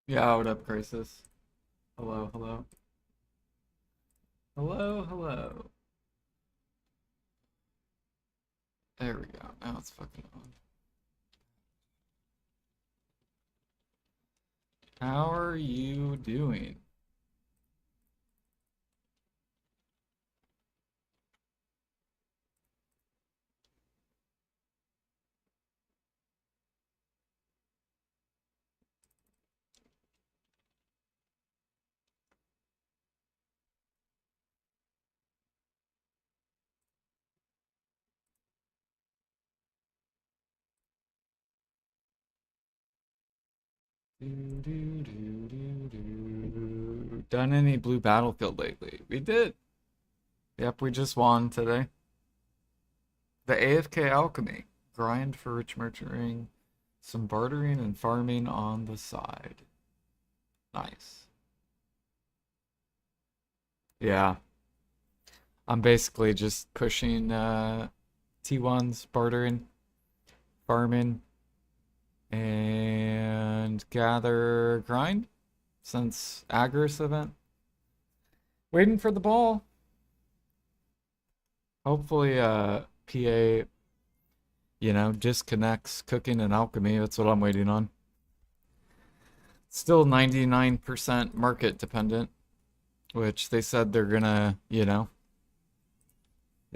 Yeah, what up, Crisis? Hello, hello. Hello, hello. There we go. Now it's fucking on. How are you doing? Done any blue battlefield lately? We did. Yep, we just won today. The AFK alchemy. Grind for rich merchant ring. Some bartering and farming on the side. Nice. Yeah. I'm basically just pushing T1s, bartering, farming, and gather grind since Agris event. Waiting for the ball. Hopefully PA, disconnects cooking and alchemy. That's what I'm waiting on. Still 99% market dependent, which they said they're gonna, they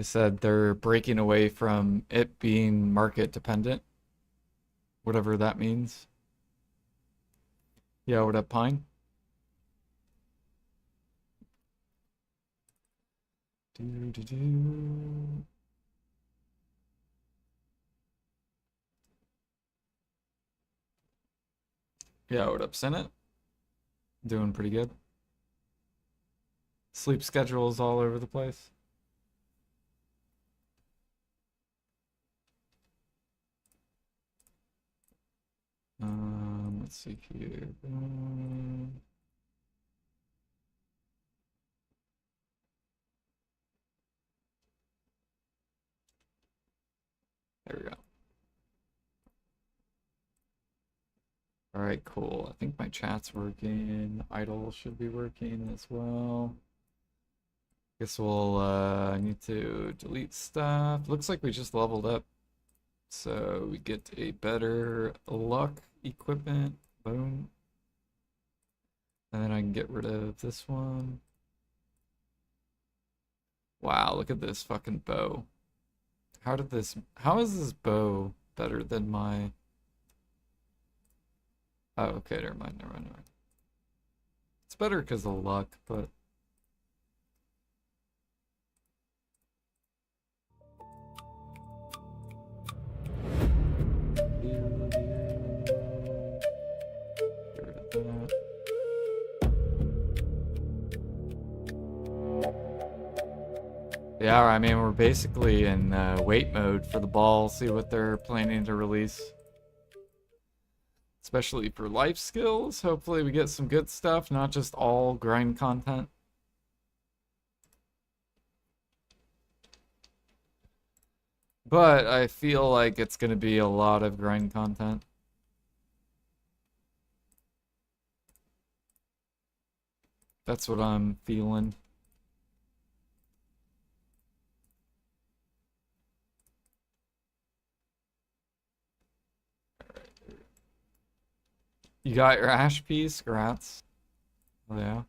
said they're breaking away from it being market dependent, whatever that means. Yeah, what up, Pine? Do, do, do. Yeah, what up, Senate? Doing pretty good. Sleep schedule is all over the place. Let's see here. There we go. All right, cool. I think my chat's working. Idle should be working as well. Guess we'll need to delete stuff. Looks like we just leveled up. So we get a better luck equipment. Boom. And then I can get rid of this one. Wow, look at this fucking bow. How is this bow better than my... Oh, okay, never mind, never mind, never mind. It's better because of luck, but... Get rid of that. Yeah, I mean, we're basically in wait mode for the ball, see what they're planning to release. Especially for life skills. Hopefully we get some good stuff, not just all grind content. But I feel like it's going to be a lot of grind content. That's what I'm feeling. You got your ash piece? Grats. Oh, yeah.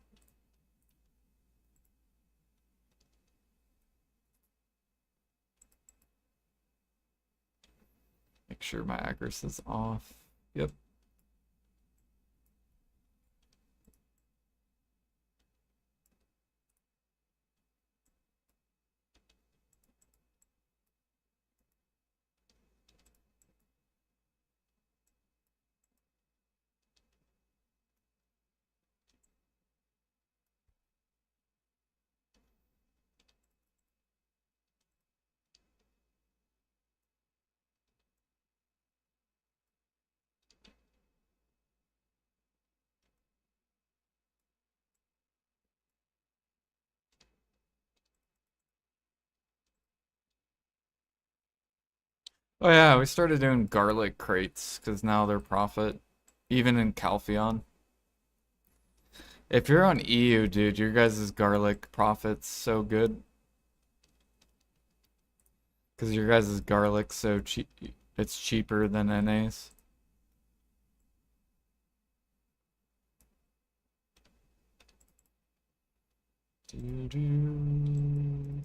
Make sure my agris is off. Yep. Oh yeah, we started doing garlic crates because now they're profit, even in Calpheon. If you're on EU, dude, your guys' garlic profit's so good because your guys' garlic's so cheap. It's cheaper than NA's. Doo -doo.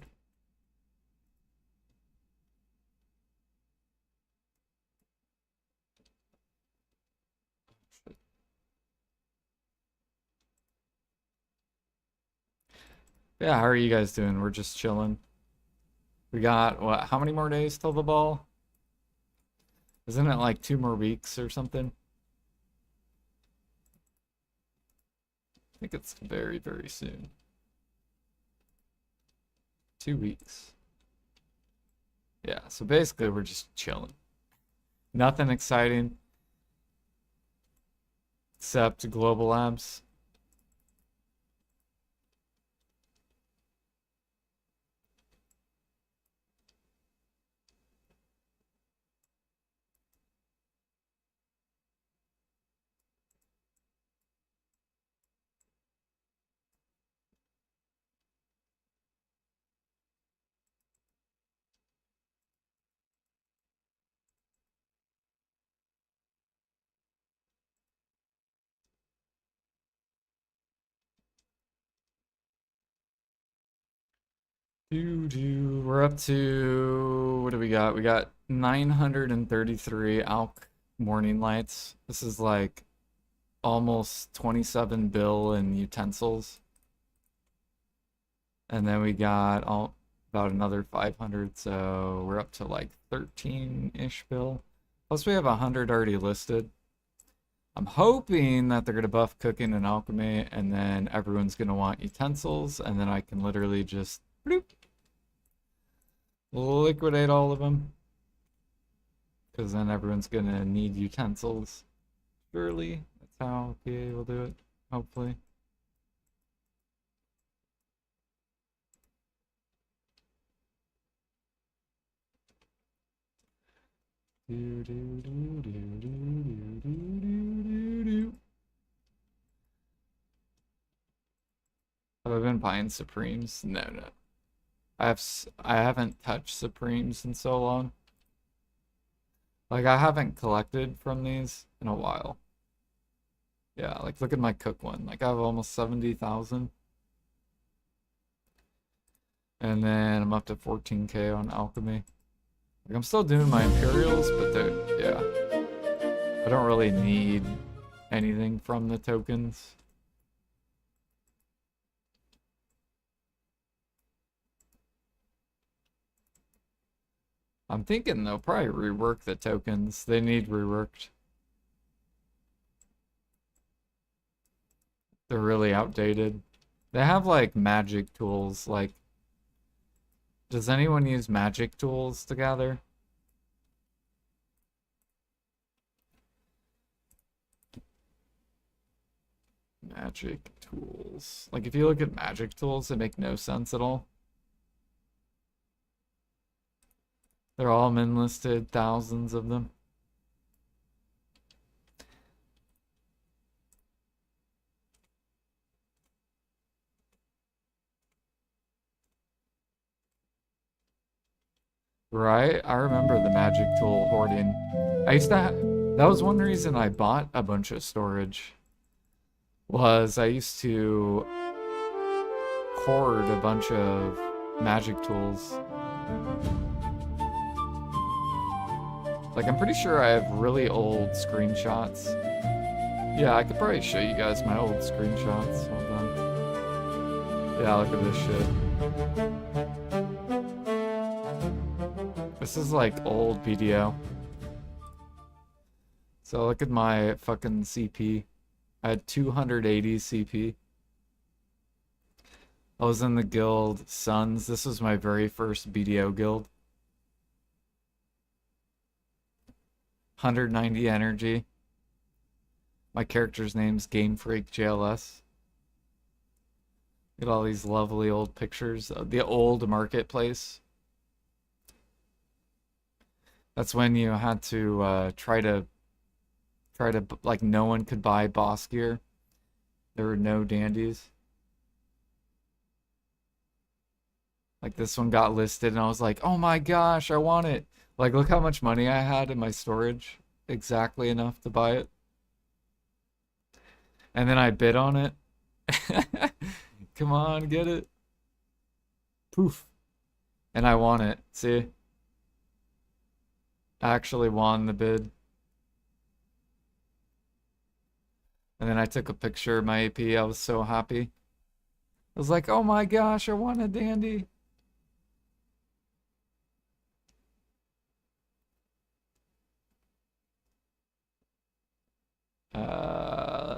Yeah, how are you guys doing? We're just chilling. We got what? How many more days till the ball? Isn't it like 2 more weeks or something? I think it's very, very soon. 2 weeks. Yeah, so basically we're just chilling. Nothing exciting except global labs. We're up to what do we got? We got 933 alk morning lights. This is like almost 27 bill in utensils. And then we got all about another 500, so we're up to like 13-ish bill. Plus we have 100 already listed. I'm hoping that they're gonna buff cooking and alchemy, and then everyone's gonna want utensils, and then I can literally just bloop, liquidate all of them. Because then everyone's gonna need utensils. Surely, that's how PA will do it, hopefully. Have I been buying Supremes? No, no. I haven't touched Supremes in so long. Like I haven't collected from these in a while. Yeah, like look at my cook one. Like I have almost 70,000. And then I'm up to 14K on alchemy. Like I'm still doing my Imperials, but they're yeah. I don't really need anything from the tokens. I'm thinking they'll probably rework the tokens. They need reworked. They're really outdated. They have like magic tools. Like, does anyone use magic tools together? Magic tools. Like, if you look at magic tools, they make no sense at all. They're all min listed, thousands of them. Right? I remember the magic tool hoarding. I used to that was one reason I bought a bunch of storage. Was I used to hoard a bunch of magic tools. Like, I'm pretty sure I have really old screenshots. Yeah, I could probably show you guys my old screenshots. Hold on. Yeah, look at this shit. This is like old video. So look at my fucking CP. I had 280 CP. I was in the guild Suns. This was my very first BDO guild. 190 energy. My character's name's Game Freak JLS. Look at all these lovely old pictures of the old marketplace. That's when you had to try to like no one could buy boss gear. There were no dandies. Like this one got listed and I was like, "Oh my gosh, I want it." Like look how much money I had in my storage. Exactly enough to buy it. And then I bid on it. Come on, get it. Poof. And I won it. See? I actually won the bid. And then I took a picture of my AP. I was so happy. I was like, oh my gosh, I won a dandy.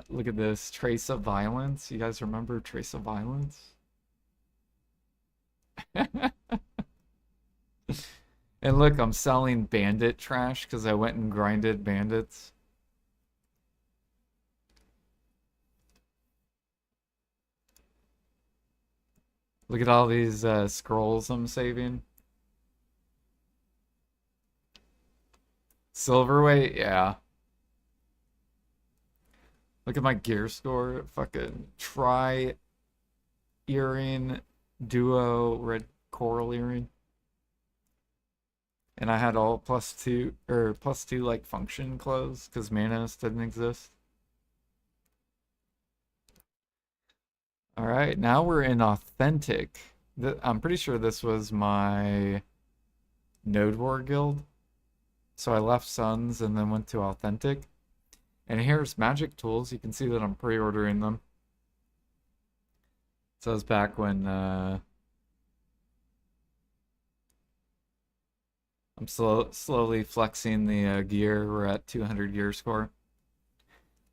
Look at this. Trace of Violence. You guys remember Trace of Violence? And look, I'm selling bandit trash because I went and grinded bandits. Look at all these scrolls I'm saving. Silverweight, yeah. Look at my gear score. Fucking tri earring, duo, red coral earring. And I had all +2 or +2 like function clothes because Manos didn't exist. All right, now we're in authentic. I'm pretty sure this was my Node War guild. So I left Suns and then went to authentic. And here's magic tools. You can see that I'm pre-ordering them. So it's back when I'm slowly flexing the gear. We're at 200 gear score.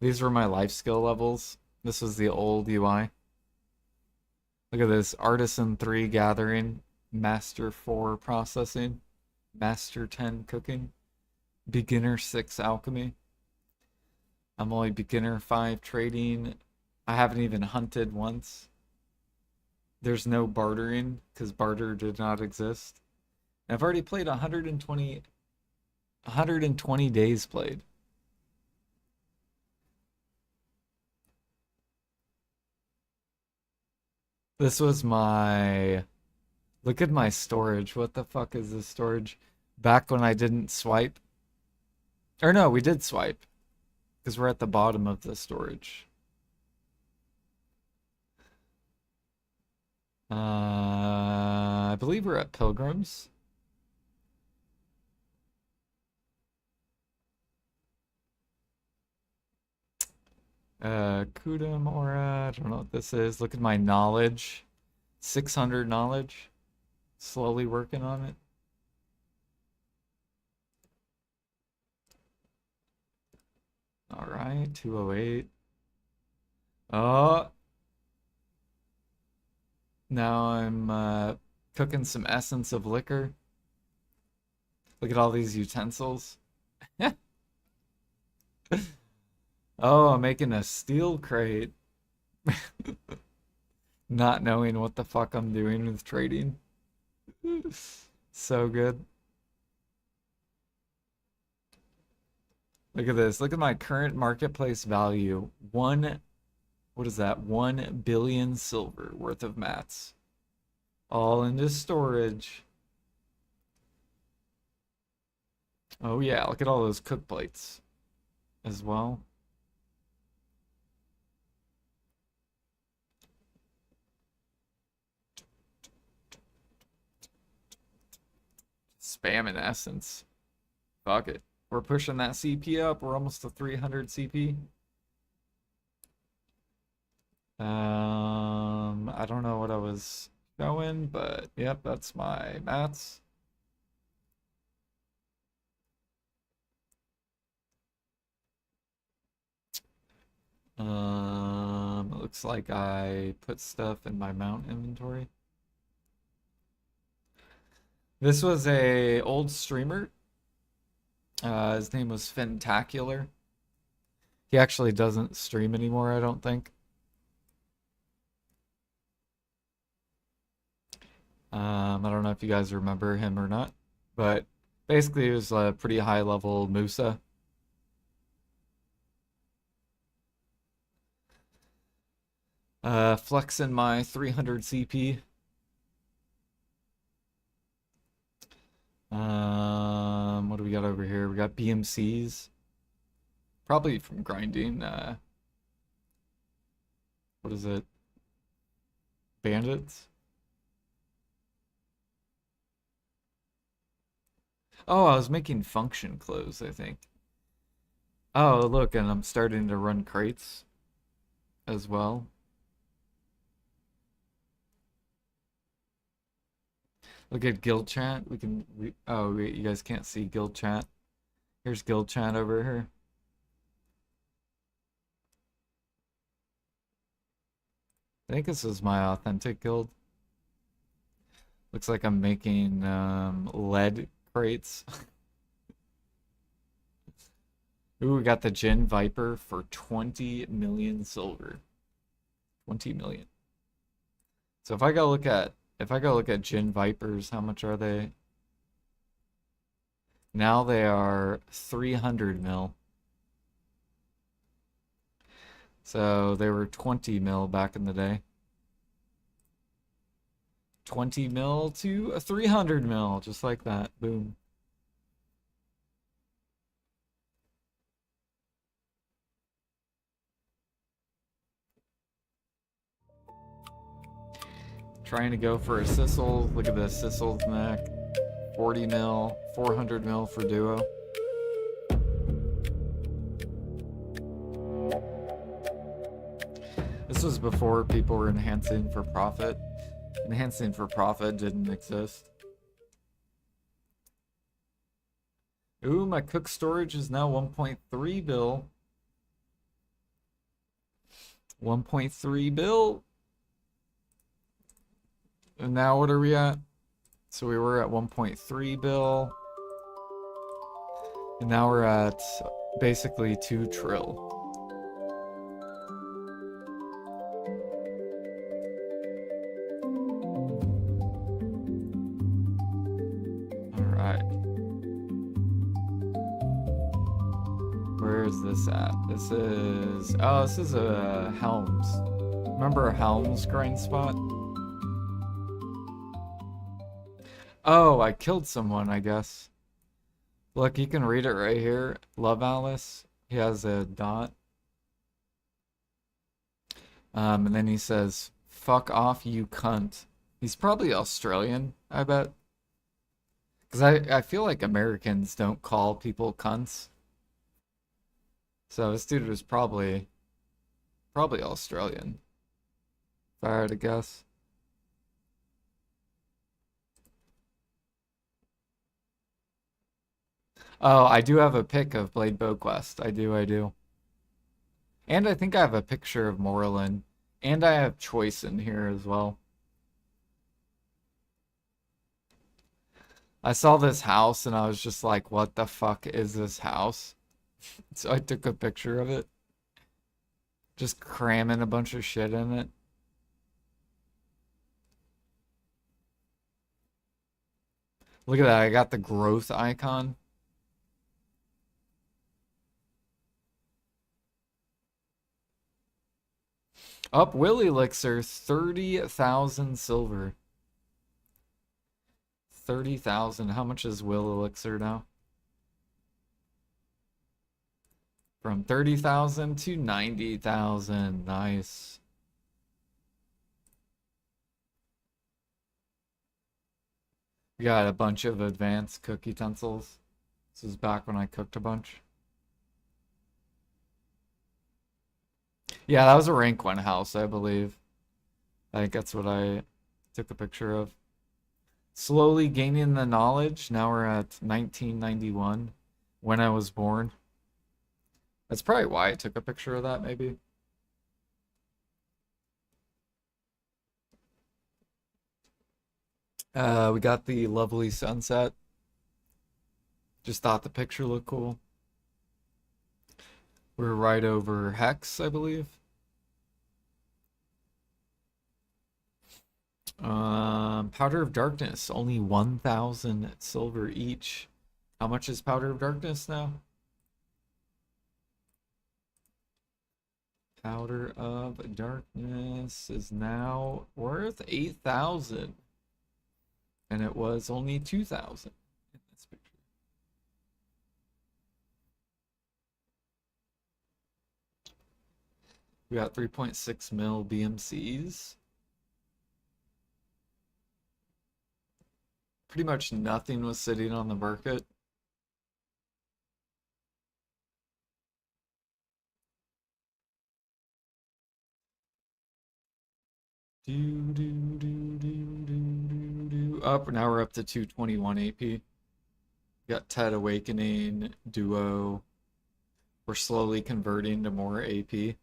These were my life skill levels. This was the old UI. Look at this. Artisan 3 gathering. Master 4 processing. Master 10 cooking. Beginner 6 alchemy. I'm only beginner 5 trading. I haven't even hunted once. There's no bartering because barter did not exist. I've already played 120 days played. This was my look at my storage. What the fuck is this storage? Back when I didn't swipe. Or no, we did swipe because we're at the bottom of the storage. I believe we're at Pilgrims. Kudum Aura. I don't know what this is. Look at my knowledge. 600 knowledge. Slowly working on it. All right, 208. Oh. Now I'm cooking some essence of liquor. Look at all these utensils. Oh, I'm making a steel crate. Not knowing what the fuck I'm doing with trading. So good. Look at this. Look at my current marketplace value. What is that? 1 billion silver worth of mats. All into storage. Oh yeah, look at all those cook plates as well. Spam in essence. Fuck it. We're pushing that CP up. We're almost to 300 CP. I don't know what I was showing, but yep, that's my mats. It looks like I put stuff in my mount inventory. This was a old streamer. His name was Fentacular. He actually doesn't stream anymore, I don't think. I don't know if you guys remember him or not, but basically he was a pretty high level Musa. Flexing my 300 CP. What do we got over here? We got BMCs. Probably from grinding, what is it? Bandits? Oh, I was making function clothes, I think. Oh, look, and I'm starting to run crates as well. Look at guild chat. Oh, wait, you guys can't see guild chat. Here's guild chat over here. I think this is my authentic guild. Looks like I'm making lead crates. Ooh, we got the Gin Viper for 20 million silver. 20 million. So if I go look at Gin Vipers, how much are they? Now they are 300 mil. So they were 20 mil back in the day. 20 mil to a 300 mil, just like that. Boom. Trying to go for a Sissel. Look at this Sissel's neck. 40 mil, 400 mil for duo. This was before people were enhancing for profit. Enhancing for profit didn't exist. Ooh, my cook storage is now 1.3 bill. 1.3 bill. And now what are we at? So we were at 1.3 bill. And now we're at basically 2 trill. Alright. Where is this at? This is a Helms. Remember a Helms grind spot? Oh, I killed someone, I guess. Look, you can read it right here. Love Alice. He has a dot. And then he says, "Fuck off, you cunt." He's probably Australian, I bet. Because I feel like Americans don't call people cunts. So this dude was probably Australian, if I had to guess. Oh, I do have a pic of Blade Bow Quest. I do. And I think I have a picture of Morlin. And I have Choice in here as well. I saw this house and I was just like, what the fuck is this house? So I took a picture of it. Just cramming a bunch of shit in it. Look at that, I got the growth icon. Up Will Elixir, 30,000 silver. 30,000. How much is Will Elixir now? From 30,000 to 90,000. Nice. We got a bunch of advanced cook utensils. This is back when I cooked a bunch. Yeah, that was a rank 1 house, I believe. I think that's what I took a picture of. Slowly gaining the knowledge. Now we're at 1991, when I was born. That's probably why I took a picture of that, maybe. We got the lovely sunset. Just thought the picture looked cool. We're right over Hex, I believe. Powder of Darkness, only 1,000 silver each. How much is Powder of Darkness now? Powder of Darkness is now worth 8,000. And it was only 2,000 in this picture. We got 3.6 mil BMCs. Pretty much nothing was sitting on the market. Up, now we're up to 221 AP. Got Ted Awakening, Duo. We're slowly converting to more AP.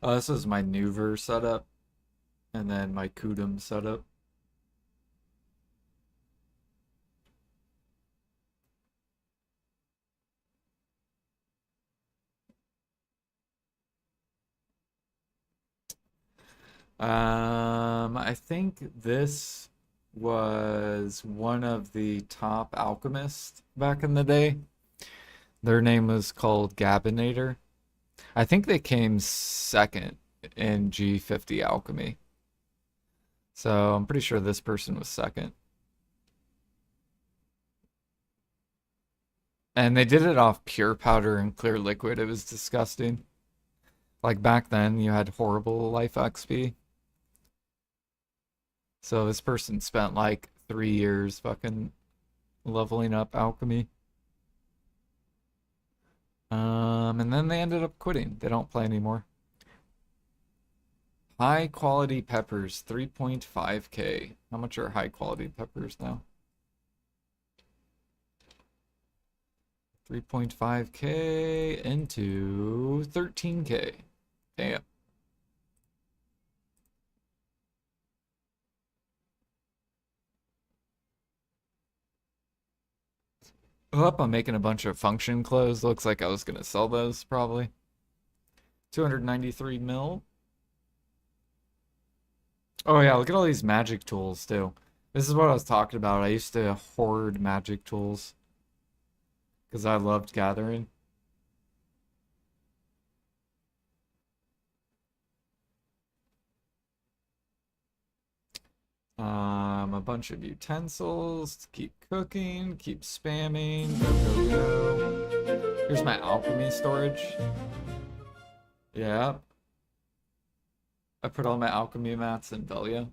This is my Nuver setup, and then my Kudum setup. I think this was one of the top alchemists back in the day. Their name was called Gabinator. I think they came second in G50 alchemy. So I'm pretty sure this person was second. And they did it off pure powder and clear liquid. It was disgusting. Like back then, you had horrible life XP. So this person spent like 3 years fucking leveling up alchemy. And then they ended up quitting. They don't play anymore. High quality peppers, 3.5k. How much are high quality peppers now? 3.5k into 13k. Damn. Oh, I'm making a bunch of function clothes. Looks like I was gonna sell those probably. 293 mil. Oh yeah, look at all these magic tools too. This is what I was talking about. I used to hoard magic tools because I loved gathering. A bunch of utensils to keep cooking, keep spamming, go, go, go. Here's my alchemy storage. Yeah. I put all my alchemy mats in Velia.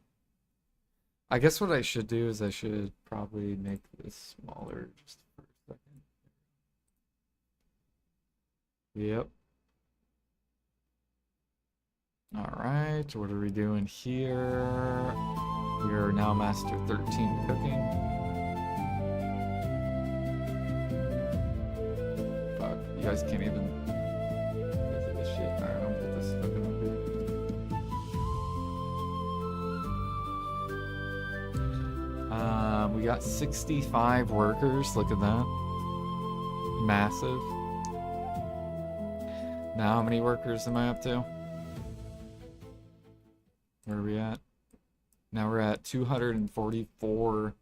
I guess what I should do is I should probably make this smaller just for a second. Yep. All right, what are we doing here? We are now master 13 cooking. Fuck, you guys can't even visit this shit. Alright, I'll put this fucking up here. We got 65 workers. Look at that. Massive. Now, how many workers am I up to? Where are we at? Now we're at 244,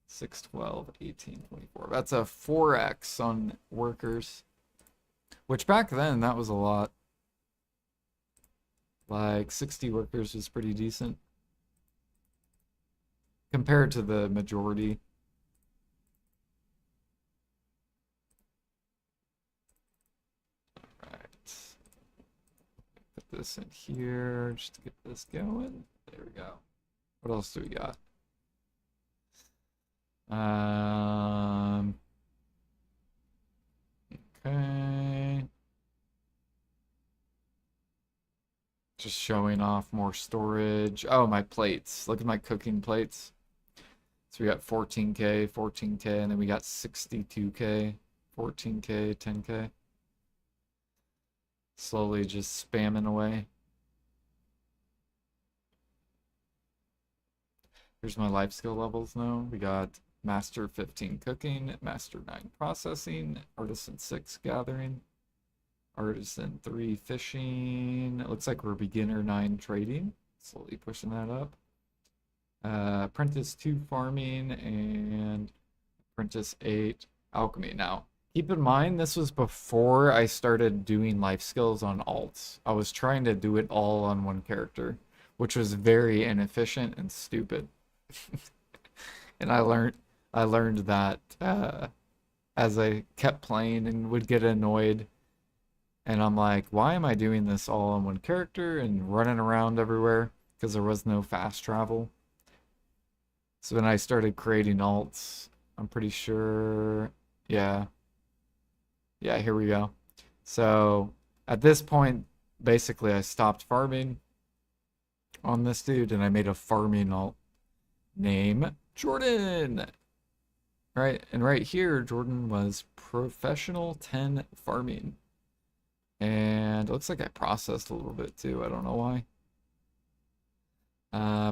612, 1824. That's a 4x on workers. Which back then, that was a lot. Like 60 workers was pretty decent. compared to the majority. Right. Put this in here just to get this going. There we go. What else do we got? Okay. Just showing off more storage. Oh, my plates. Look at my cooking plates. So we got 14K, 14K, and then we got 62K, 14K, 10K. Slowly just spamming away. Here's my life skill levels now. We got Master 15 cooking, Master 9 processing, Artisan 6 gathering, Artisan 3 fishing. It looks like we're beginner 9 trading. Slowly pushing that up. Apprentice 2 farming and Apprentice 8 alchemy. Now, keep in mind this was before I started doing life skills on alts. I was trying to do it all on one character, which was very inefficient and stupid. And I learned that as I kept playing and would get annoyed. And I'm like, why am I doing this all on one character and running around everywhere? Because there was no fast travel. So when I started creating alts, I'm pretty sure, yeah, here we go. So at this point, basically I stopped farming on this dude and I made a farming alt name Jordan. Right, and right here, Jordan was professional 10 farming. And it looks like I processed a little bit too. I don't know why.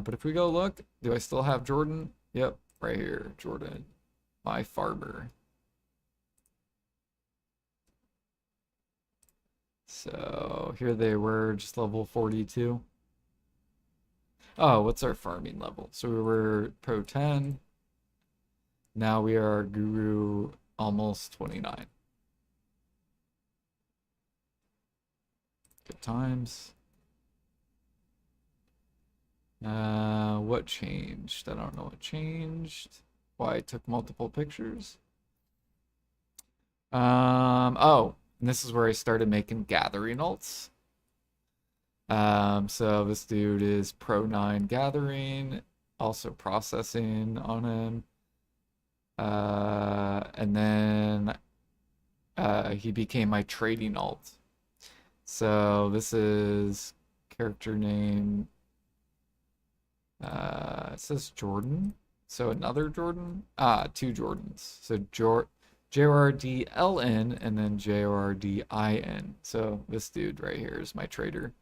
But if we go look, do I still have Jordan? Yep, right here, Jordan, my farmer. So here they were, just level 42. Oh, what's our farming level? So we were pro 10. Now we are guru almost 29. Good times. What changed? I don't know what changed. Why I took multiple pictures. Oh, and this is where I started making gathering alts. So this dude is pro 9 gathering, also processing on him. And then he became my trading alt. So this is character name. It says Jordan. So another Jordan. Two Jordans. So JORDLN and then JORDIN. So this dude right here is my trader.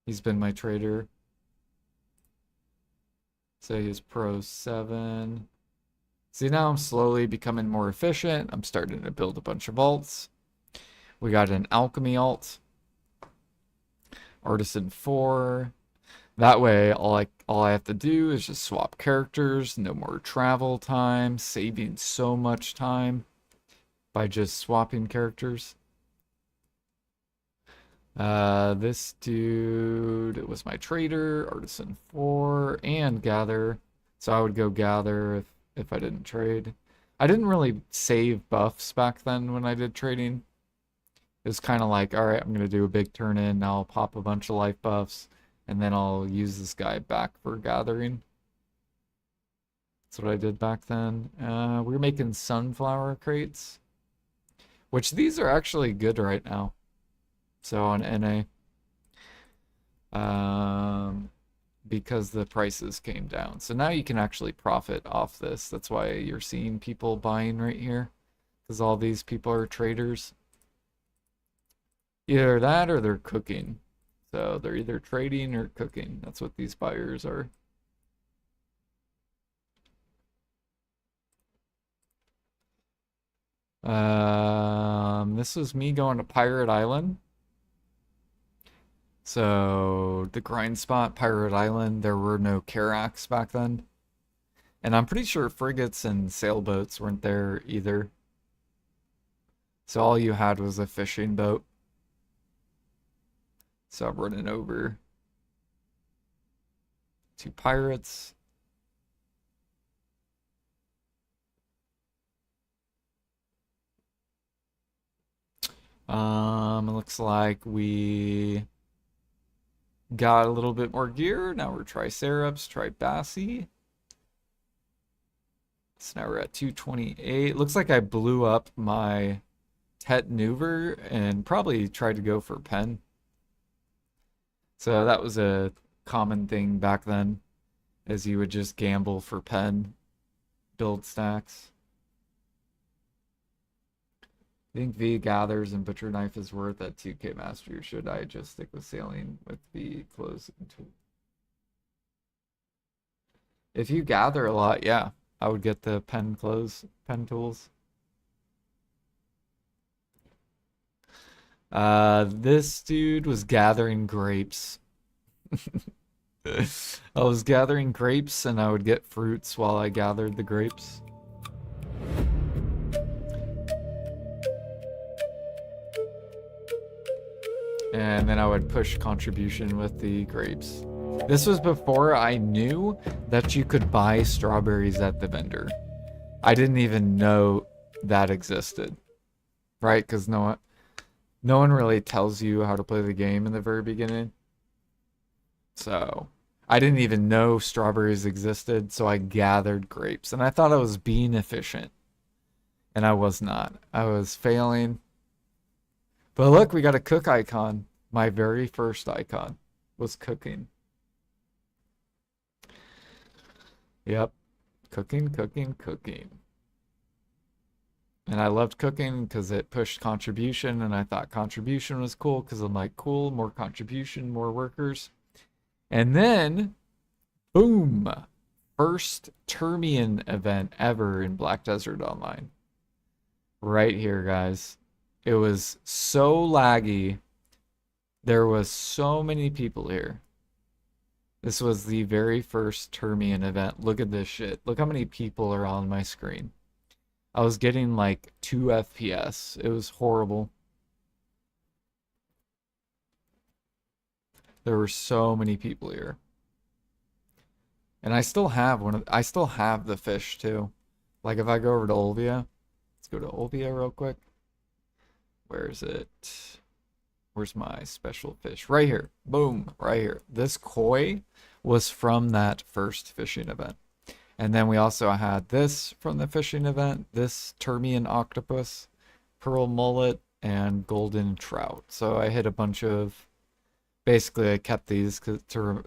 He's been my trader. So he's pro 7. See, now I'm slowly becoming more efficient. I'm starting to build a bunch of alts. We got an alchemy alt. Artisan 4. That way, all I have to do is just swap characters, no more travel time, saving so much time by just swapping characters. This dude was my trader, Artisan 4, and gather. So I would go gather if I didn't trade. I didn't really save buffs back then when I did trading. It was kind of like, all right, I'm going to do a big turn in, now I'll pop a bunch of life buffs, and then I'll use this guy back for gathering. That's what I did back then. We were making sunflower crates, which these are actually good right now. So on NA, because the prices came down. So now you can actually profit off this. That's why you're seeing people buying right here, because all these people are traders. Either that or they're cooking. So they're either trading or cooking. That's what these buyers are. This was me going to Pirate Island. So the grind spot, Pirate Island, there were no carracks back then. And I'm pretty sure frigates and sailboats weren't there either. So all you had was a fishing boat. So I'm running over to pirates. It looks like we got a little bit more gear. Now we're Triceratops, Tribassi. So now we're at 228. Looks like I blew up my Tet Nuver and probably tried to go for Pen. So that was a common thing back then, as you would just gamble for Pen, build stacks. I think V gathers and Butcher Knife is worth at 2K Mastery, or should I just stick with Sailing with V closing tool? If you gather a lot, yeah, I would get the pen tools. This dude was gathering grapes. I was gathering grapes and I would get fruits while I gathered the grapes. And then I would push contribution with the grapes. This was before I knew that you could buy strawberries at the vendor. I didn't even know that existed, right? Because no one really tells you how to play the game in the very beginning. So I didn't even know strawberries existed, so I gathered grapes. And I thought I was being efficient. And I was not. I was failing. But look, we got a cook icon. My very first icon was cooking. Yep. Cooking, cooking, cooking. And I loved cooking because it pushed contribution, and I thought contribution was cool because I'm like, cool, more contribution, more workers. And then, boom, first Termian event ever in Black Desert Online. Right here, guys. It was so laggy. There was so many people here. This was the very first Termian event. Look at this shit. Look how many people are on my screen. I was getting like 2 FPS. It was horrible. There were so many people here. And I still have I still have the fish too. Like if I go over to Olvia, let's go to Olvia real quick. Where is it? Where's my special fish? Right here. Boom, right here. This koi was from that first fishing event. And then we also had this from the fishing event, this Termian octopus, pearl mullet, and golden trout. So I hit a bunch of, basically I kept these to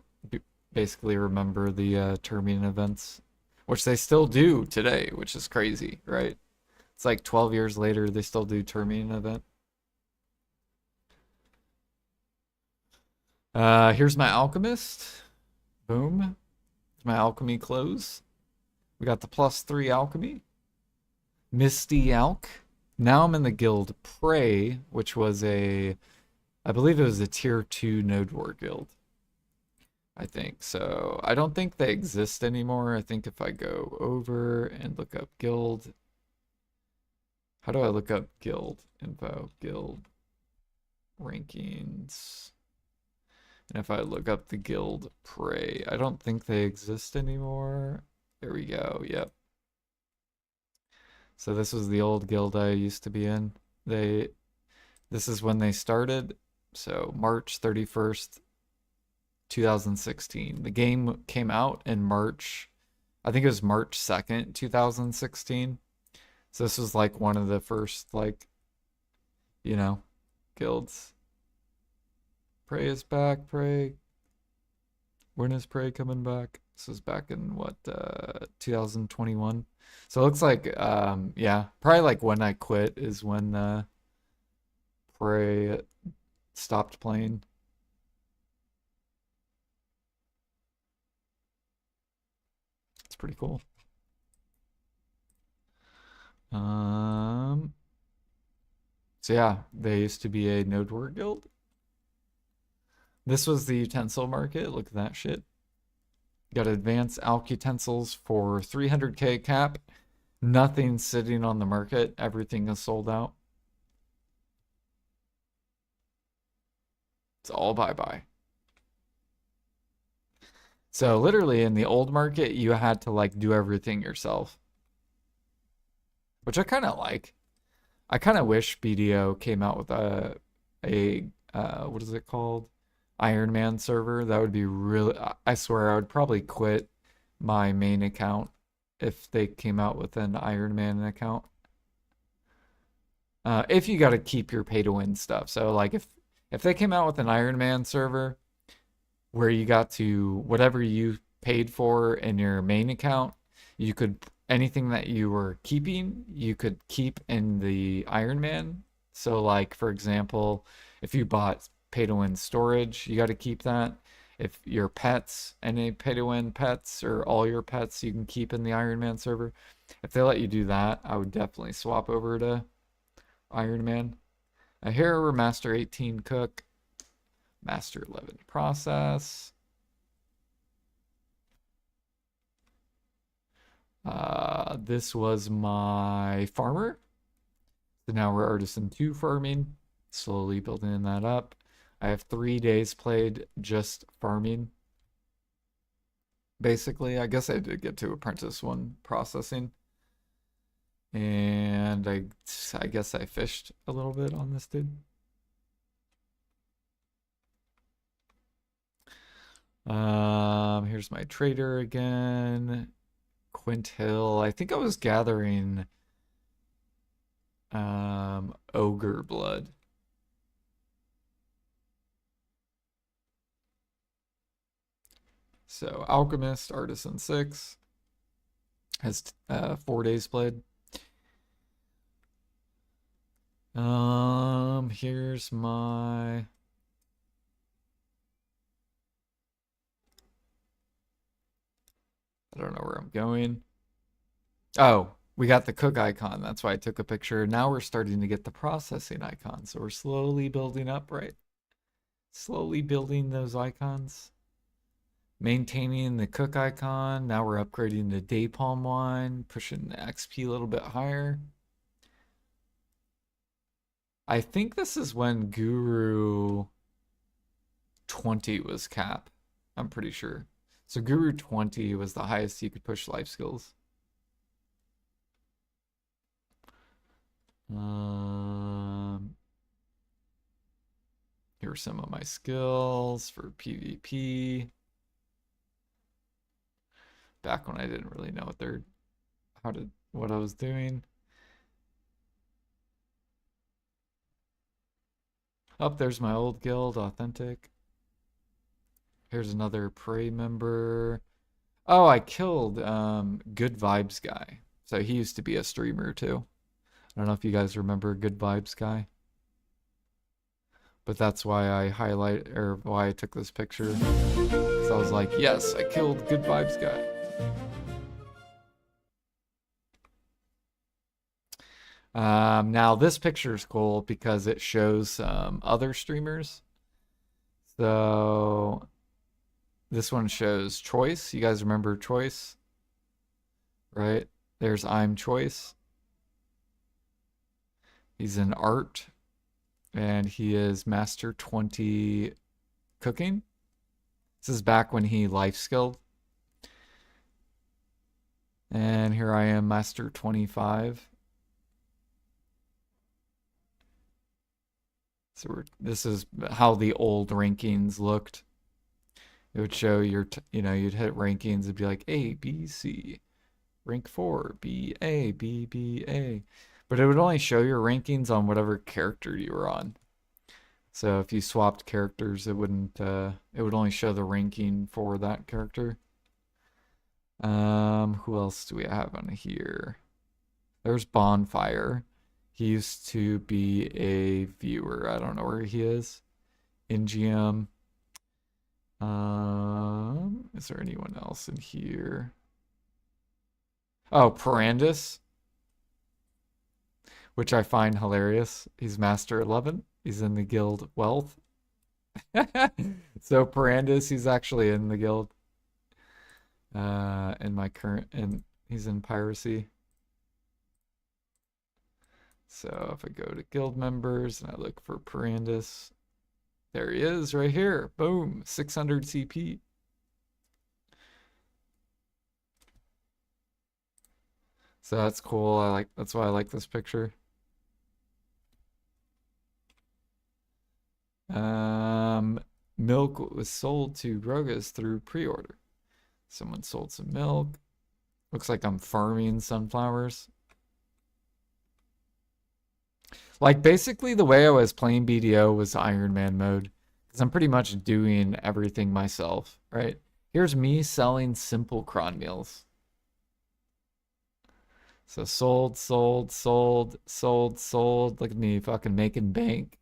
basically remember the Termian events, which they still do today, which is crazy, right? It's like 12 years later, they still do Termian event. Here's my alchemist. Boom. Here's my alchemy clothes. We got the +3 alchemy. Misty Alch. Now I'm in the guild Prey, which was I believe it was a tier 2 node war guild. I think. So I don't think they exist anymore. I think if I go over and look up guild. How do I look up guild info? Guild rankings. And if I look up the guild Prey, I don't think they exist anymore. There we go. Yep. So this was the old guild I used to be in. This is when they started. So March 31st, 2016. The game came out in March, I think it was March 2nd, 2016. So this was like one of the first, like, guilds. Prey is back, Prey. When is Prey coming back? This was back in what, 2021. So it looks like, yeah, probably like when I quit is when Prey stopped playing. It's pretty cool. So yeah, they used to be a node war guild. This was the utensil market. Look at that shit. Got advanced alch utensils for 300k cap. Nothing sitting on the market. Everything is sold out. It's all bye-bye. So literally in the old market, you had to like do everything yourself, which I kind of like. I kind of wish BDO came out with a what is it called? Iron Man server. That would be really, I swear I would probably quit my main account if they came out with an Iron Man account. If you got to keep your pay to win stuff. So like if they came out with an Iron Man server where you got to whatever you paid for in your main account, you could anything that you were keeping, you could keep in the Iron Man. So like for example, if you bought pay to win storage, you got to keep that. If your pets, any pay to win pets or all your pets you can keep in the Iron Man server. If they let you do that, I would definitely swap over to Iron Man. A Hero Master 18 cook, Master 11 process. This was my farmer. So now we're Artisan 2 farming, slowly building that up. I have 3 days played just farming. Basically, I guess I did get to Apprentice 1 processing. And I guess I fished a little bit on this dude. Here's my trader again. Quint Hill. I think I was gathering ogre blood. So Alchemist, Artisan 6 has 4 days played. Here's my I don't know where I'm going. Oh, we got the cook icon. That's why I took a picture. Now we're starting to get the processing icon. So we're slowly building up, right? Slowly building those icons. Maintaining the cook icon. Now we're upgrading the day palm wine, pushing the XP a little bit higher. I think this is when Guru 20 was cap. I'm pretty sure. So Guru 20 was the highest you could push life skills. Here are some of my skills for PvP. Back when I didn't really know what I was doing. Oh, there's my old guild, Authentic. Here's another Prey member. Oh, I killed Good Vibes Guy. So he used to be a streamer too. I don't know if you guys remember Good Vibes Guy. But that's why why I took this picture. So I was like, yes, I killed Good Vibes Guy. Now this picture is cool because it shows other streamers. So this one shows Choice. You guys remember Choice? Right? There's I'm Choice. He's in art and he is Master 20 cooking. This is back when he life skilled. And here I am, Master 25. So this is how the old rankings looked. It would show you'd hit rankings. It'd be like A, B, C, rank 4, B, A, B, B, A. But it would only show your rankings on whatever character you were on. So if you swapped characters, it wouldn't. It would only show the ranking for that character. Who else do we have on here? There's Bonfire. He used to be a viewer. I don't know where he is. In GM. Is there anyone else in here? Oh, Perandus, which I find hilarious. He's Master 11. He's in the guild Wealth. So Perandus, he's actually in the guild. In my current, and he's in Piracy. So if I go to guild members and I look for Perandus, there he is right here. Boom, 600 CP. So that's cool. That's why I like this picture. milk was sold to Rogas through pre-order. Someone sold some milk. Looks like I'm farming sunflowers. Like, basically the way I was playing BDO was Iron Man mode. Because I'm pretty much doing everything myself, right? Here's me selling simple cron meals. So sold, sold, sold, sold, sold. Look at me fucking making bank.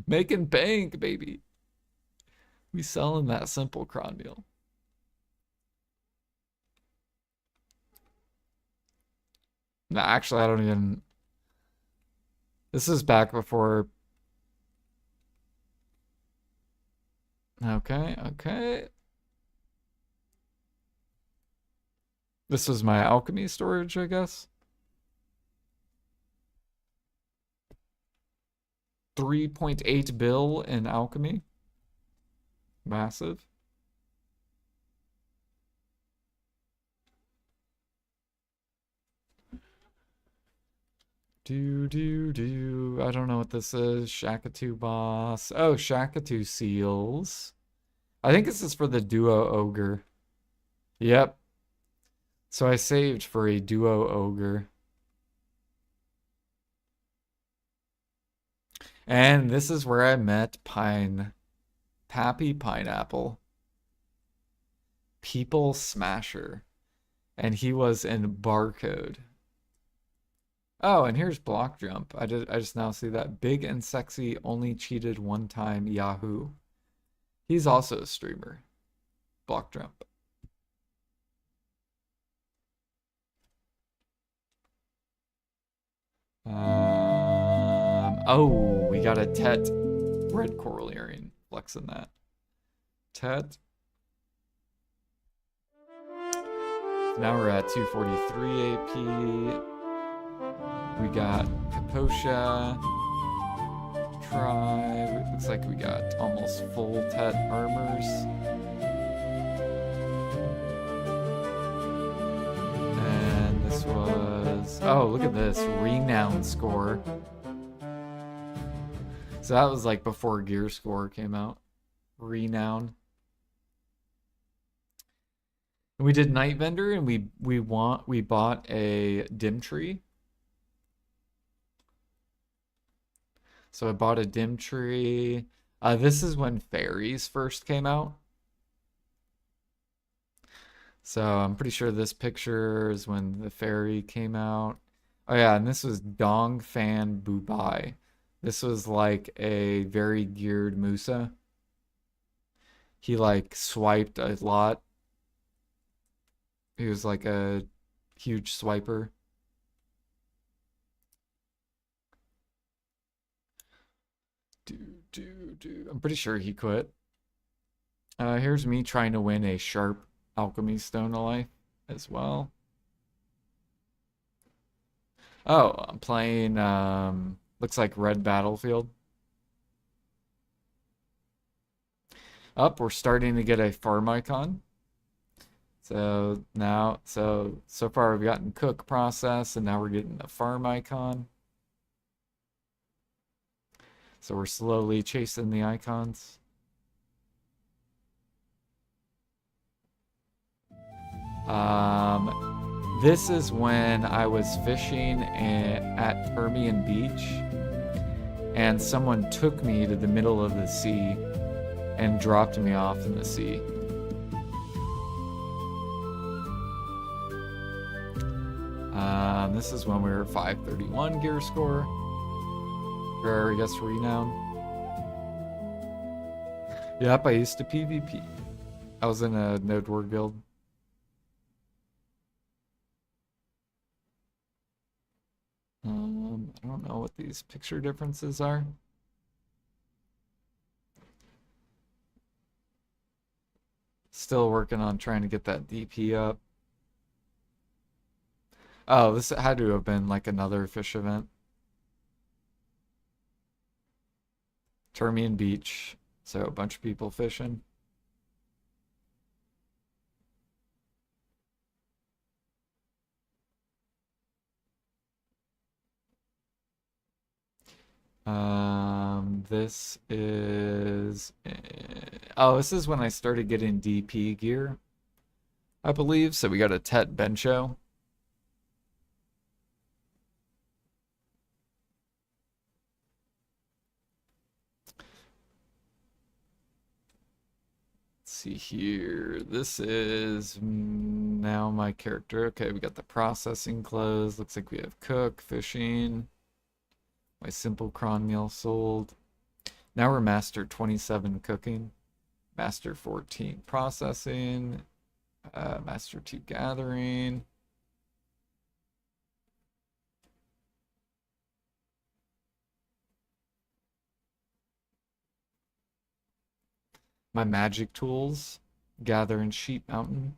Making bank, baby. We selling that simple cron meal. No, actually, I don't even. This is back before. Okay, okay. This is my alchemy storage, I guess. 3.8 bill in alchemy. Massive. Do. I don't know what this is. Shakatu boss. Oh, Shakatu seals. I think this is for the duo ogre. Yep. So I saved for a duo ogre. And this is where I met Pappy Pineapple. People Smasher. And he was in Barcode. Oh, and here's Block Jump. I just now see that. Big and Sexy only cheated one time, Yahoo. He's also a streamer. Block Jump. Oh, we got a Tet red coral earring. Flexing that. Tet. Now we're at 243 AP. We got Kaposha. Tribe. Looks like we got almost full Tet armors. And this was... Oh, look at this. Renown score. So that was like before Gear Score came out. Renown. And we did Night Vendor, and we bought a dim tree. So I bought a dim tree. This is when fairies first came out. So I'm pretty sure this picture is when the fairy came out. Oh yeah, and this was Dong Fan Bubai. This was like a very geared Musa. He like swiped a lot. He was like a huge swiper. I'm pretty sure he quit. Here's me trying to win a sharp alchemy stone of life as well. Oh, I'm playing looks like Red Battlefield. Up, we're starting to get a farm icon. So now, so far we've gotten cook process, and now we're getting the farm icon. So we're slowly chasing the icons. This is when I was fishing at Permian Beach, and someone took me to the middle of the sea and dropped me off in the sea. This is when we were 531 gear score. Or I guess renown. Yep, I used to PvP. I was in a Node Ward guild. I don't know what these picture differences are. Still working on trying to get that DP up. Oh, this had to have been like another fish event. Termian Beach. So a bunch of people fishing. this is... oh, this is when I started getting DP gear, I believe. So we got a Tet Bencho. See here. This is now my character. Okay, we got the processing closed. Looks like we have cook, fishing. My simple cron meal sold. Now we're master 27 cooking, master 14 processing, master 2 gathering. My magic tools, gather in Sheep Mountain.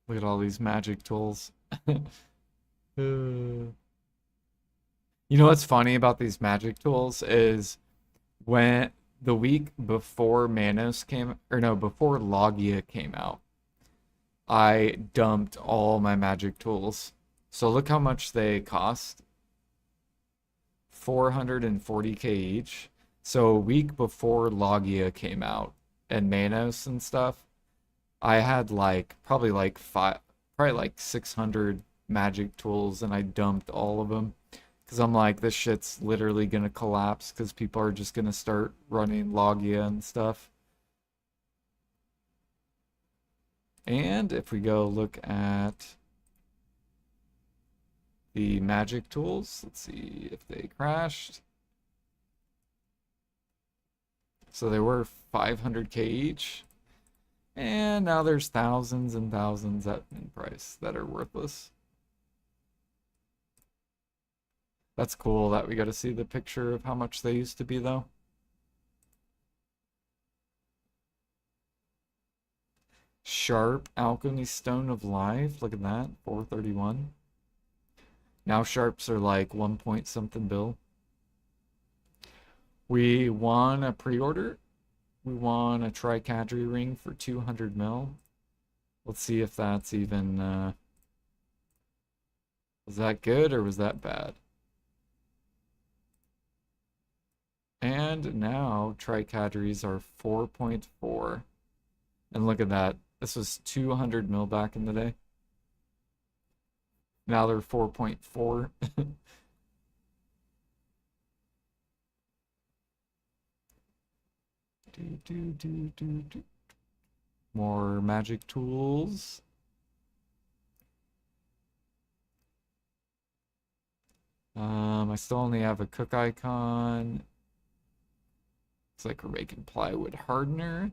Look at all these magic tools. You know what's funny about these magic tools is when the week before Manos came, or no, before Logia came out, I dumped all my magic tools. So look how much they cost. 440k each. So a week before Logia came out and Manos and stuff, I had like probably like 600 magic tools, and I dumped all of them because I'm like, this shit's literally gonna collapse because people are just gonna start running Logia and stuff. And if we go look at the magic tools, let's see if they crashed. So they were 500k each. And now there's thousands and thousands at in price that are worthless. That's cool that we got to see the picture of how much they used to be, though. Sharp Alchemy Stone of Life. Look at that. 431. Now sharps are like 1 point something bill. We won a pre-order. We won a Tricadry ring for 200 mil. Let's see if that's even... was that good or was that bad? And now Tricadries are 4.4. And look at that. This was 200 mil back in the day. Now they're 4.4. More magic tools. I still only have a cook icon. Looks like we're making plywood hardener.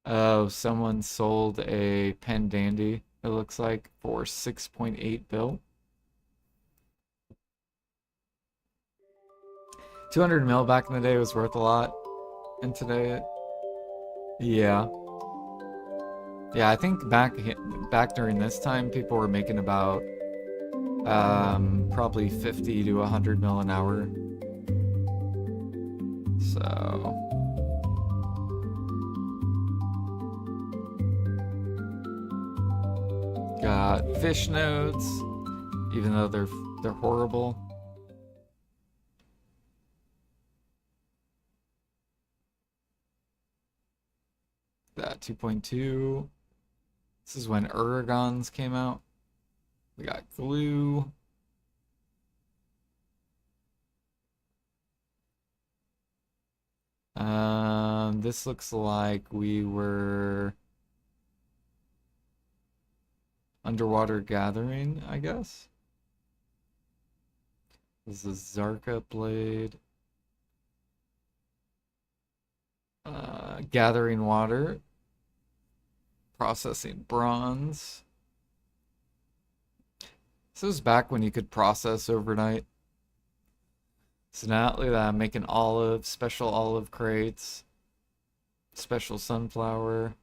Oh, someone sold a pen dandy, it looks like, for 6.8 bill. 200 mil back in the day was worth a lot. And today, yeah. Yeah, I think back during this time, people were making about probably 50 to 100 mil an hour. So got fish notes, even though they're horrible. That 2.2. This is when Uragons came out. We got glue. This looks like we were underwater gathering, I guess. This is Zarka blade. Gathering water. Processing bronze. This was back when you could process overnight. So now look at that, I'm making olive, special olive crates, special sunflower.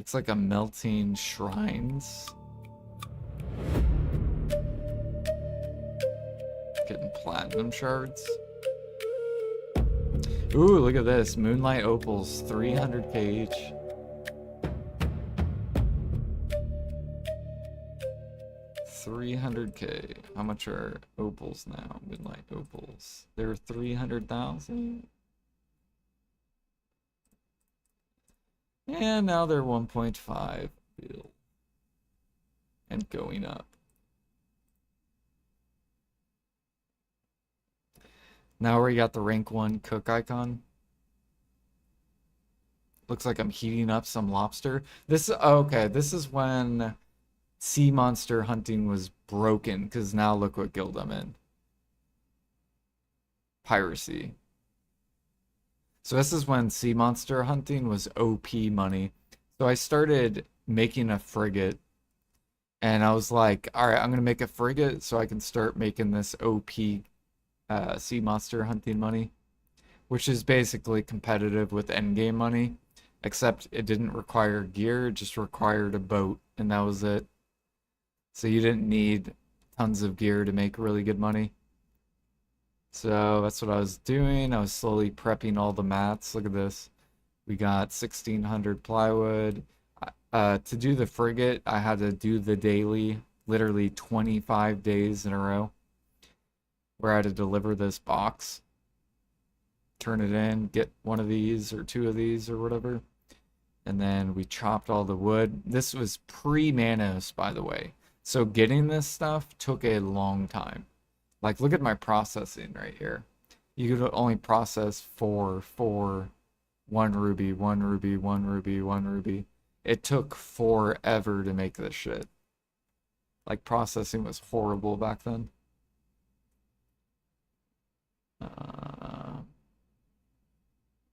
Looks like I'm melting shrines. Getting platinum shards. Ooh, look at this. Moonlight opals, 300k each. $300k. How much are opals now? Moonlight opals. They're 300,000. And now they're 1.5 bill. And going up. Now we got the rank 1 cook icon. Looks like I'm heating up some lobster. This, okay, this is when sea monster hunting was broken, because now look what guild I'm in. Piracy. So this is when sea monster hunting was OP money. So I started making a frigate, and I was like, all right, I'm gonna make a frigate so I can start making this OP sea monster hunting money, which is basically competitive with endgame money, except it didn't require gear, it just required a boat, and that was it. So you didn't need tons of gear to make really good money. So that's what I was doing. I was slowly prepping all the mats. Look at this. We got 1,600 plywood. To do the frigate, I had to do the daily, literally 25 days in a row, where I had to deliver this box, turn it in, get one of these or two of these or whatever. And then we chopped all the wood. This was pre-Manos, by the way. So getting this stuff took a long time. Like, look at my processing right here. You could only process 4, 1 ruby, 1 ruby, 1 ruby, 1 ruby. It took forever to make this shit. Like, processing was horrible back then.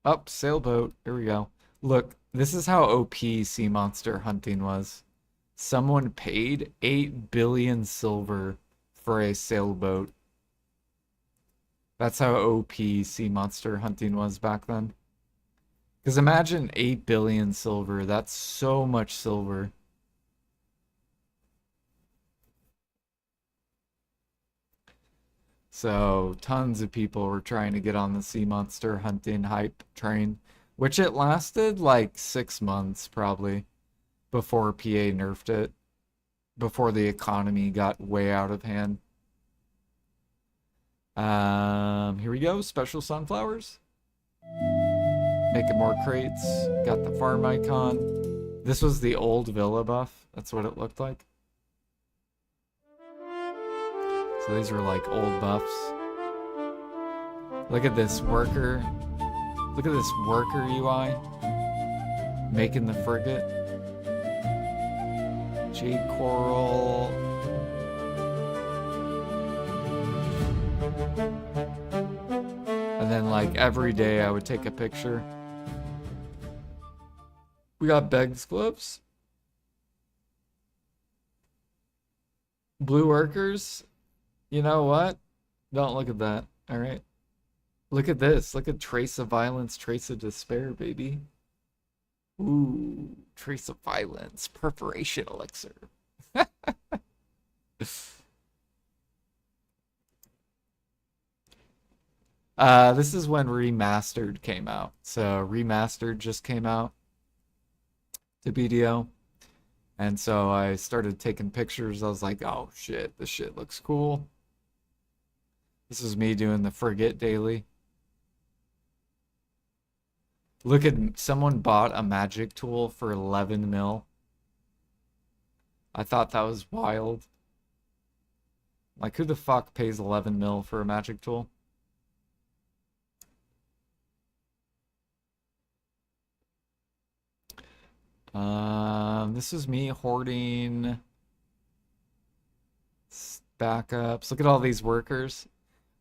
Oh, sailboat. Here we go. Look, this is how OP sea monster hunting was. Someone paid 8 billion silver for a sailboat. That's how OP sea monster hunting was back then. Because imagine 8 billion silver. That's so much silver. So tons of people were trying to get on the sea monster hunting hype train, which it lasted like 6 months probably before PA nerfed it, before the economy got way out of hand. Here we go, special sunflowers. Making more crates. Got the farm icon. This was the old villa buff. That's what it looked like. So these are like old buffs. Look at this worker. Look at this worker UI. Making the frigate. Jade coral. And then like every day I would take a picture. We got Beg's gloves. Blue workers. You know what? Don't look at that. All right. Look at this. Look at trace of violence, trace of despair, baby. Ooh, trace of violence, perforation elixir. This is when Remastered came out. So Remastered just came out to BDO. And so I started taking pictures. I was like, oh shit, this shit looks cool. This is me doing the frigate daily. Look at, someone bought a magic tool for 11 mil. I thought that was wild. Like, who the fuck pays 11 mil for a magic tool? This is me hoarding backups. Look at all these workers.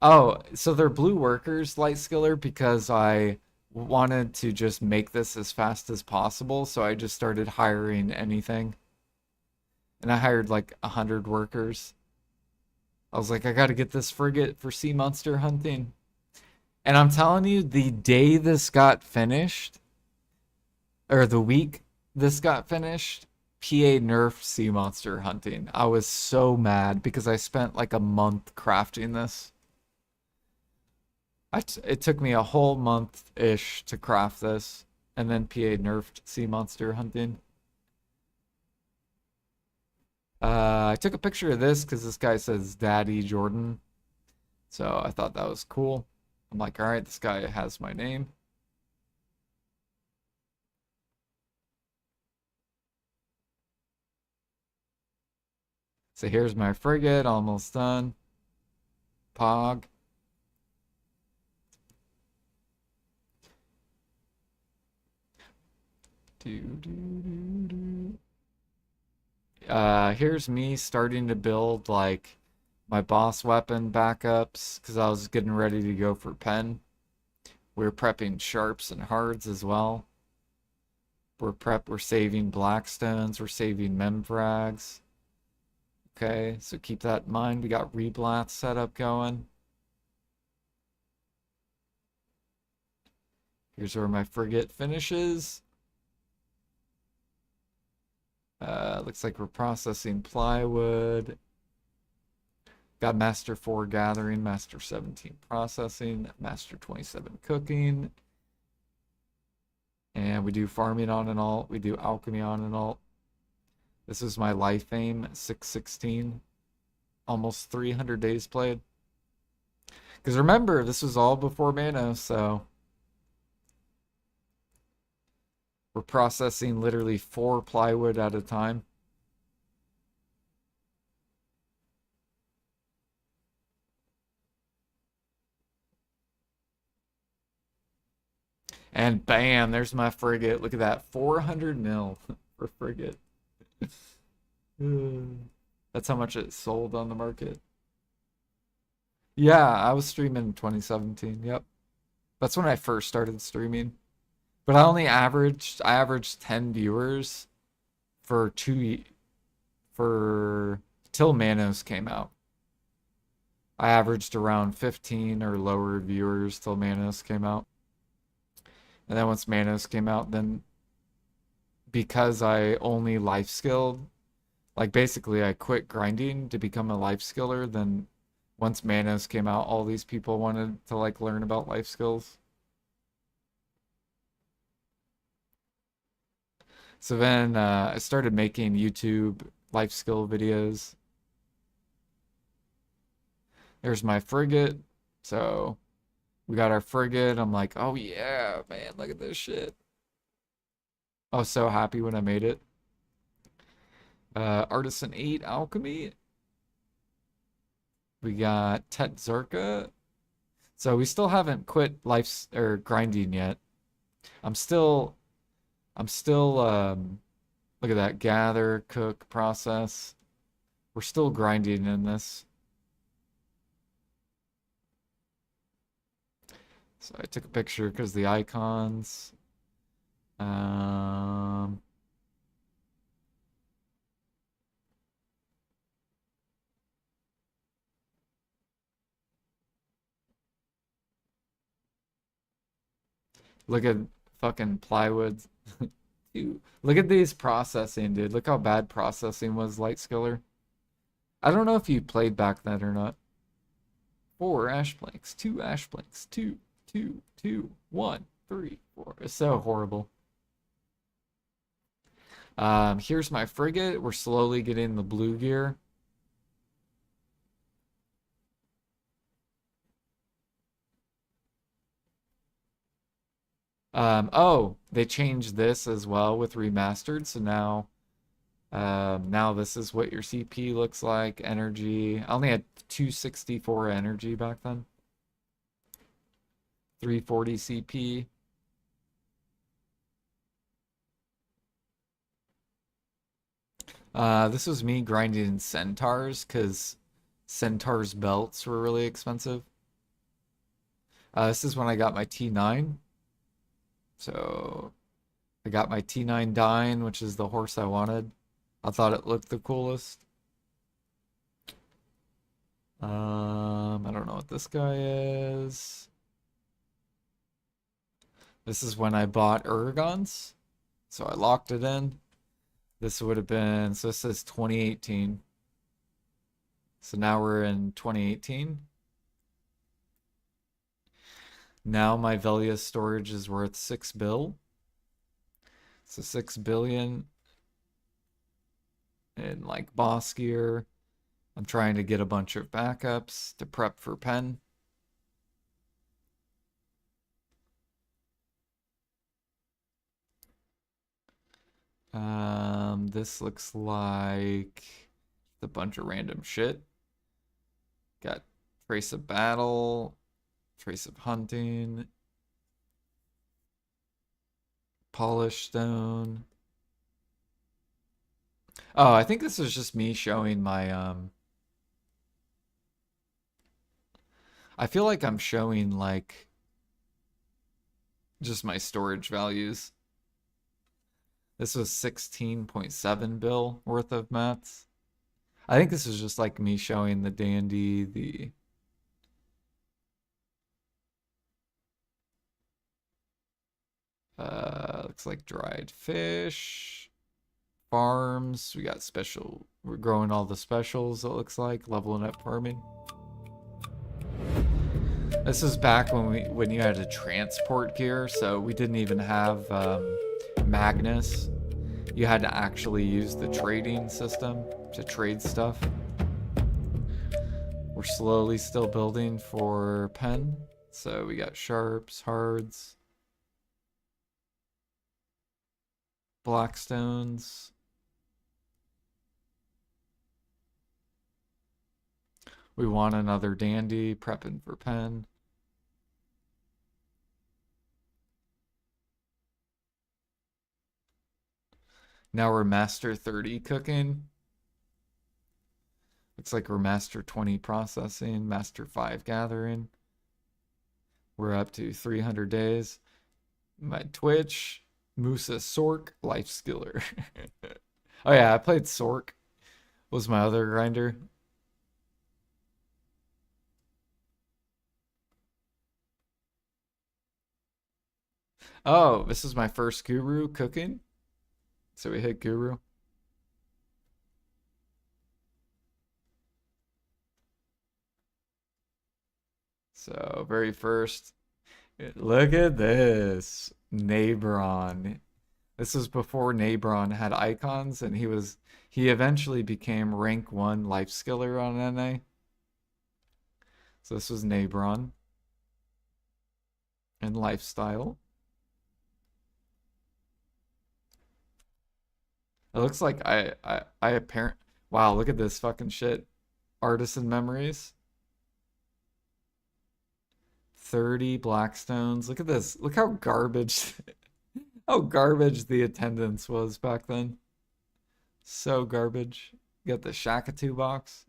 Oh, so they're blue workers, light skiller, because I wanted to just make this as fast as possible, so I just started hiring anything. And I hired like 100 workers. I was like, I gotta get this frigate for sea monster hunting. And I'm telling you, the day this got finished, or the week this got finished, PA nerfed sea monster hunting. I was so mad because I spent like a month crafting this. It took me a whole month-ish to craft this, and then PA nerfed sea monster hunting. I took a picture of this because this guy says Daddy Jordan. So I thought that was cool. I'm like, all right, this guy has my name. So here's my frigate, almost done. Pog. Here's me starting to build like my boss weapon backups because I was getting ready to go for pen. We're prepping sharps and hards as well. We're saving blackstones, we're saving memfrags. Okay, so keep that in mind. We got reblath setup going. Here's where my frigate finishes. Looks like we're processing plywood. Got Master 4 gathering, Master 17 processing, Master 27 cooking. And we do farming on and alt. We do alchemy on and alt. This is my life aim, 616. Almost 300 days played. Because remember, this was all before Manos, so we're processing literally 4 plywood at a time. And bam, there's my frigate. Look at that, 400 mil for frigate. That's how much it sold on the market. Yeah, I was streaming in 2017. Yep. That's when I first started streaming. But I averaged 10 viewers for for till Manos came out. I averaged around 15 or lower viewers till Manos came out. And then once Manos came out, then because I only life skilled, like basically I quit grinding to become a life skiller, then once Manos came out, all these people wanted to like learn about life skills. So then I started making YouTube life skill videos. There's my frigate. So we got our frigate. I'm like, oh yeah, man, look at this shit. I was so happy when I made it. Artisan 8 alchemy. We got Tetzerka. So we still haven't quit life or grinding yet. I'm still look at that, gather, cook, process. We're still grinding in this. So I took a picture because the icons. Look at fucking plywood. Dude, look at these processing, dude. Look how bad processing was, Light Skiller. I don't know if you played back then or not. 4 ash planks, 2 ash planks, 2, 2, 2, 1, 3, 4. It's so horrible. Here's my frigate. We're slowly getting the blue gear. Oh, they changed this as well with remastered. So now this is what your CP looks like. Energy. I only had 264 energy back then. 340 CP. This was me grinding centaurs because centaurs belts were really expensive. This is when I got my T9. So I got my T9 Dine, which is the horse I wanted. I thought it looked the coolest. I don't know what this guy is. This is when I bought Urgons. So I locked it in. This would have been, so this says 2018. So now we're in 2018. Now my Velia storage is worth 6 bill. So 6 billion in like boss gear. I'm trying to get a bunch of backups to prep for pen. This looks like a bunch of random shit. Got trace of battle, trace of hunting, polished stone. Oh, I think this is just me showing my I feel like I'm showing like just my storage values. This was 16.7 bill worth of mats. I think this is just like me showing the dandy, the looks like dried fish, farms. We got special, we're growing all the specials, it looks like, leveling up farming. This is back when you had to transport gear, so we didn't even have Magnus. You had to actually use the trading system to trade stuff. We're slowly still building for pen. So we got sharps, hards, blackstones. We want another dandy, prepping for pen. Now we're master 30 cooking. Looks like we're master 20 processing, master 5 gathering. We're up to 300 days. My Twitch, Musa Sork, Life Skiller. Oh yeah, I played Sork. Was my other grinder. Oh, this is my first guru cooking. So we hit guru. So very first, look at this. Nabron. This was before Nabron had icons, and he eventually became rank 1 life skiller on NA. So this was Nabron and lifestyle. It looks like I apparent. Wow, look at this fucking shit. Artisan memories. 30 Blackstones. Look at this. Look how garbage how garbage the attendance was back then. So garbage. You got the Shakatu box.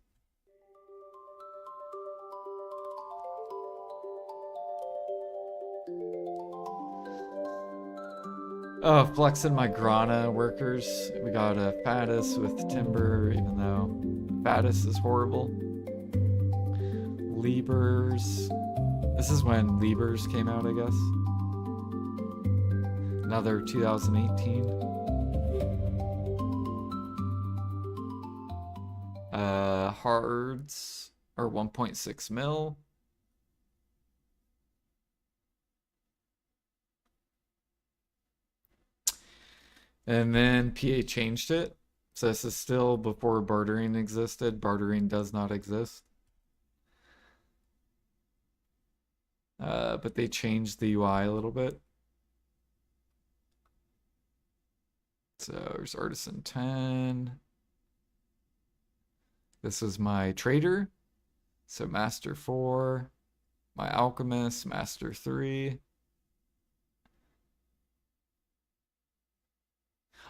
Oh, flexing my Grana workers. We got a Faddis with Timber, even though Faddis is horrible. Liebers. This is when Liebers came out, I guess. Another 2018. Hards are 1.6 mil. And then PA changed it. So this is still before bartering existed. Bartering does not exist. But they changed the UI a little bit. So there's Artisan 10. This is my Trader. So Master 4. My Alchemist, Master 3.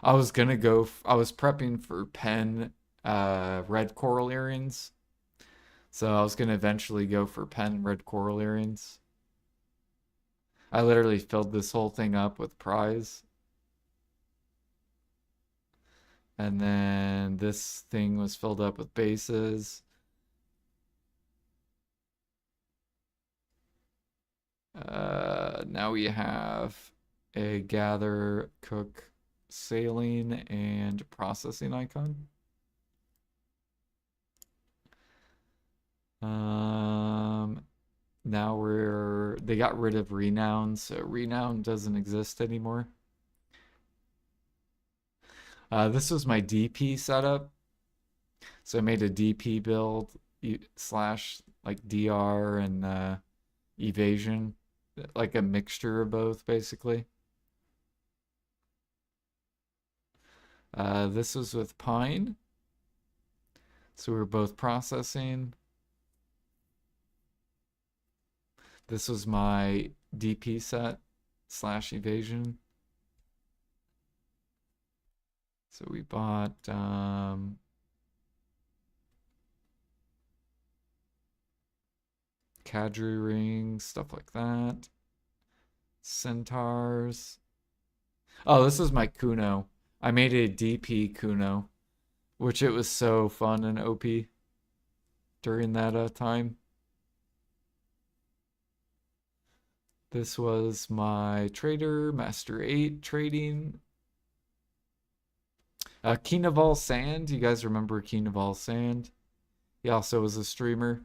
I was prepping for pen red coral earrings. So I was gonna eventually go for pen red coral earrings. I literally filled this whole thing up with prize. And then this thing was filled up with bases. Now we have a gather, cook, sailing and processing icon. Now they got rid of renown, so renown doesn't exist anymore. This was my DP setup. So I made a DP build slash like DR and evasion, like a mixture of both basically. This was with Pine. So we were both processing. This was my DP set slash evasion. So we bought Cadre rings, stuff like that. Centaurs. Oh, this is my Kuno. I made a DP Kuno, which it was so fun and OP during that time. This was my trader, Master 8 trading. Keenaval Sand. You guys remember Keenaval Sand? He also was a streamer.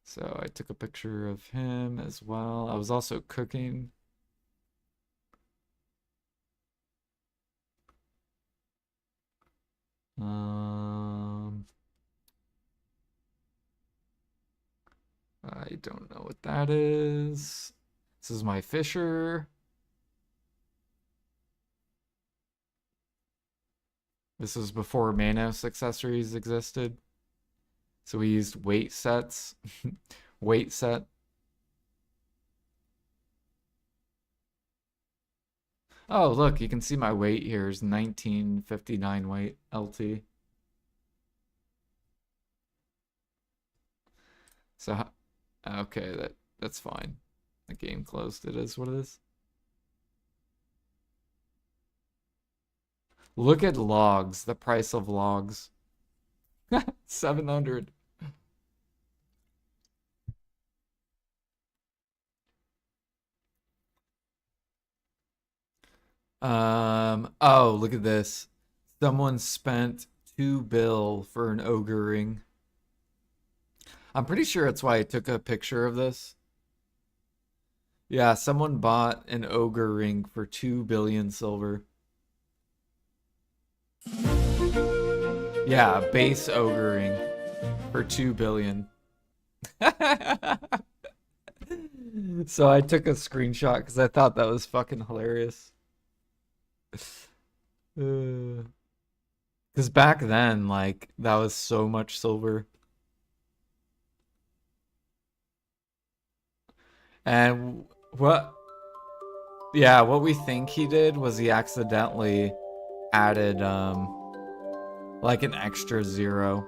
So I took a picture of him as well. I was also cooking. I don't know what that is. This is my Fisher. This was before Manos accessories existed. So we used weight sets. Weight set. Oh, look, you can see my weight here is 1959 weight LT. So, okay, that's fine. The game closed. It is what it is. Look at logs, the price of logs. 700. Oh, look at this. Someone spent 2 bill for an ogre ring. I'm pretty sure that's why I took a picture of this. Yeah, someone bought an ogre ring for 2 billion silver. Yeah, base ogre ring for 2 billion. So I took a screenshot because I thought that was fucking hilarious. Because back then, like, that was so much silver. And what we think he did was he accidentally added, like an extra 0.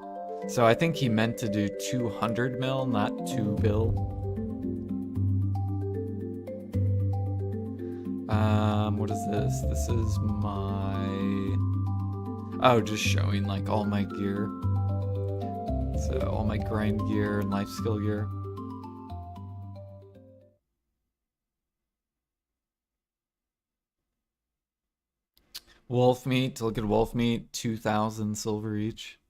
So I think he meant to do 200 mil, not 2 bill. What is this? This is my... Oh, just showing like all my gear. So all my grind gear and life skill gear. Wolf meat, look at wolf meat, 2,000 silver each.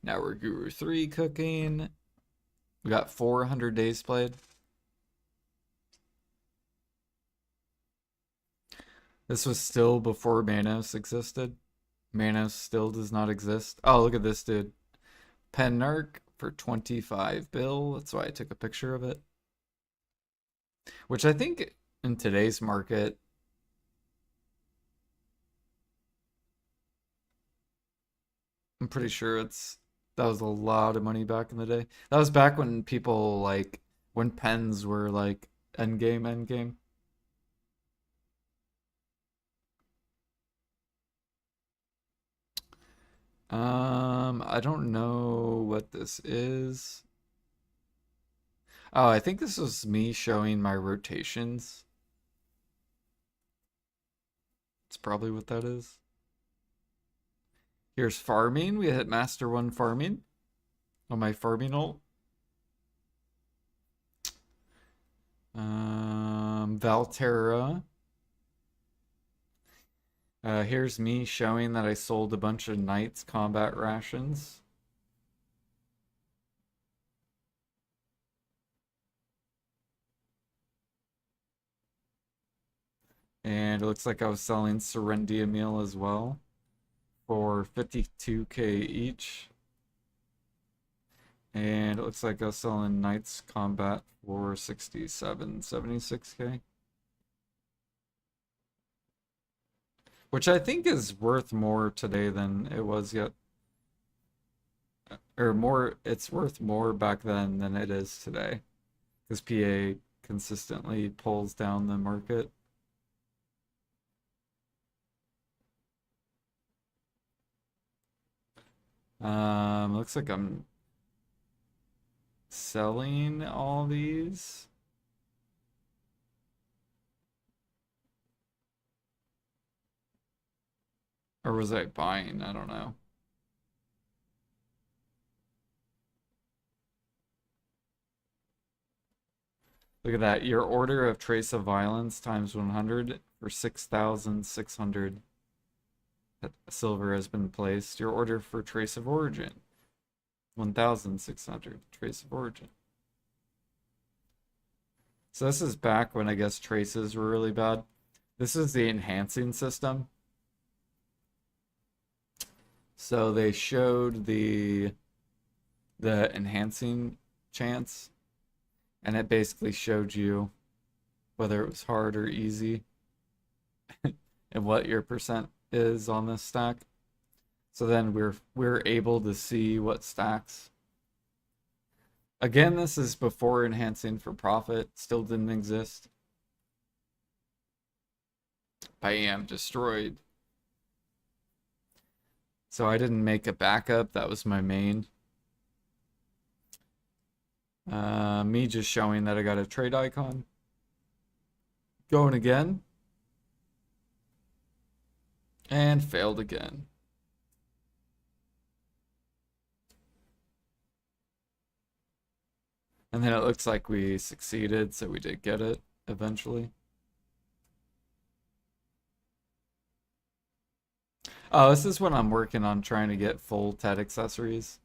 Now we're Guru 3 cooking. We got 400 days played. This was still before Manos existed. Manos still does not exist. Oh, look at this dude. Pennark for 25 bill. That's why I took a picture of it. Which I think in today's market, I'm pretty sure that was a lot of money back in the day. That was back when people like when pens were like endgame. I don't know what this is. Oh, I think this was me showing my rotations. It's probably what that is. Here's farming. We hit Master 1 farming on my farming ult. Valterra. Here's me showing that I sold a bunch of Knights combat rations. And it looks like I was selling Serendia meal as well for 52k each. And it looks like I was selling Knights combat for 67, 76k. Which I think is worth more today than it was yet. Or more, it's worth more back then than it is today. Because PA consistently pulls down the market. Looks like I'm selling all these. Or was I buying? I don't know. Look at that. Your order of Trace of Violence times 100 for 6,600 silver has been placed. Your order for Trace of Origin 1,600 Trace of Origin. So this is back when I guess traces were really bad. This is the enhancing system. So they showed the enhancing chance, and it basically showed you whether it was hard or easy and what your percent is on this stack. So then we're able to see what stacks. Again, this is before enhancing for profit, still didn't exist. Bam, destroyed. So I didn't make a backup, that was my main. Me just showing that I got a trade icon. Going again. And failed again. And then it looks like we succeeded, so we did get it eventually. Oh, this is when I'm working on trying to get full TED accessories.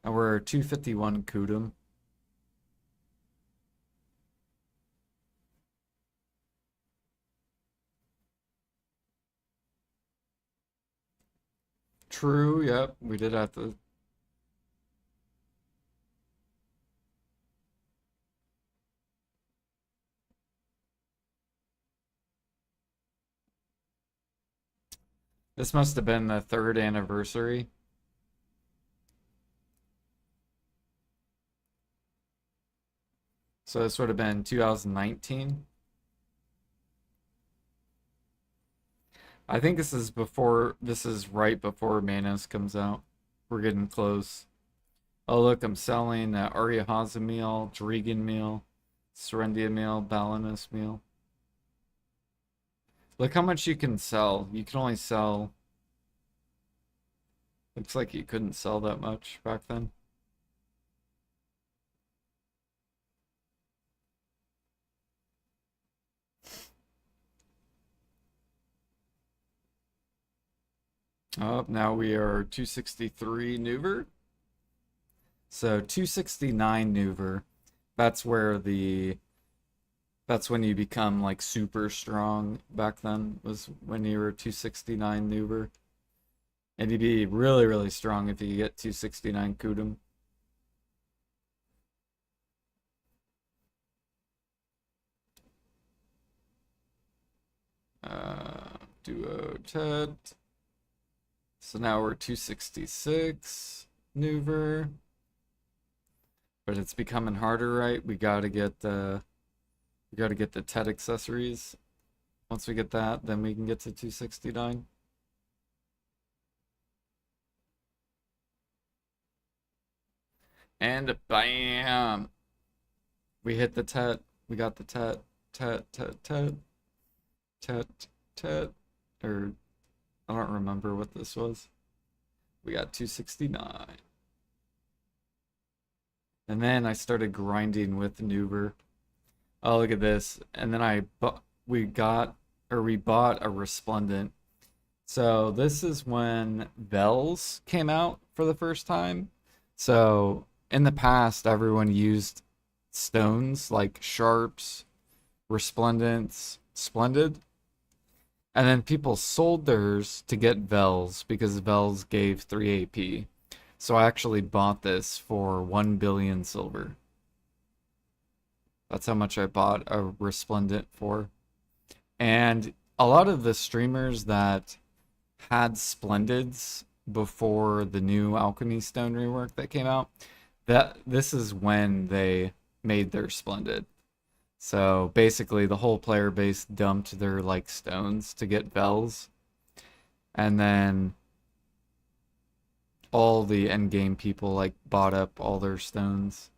And we're 251 Kudum. True, yep, we did have to. This must have been the 3rd anniversary. So this would have been 2019. I think this is right before Manos comes out. We're getting close. Oh look, I'm selling Aryahaza meal, Drigan meal, Serendia meal, Balinus meal. Look how much you can sell. You can only sell. Looks like you couldn't sell that much back then. Oh, now we are 263 Nuver. So 269 Nuver. That's when you become like super strong back then, was when you were 269 Nuver. And you'd be really, really strong if you get 269 Kudum. Duo Ted. So now we're 266 Nuver. But it's becoming harder, right? We gotta get the TED accessories. Once we get that, then we can get to 269. And bam! We hit the TED. We got the TED. Or I don't remember what this was. We got 269. And then I started grinding with Nuber. Oh, look at this. And then we got or we bought a resplendent. So this is when Vels came out for the first time. So in the past, everyone used stones like sharps, resplendents, splendid, and then people sold theirs to get Vels because Vels gave 3 AP. So I actually bought this for 1 billion silver. That's how much I bought a resplendent for. And a lot of the streamers that had splendids before the new alchemy stone rework that came out, that this is when they made their splendid. So basically the whole player base dumped their like stones to get Vels, and then all the end game people like bought up all their stones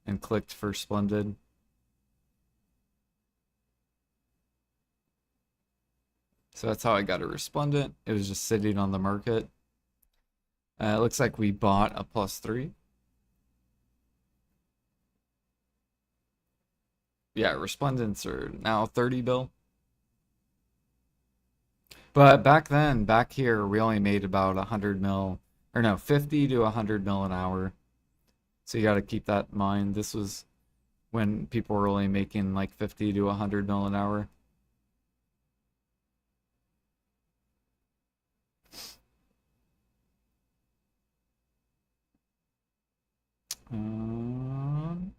and clicked for splendid. So that's how I got a resplendent. It was just sitting on the market. It looks like we bought a +3. Yeah, resplendents are now 30 bill. But back then, back here, we only made about 100 mil, or no, 50 to 100 mil an hour. So you got to keep that in mind. This was when people were only making like 50 to 100 mil an hour. Um,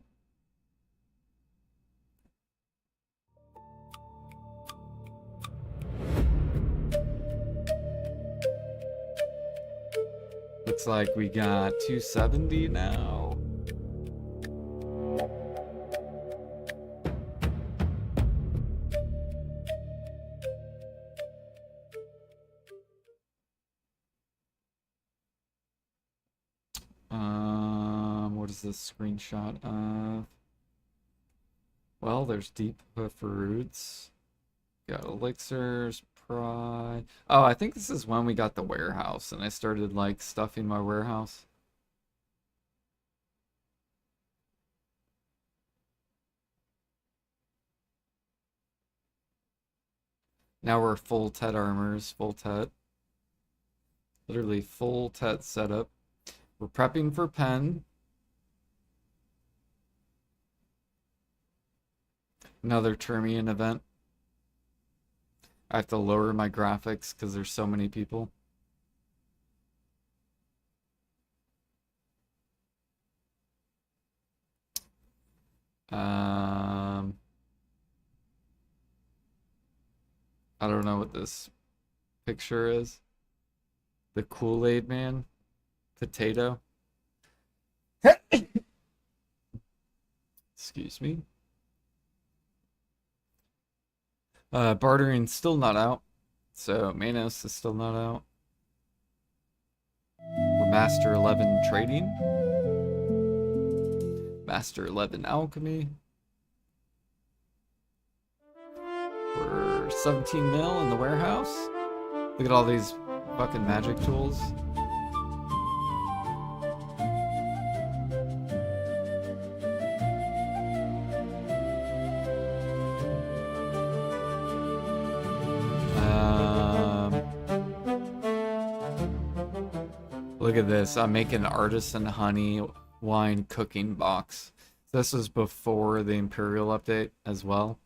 Looks like we got 270 now. What is this screenshot of? Well, there's deep hoof roots. Got elixirs, pride. Oh, I think this is when we got the warehouse and I started like stuffing my warehouse. Now we're full Tet armors, full Tet. Literally full Tet setup. We're prepping for pen. Another Termian event. I have to lower my graphics because there's so many people. I don't know what this picture is. The Kool-Aid man. Potato. Excuse me. Bartering's still not out. So Manos is still not out. We're Master 11 trading. Master 11 alchemy. We're 17 mil in the warehouse. Look at all these fucking magic tools. Look at this. I'm making artisan honey wine cooking box. This was before the Imperial update as well.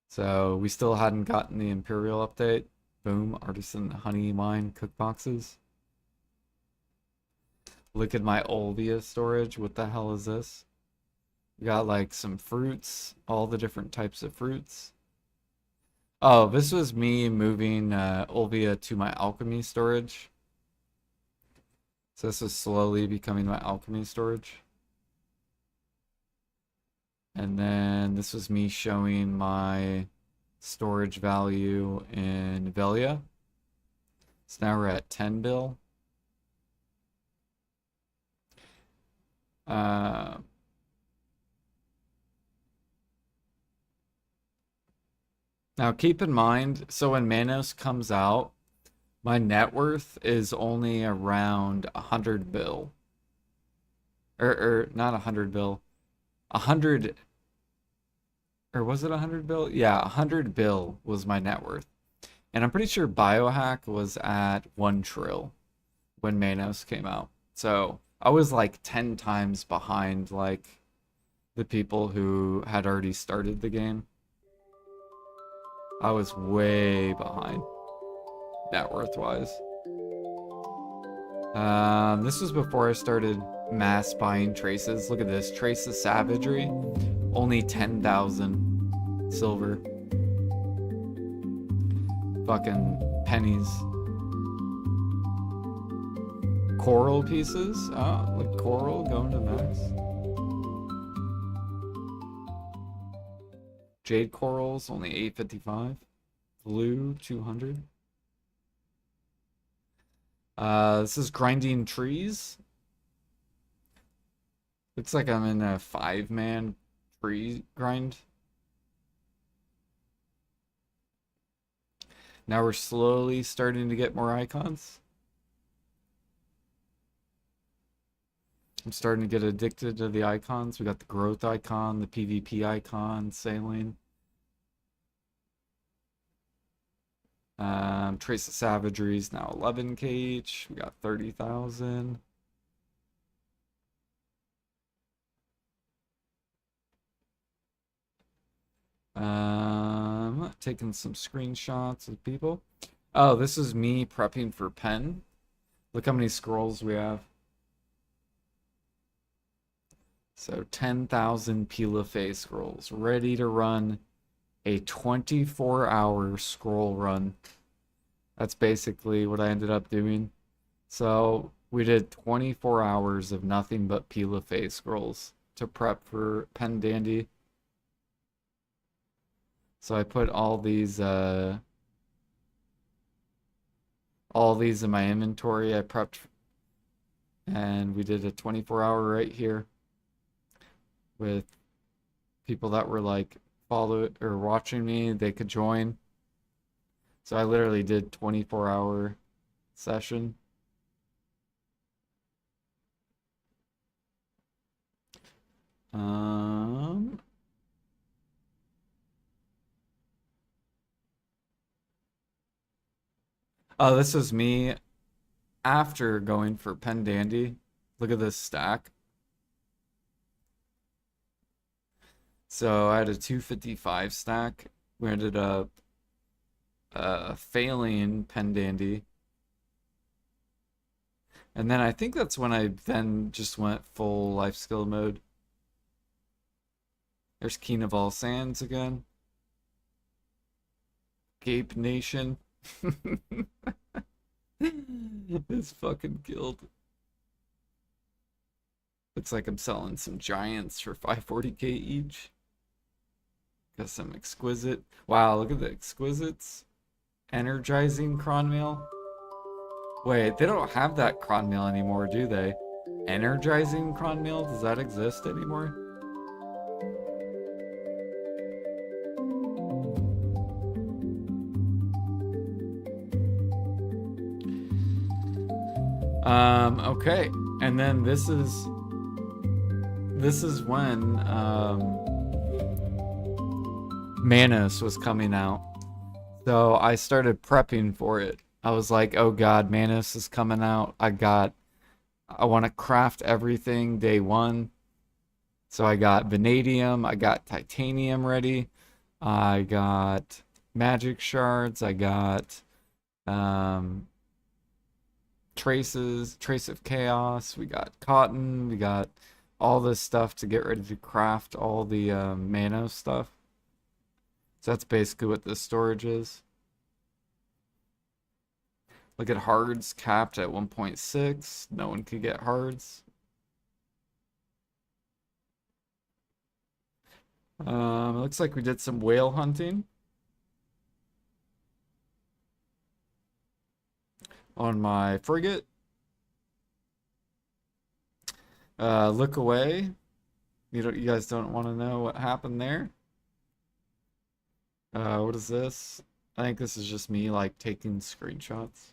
So we still hadn't gotten the Imperial update. Boom, artisan honey wine cook boxes. Look at my Olvia storage. What the hell is this? We got like some fruits, all the different types of fruits. Oh, this was me moving Olvia to my alchemy storage. So this is slowly becoming my alchemy storage. And then this was me showing my storage value in Velia. So now we're at 10 bill. Now keep in mind, so when Manos comes out, my net worth is only around 100 bill. Or not 100 bill. 100 Or was it 100 bill? Yeah, 100 bill was my net worth. And I'm pretty sure Biohack was at 1 trill when Manos came out. So I was like 10 times behind like the people who had already started the game. I was way behind net worth wise. This was before I started mass buying traces. Look at this, Traces Savagery, only 10,000 silver. Fucking pennies. Coral pieces? Oh, like coral going to max. Jade corals, only 855. Blue, 200. This is grinding trees. Looks like I'm in a 5-man tree grind. Now we're slowly starting to get more icons. I'm starting to get addicted to the icons. We got the growth icon, the PvP icon, sailing. Trace of Savagery is now 11k each. We got 30,000. Taking some screenshots of people. Oh, this is me prepping for pen. Look how many scrolls we have. So 10,000 Pilafay scrolls, ready to run a 24-hour scroll run. That's basically what I ended up doing. So we did 24 hours of nothing but Pilafay scrolls to prep for Pen Dandy. So I put all these in my inventory. I prepped, and we did a 24-hour right here with people that were like follow or watching me. They could join. So I literally did 24-hour session. Oh, this was me after going for Pen Dandy. Look at this stack. So I had a 255 stack. We ended up failing Pen Dandy. And then I think that's when I then just went full life skill mode. There's Keen of All Sands again. Gape Nation. This fucking killed. Looks like I'm selling some giants for 540k each. Got some exquisite. Wow, look at the exquisites. Energizing cron mail. Wait, they don't have that cron mail anymore, do they? Energizing cron mail? Does that exist anymore? Okay. And then this is when Manos was coming out. So I started prepping for it. I was like, oh god, Manos is coming out. I want to craft everything day one. So I got vanadium, I got titanium ready, I got magic shards, I got trace of chaos, we got cotton, we got all this stuff to get ready to craft all the Manos stuff. So that's basically what this storage is. Look at hards capped at 1.6. No one could get hards. It looks like we did some whale hunting on my frigate. Look away. You guys don't want to know what happened there. What is this? I think this is just me like taking screenshots.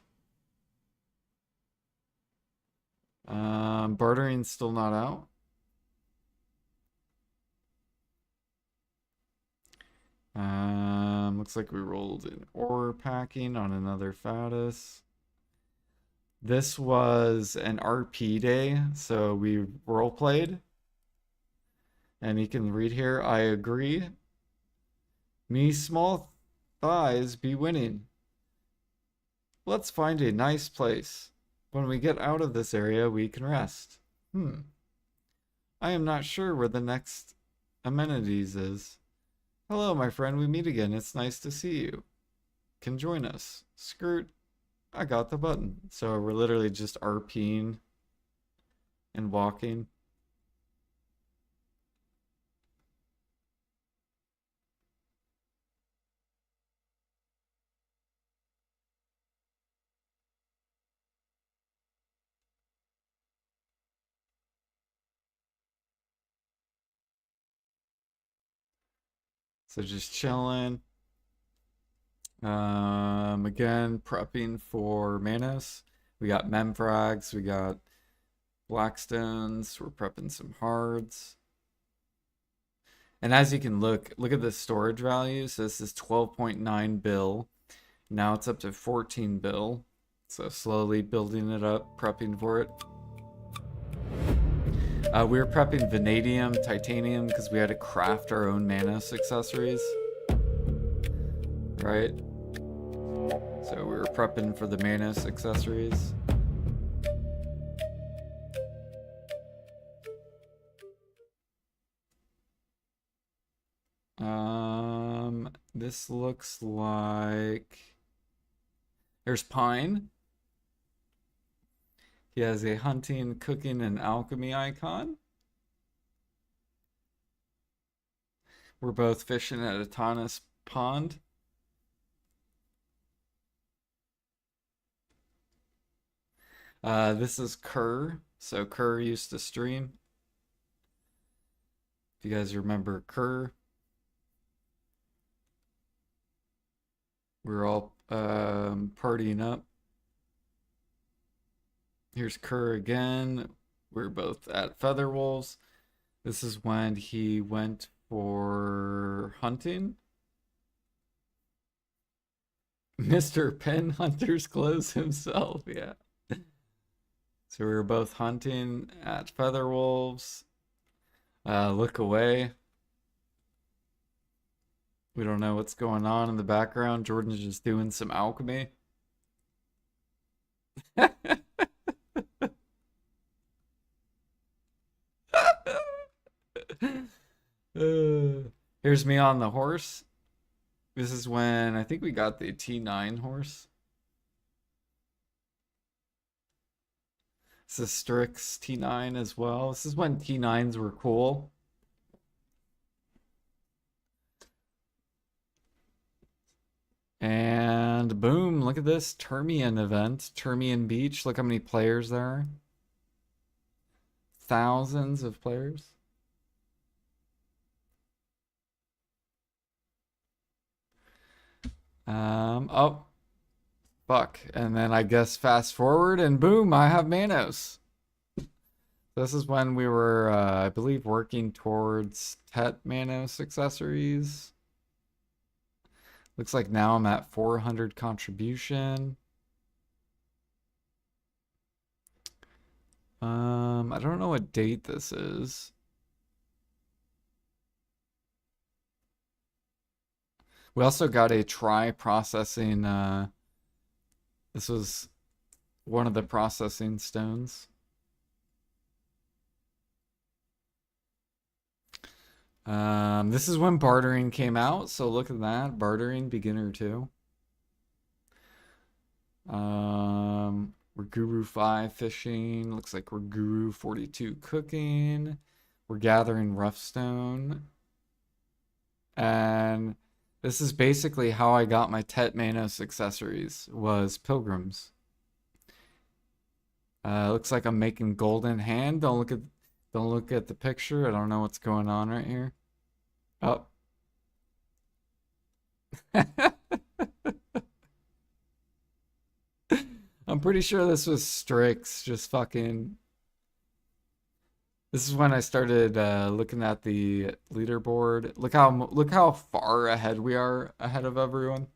Bartering's still not out. Looks like we rolled an ore packing on another Fatus. This was an RP day, so we role played. And you can read here, I agree. Me small thighs be winning. Let's find a nice place. When we get out of this area, we can rest. I am not sure where the next amenities is. Hello, my friend, we meet again. It's nice to see you. Can join us. Skirt, I got the button. So we're literally just RPing and walking. So just chilling. Again, prepping for Manos. We got Memfrags, we got Blackstones, we're prepping some hards. And as you can look at the storage value. So this is 12.9 bill. Now it's up to 14 bill. So slowly building it up, prepping for it. We were prepping vanadium, titanium, because we had to craft our own Manos accessories. Right? So we were prepping for the Manos accessories. This looks like... There's Pine. He has a hunting, cooking, and alchemy icon. We're both fishing at a Tanis pond. This is Kerr. So Kerr used to stream. If you guys remember Kerr. We're all partying up. Here's Kerr again. We're both at Featherwolves. This is when he went for hunting. Mr. Penhunter's clothes himself, yeah. So we were both hunting at Featherwolves. Look away. We don't know what's going on in the background. Jordan's just doing some alchemy. Here's me on the horse. This is when I think we got the T9 horse. This is Strix T9 as well. This is when T9s were cool. And boom, look at this Termian event. Termian Beach. Look how many players there are. Thousands of players. Oh, fuck. And then I guess fast forward and boom, I have Manos. This is when we were, I believe, working towards Tet Manos accessories. Looks like now I'm at 400 contribution. I don't know what date this is. We also got a try processing, this was one of the processing stones. This is when bartering came out, so look at that. Bartering beginner 2. We're Guru 5 fishing. Looks like we're Guru 42 cooking. We're gathering rough stone. And this is basically how I got my Tet Manos accessories, was pilgrims. Looks like I'm making golden hand. Don't look at the picture. I don't know what's going on right here. Oh. I'm pretty sure this was Strix just fucking This is when I started looking at the leaderboard. Look how far ahead we are ahead of everyone.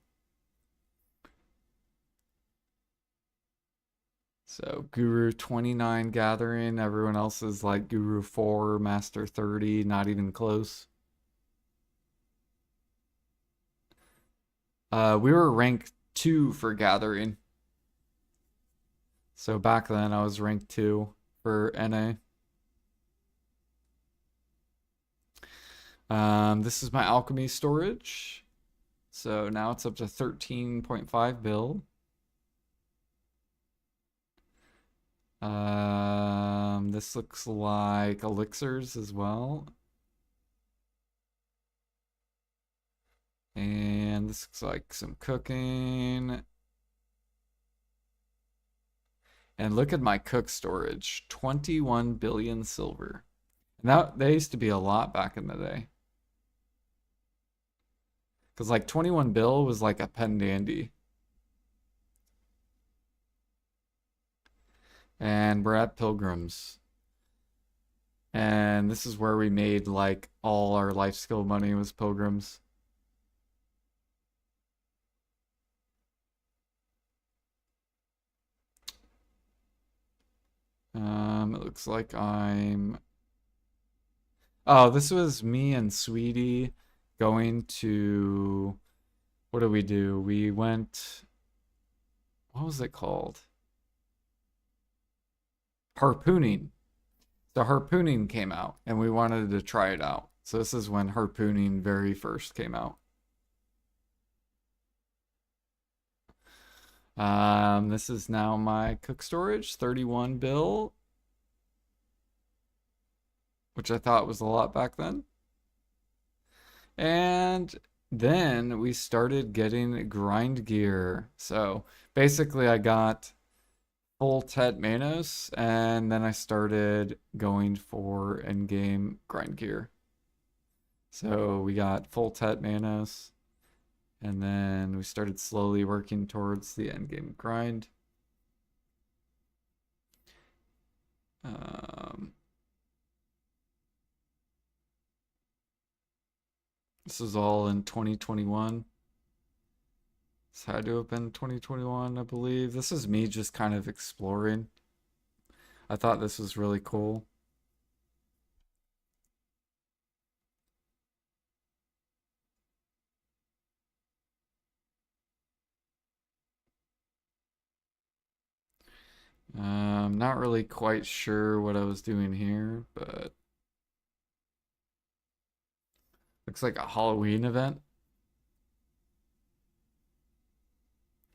So Guru 29 gathering, everyone else is like Guru 4, Master 30, not even close. We were rank 2 for gathering. So back then I was rank 2 for NA. This is my alchemy storage. So now it's up to 13.5 bill. This looks like elixirs as well. And this looks like some cooking. And look at my cook storage, 21 billion silver. And that used to be a lot back in the day. Because like 21 bill was like a pen dandy. And we're at Pilgrims. And this is where we made like all our life skill money was Pilgrims. It looks like I'm... Oh, this was me and Sweetie going to... What did we do? We went... What was it called? Harpooning. So harpooning came out, and we wanted to try it out. So this is when harpooning very first came out. This is now my cook storage, 31 bill, which I thought was a lot back then. And then we started getting grind gear. So basically I got full Tet Manos, and then I started going for endgame grind gear. So we got full Tet Manos, and then we started slowly working towards the endgame grind. This is all in 2021. This had to have been 2021, I believe. This is me just kind of exploring. I thought this was really cool. Not really quite sure what I was doing here, but looks like a Halloween event.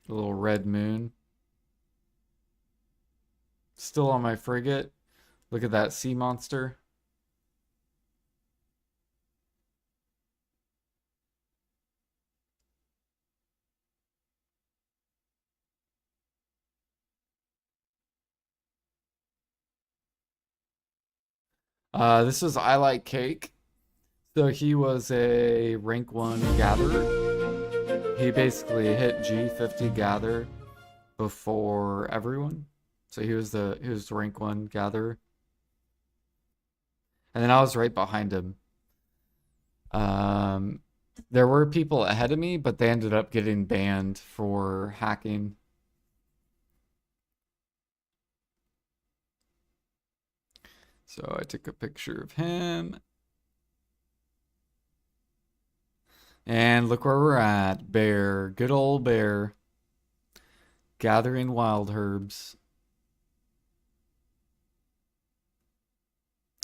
A little red moon. Still on my frigate. Look at that sea monster. This is I Like Cake. So he was a rank 1 gatherer. He basically hit G50 gather before everyone. So he was the rank 1 gatherer. And then I was right behind him. There were people ahead of me, but they ended up getting banned for hacking. So I took a picture of him. And look where we're at. Bear. Good old bear. Gathering wild herbs.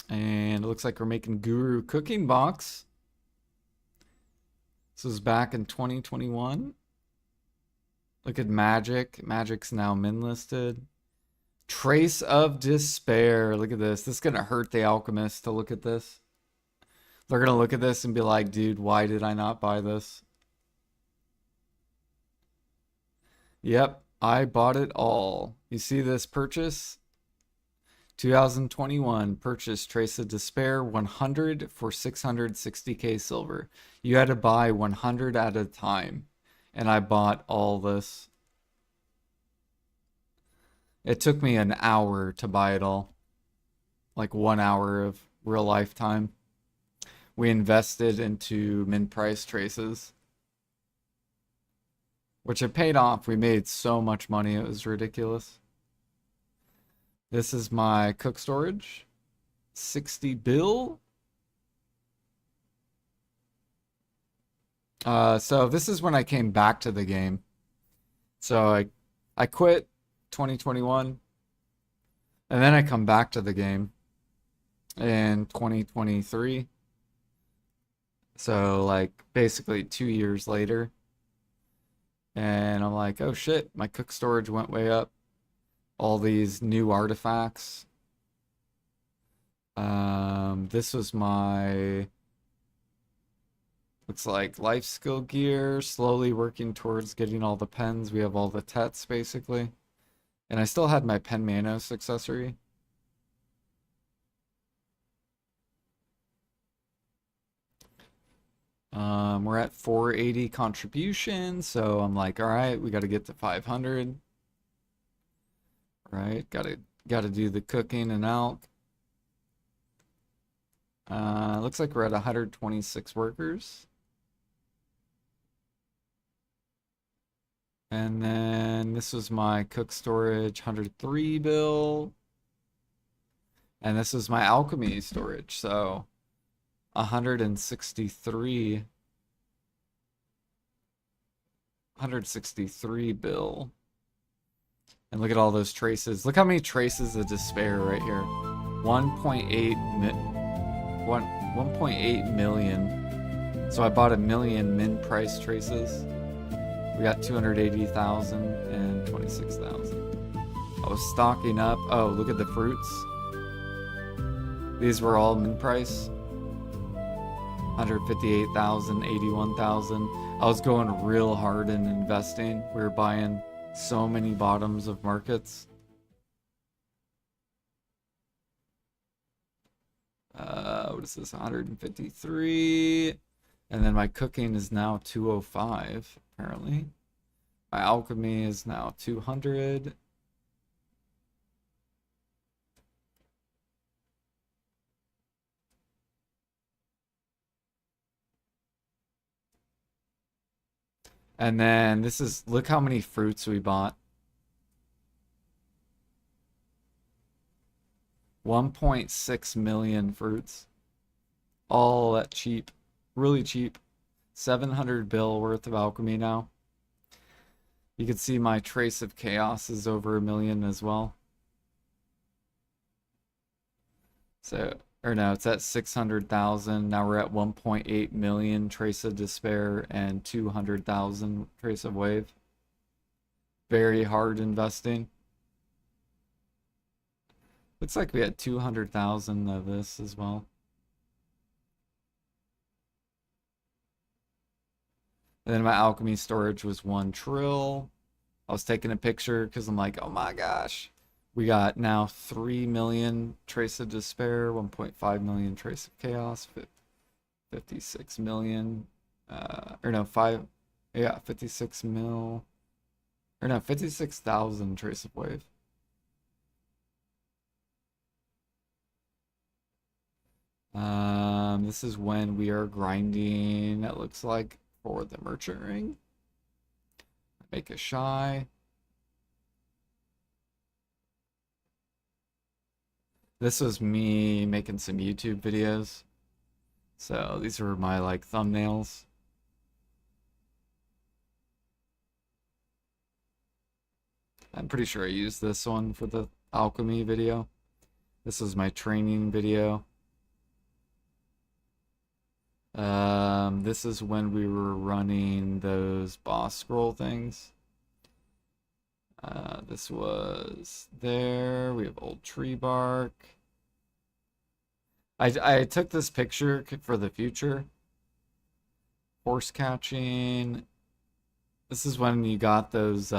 And it looks like we're making Guru Cooking Box. This was back in 2021. Look at Magic. Magic's now min listed. Trace of Despair. Look at this. This is going to hurt the alchemist to look at this. They're going to look at this and be like, dude, why did I not buy this? Yep, I bought it all. You see this purchase? 2021 purchase Trace of Despair 100 for 660k silver. You had to buy 100 at a time, and I bought all this. It took me an hour to buy it all. like 1 hour of real life time. We invested into min price traces, which it paid off. We made so much money, it was ridiculous. This is my cook storage. 60 bill. So this is when I came back to the game. So I quit 2021 and then I come back to the game in 2023. So like basically 2 years later. And I'm like, oh shit, my cook storage went way up. All these new artifacts. This was my, looks like life skill gear, slowly working towards getting all the pens. We have all the tets basically. And I still had my Pen Manos accessory. We're at 480 contribution, so I'm like, all right, we got to get to 500. Right, gotta do the cooking and out. Looks like we're at 126 workers. And then this was my cook storage 103 bill. And this is my alchemy storage, so 163 bill. And look at all those traces. Look how many traces of despair right here. 1.8 million. So I bought 1 million min price traces. We got 280,000 and 26,000. I was stocking up. Oh, look at the fruits. These were all min price. 158,000, 81,000. I was going real hard in investing. We were buying so many bottoms of markets. What is this? 153. And then my cooking is now 205, apparently. My alchemy is now 200. And then this is, look how many fruits we bought. 1.6 million fruits. All that cheap. Really cheap. 700 bill worth of alchemy now. You can see my trace of chaos is over 1 million as well. So, or no, it's at 600,000. Now we're at 1.8 million trace of despair and 200,000 trace of wave. Very hard investing. Looks like we had 200,000 of this as well. And then my alchemy storage was 1 trill. I was taking a picture because I'm like, oh my gosh. We got now 3 million trace of despair, 1.5 million trace of chaos, 56 million, or no, 56 mil, or no, 56,000 trace of wave. This is when we are grinding, it looks like, for the merchant ring. Make a shy. This was me making some YouTube videos. So these were my like thumbnails. I'm pretty sure I used this one for the alchemy video. This was my training video. This is when we were running those boss scroll things. This was there. We have old tree bark. I took this picture for the future. Horse catching. This is when you got those,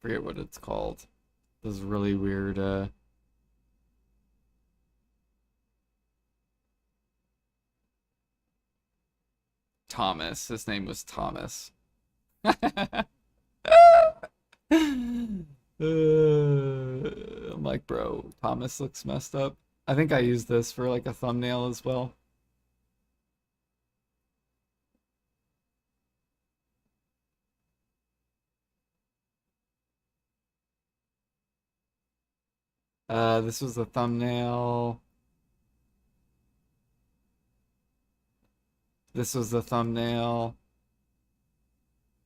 forget what it's called. Those really weird, Thomas. His name was Thomas. I'm like, bro, Thomas looks messed up. I think I used this for like a thumbnail as well. This was the thumbnail. This was the thumbnail.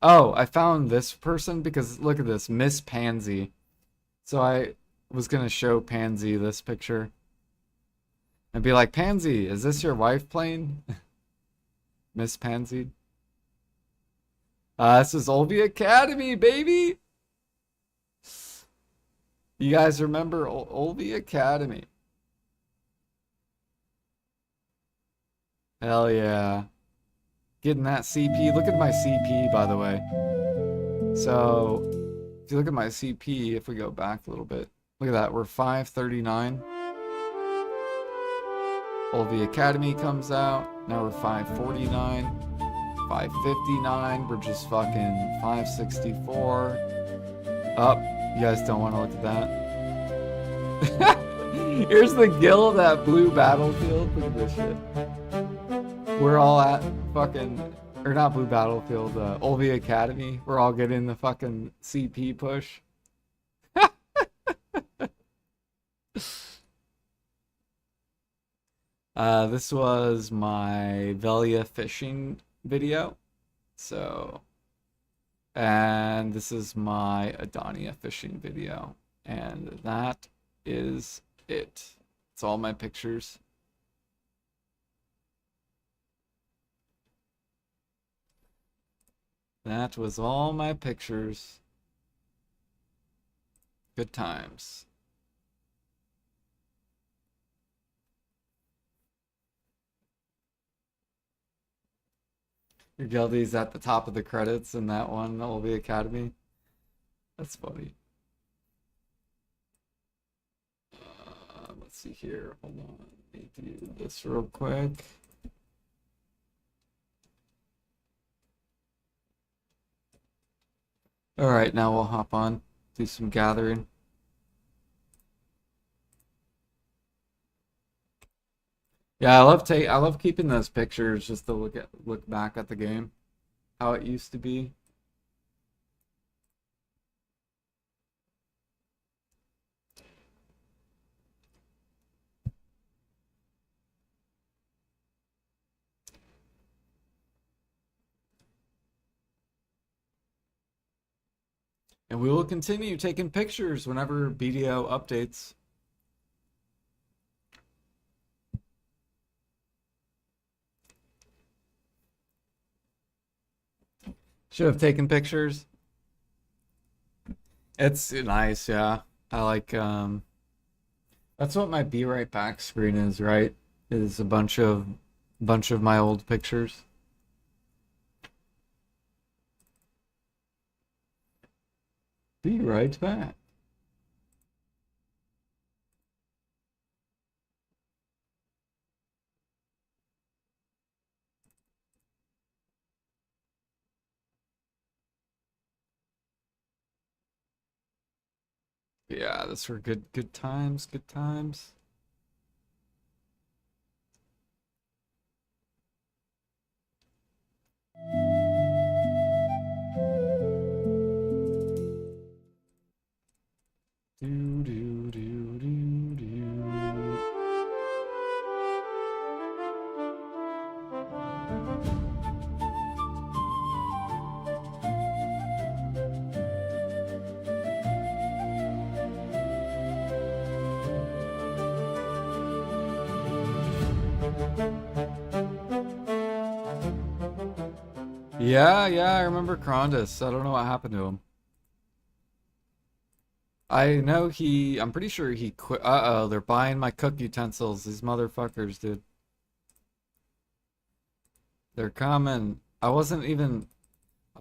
Oh, I found this person because look at this, Miss Pansy. So I was gonna show Pansy this picture and be like, Pansy, is this your wife playing? Miss Pansy. This is Olvie Academy, baby. You guys remember Olvie Academy? Hell yeah. Getting that CP. Look at my CP, by the way. So, if you look at my CP, if we go back a little bit, look at that. We're 539. Olvie Academy comes out. Now we're 549. 559. We're just fucking 564. Up. You guys don't want to look at that. Here's the guild at Blue Battlefield. Look at this shit. We're all at fucking, or not Blue Battlefield, Olvie Academy. We're all getting the fucking CP push. This was my Velia fishing video. So, and this is my Adonia fishing video. And that is it. It's all my pictures. That was all my pictures. Good times. Your guildie's at the top of the credits in that one, Olvie Academy. That's funny. Let's see here. Hold on. Need to do this real quick. All right, now we'll hop on, do some gathering. Yeah, I love keeping those pictures just to look back at the game, how it used to be. And we will continue taking pictures whenever BDO updates. Should have taken pictures. It's nice, yeah. I like that's what my be right back screen is, right? Is a bunch of my old pictures. Be right back. Yeah, those were good times, good times. Do do do do do. Yeah, yeah, I remember Krondus. I don't know what happened to him. I know I'm pretty sure he quit. Uh-oh, they're buying my cook utensils. These motherfuckers, dude. They're coming. I'm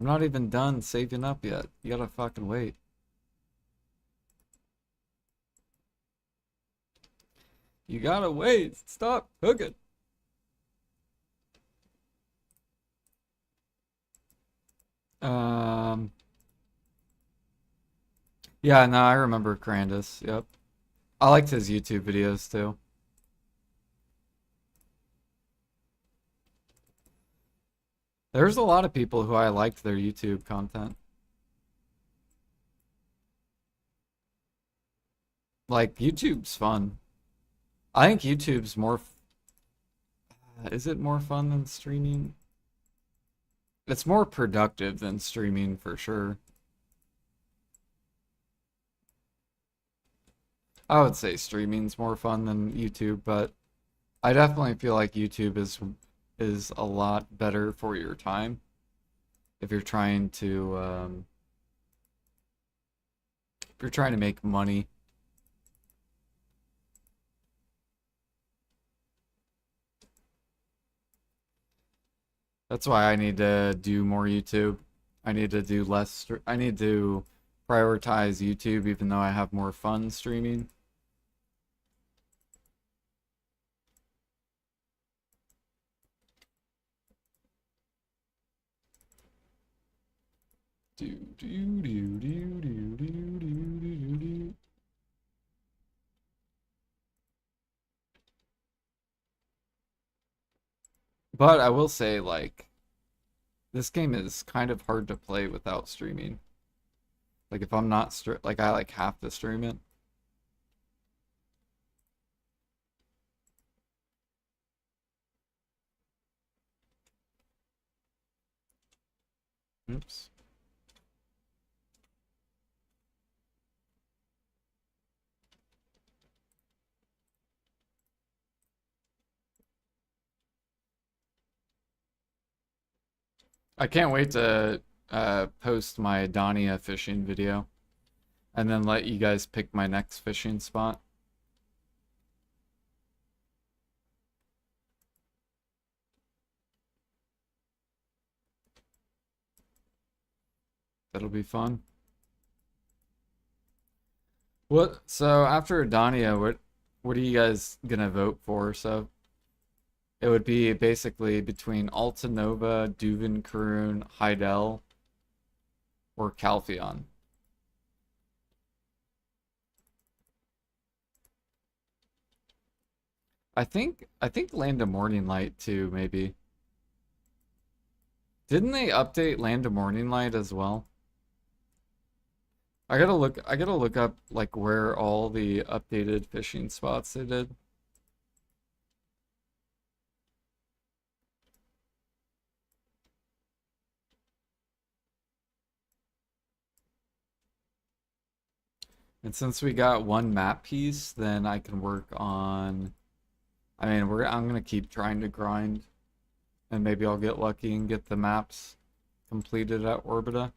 not even done saving up yet. You gotta fucking wait. You gotta wait. Stop cooking. Um, yeah, no, I remember Crandus. Yep. I liked his YouTube videos too. There's a lot of people who I liked their YouTube content. Like YouTube's fun. I think YouTube's is it more fun than streaming? It's more productive than streaming for sure. I would say streaming's more fun than YouTube, but I definitely feel like YouTube is a lot better for your time if you're trying to if you're trying to make money. That's why I need to do more YouTube. I need to do I need to prioritize YouTube even though I have more fun streaming. Do do do do do do do do. But I will say, like, this game is kind of hard to play without streaming. Like, if I'm not like I like have to stream it. Oops. I can't wait to post my Adania fishing video and then let you guys pick my next fishing spot. That'll be fun. So after Adania, what are you guys gonna vote for? So it would be basically between Altanova, Duvenkurun, Heidel, or Calpheon. I think Land of Morning Light too, maybe. Didn't they update Land of Morning Light as well? I gotta look up like where all the updated fishing spots they did. And since we got one map piece, then I can work on I mean, I'm gonna keep trying to grind and maybe I'll get lucky and get the maps completed at Orbita.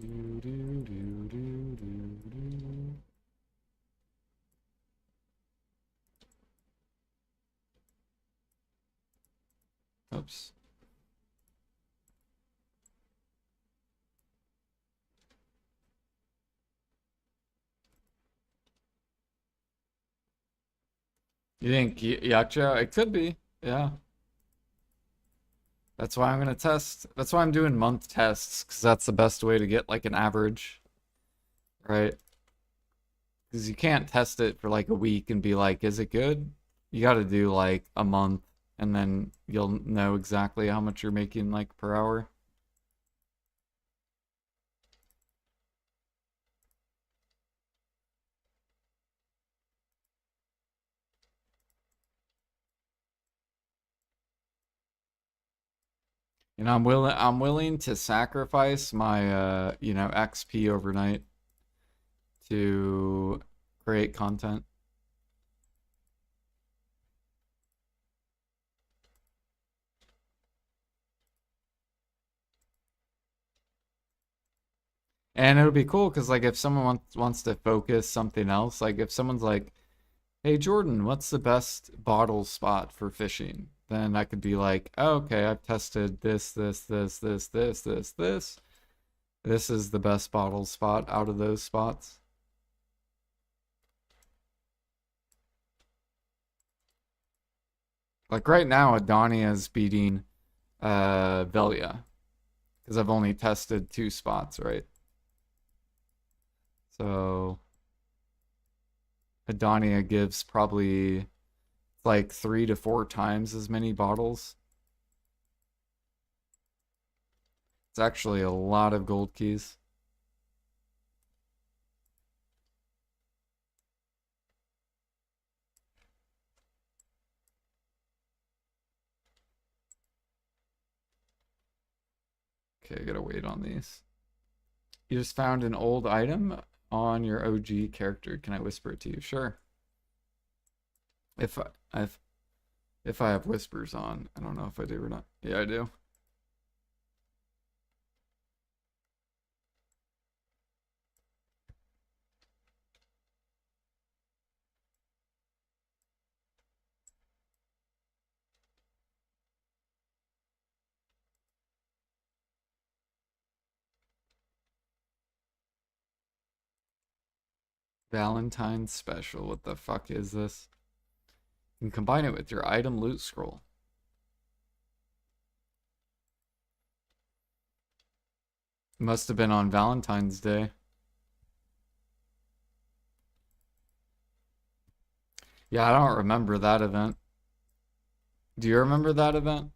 Do, do, do, do, do, do. Oops. You think Yacha? It could be. Yeah. That's why I'm gonna test. That's why I'm doing month tests, because that's the best way to get like an average, right? Because you can't test it for like a week and be like, is it good? You got to do like a month, and then you'll know exactly how much you're making like per hour. You know, I'm willing to sacrifice my XP overnight to create content. And it would be cool because like if someone wants to focus something else, like if someone's like, "Hey Jordan, what's the best bottle spot for fishing?" Then I could be like, oh, "Okay, I've tested this, this, this, this, this, this, this. This is the best bottle spot out of those spots. Like right now, Adania is beating Velia because I've only tested 2 spots, right? So Adania gives probably like 3 to 4 times as many bottles. It's actually a lot of gold keys. Okay, I gotta wait on these. You just found an old item on your OG character. Can I whisper it to you? Sure. If I've if I have whispers on. I don't know if I do or not. Yeah, I do. Valentine's special. What the fuck is this? You can combine it with your item loot scroll. Must have been on Valentine's Day. Yeah, I don't remember that event. Do you remember that event?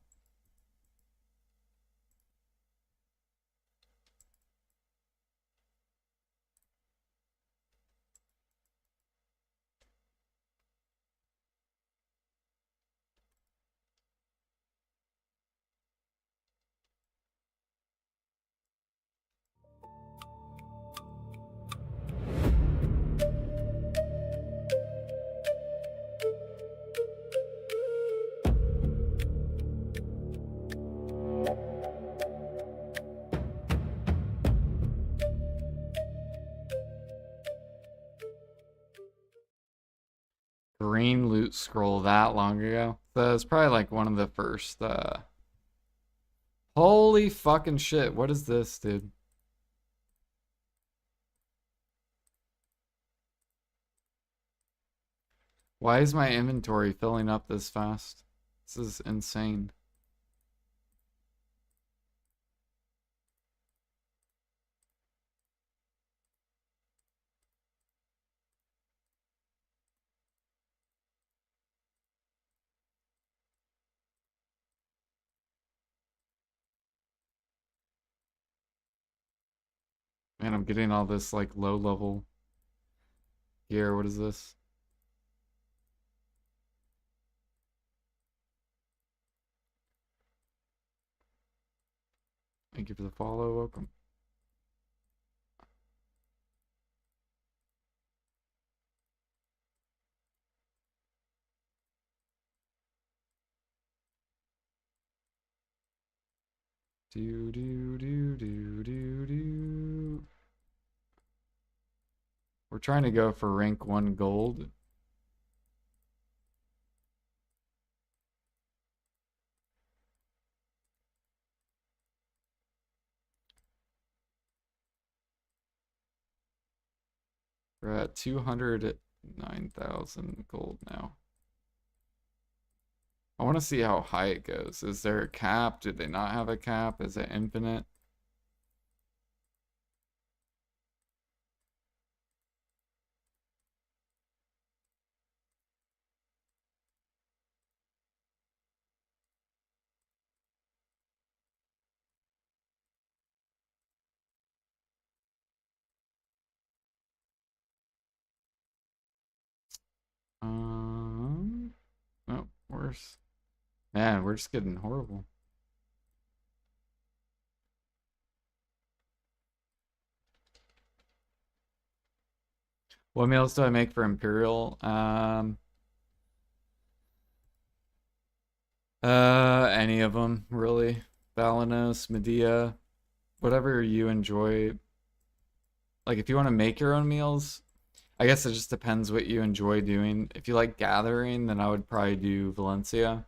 Green loot scroll that long ago. So it's probably like one of the first Holy fucking shit, what is this, dude? Why is my inventory filling up this fast? This is insane. Man, I'm getting all this like low level gear. What is this? Thank you for the follow. Welcome. Do do do do do do. We're trying to go for rank 1 gold. We're at 209,000 gold now. I want to see how high it goes. Is there a cap? Do they not have a cap? Is it infinite? No, worse. Man, we're just getting horrible. What meals do I make for Imperial? Any of them, really. Balanos, Medea, whatever you enjoy. Like, if you want to make your own meals, I guess it just depends what you enjoy doing. If you like gathering, then I would probably do Valencia.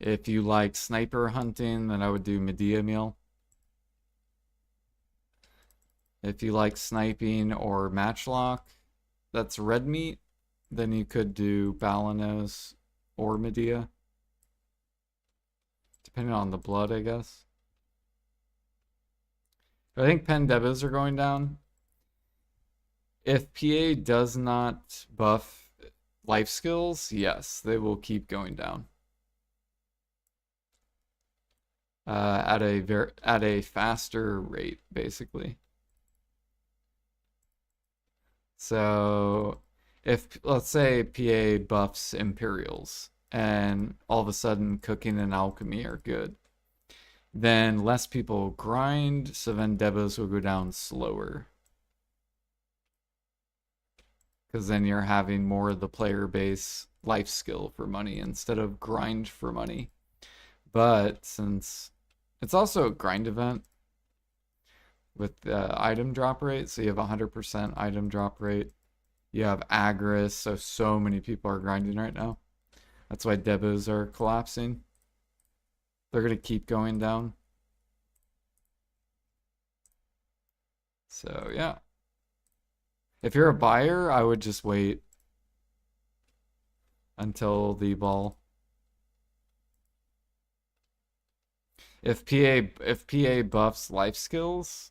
If you like sniper hunting, then I would do Medea meal. If you like sniping or matchlock, that's red meat, then you could do Balanos or Medea. Depending on the blood, I guess. I think pen debos are going down. If PA does not buff life skills, yes, they will keep going down. At a faster rate, basically. So if let's say PA buffs Imperials and all of a sudden cooking and alchemy are good, then less people grind, so then debos will go down slower. Because then you're having more of the player base life skill for money instead of grind for money. But since it's also a grind event with the item drop rate, so you have 100% item drop rate. You have Agris, so many people are grinding right now. That's why debos are collapsing. They're going to keep going down. So, yeah. If you're a buyer, I would just wait until the ball. If PA buffs life skills,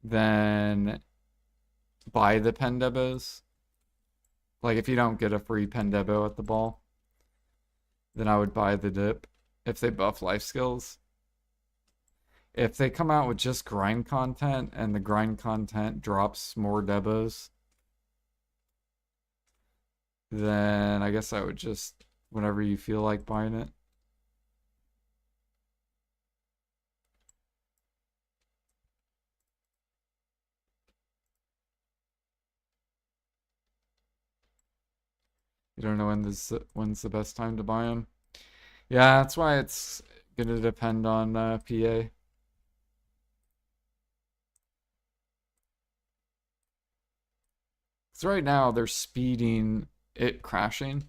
then buy the pen debos. Like if you don't get a free pen debo at the ball, then I would buy the dip if they buff life skills. If they come out with just grind content and the grind content drops more debos, then I guess I would just, whenever you feel like buying it. You don't know when's the best time to buy them. Yeah, that's why it's gonna depend on PA. Because right now they're speeding it crashing.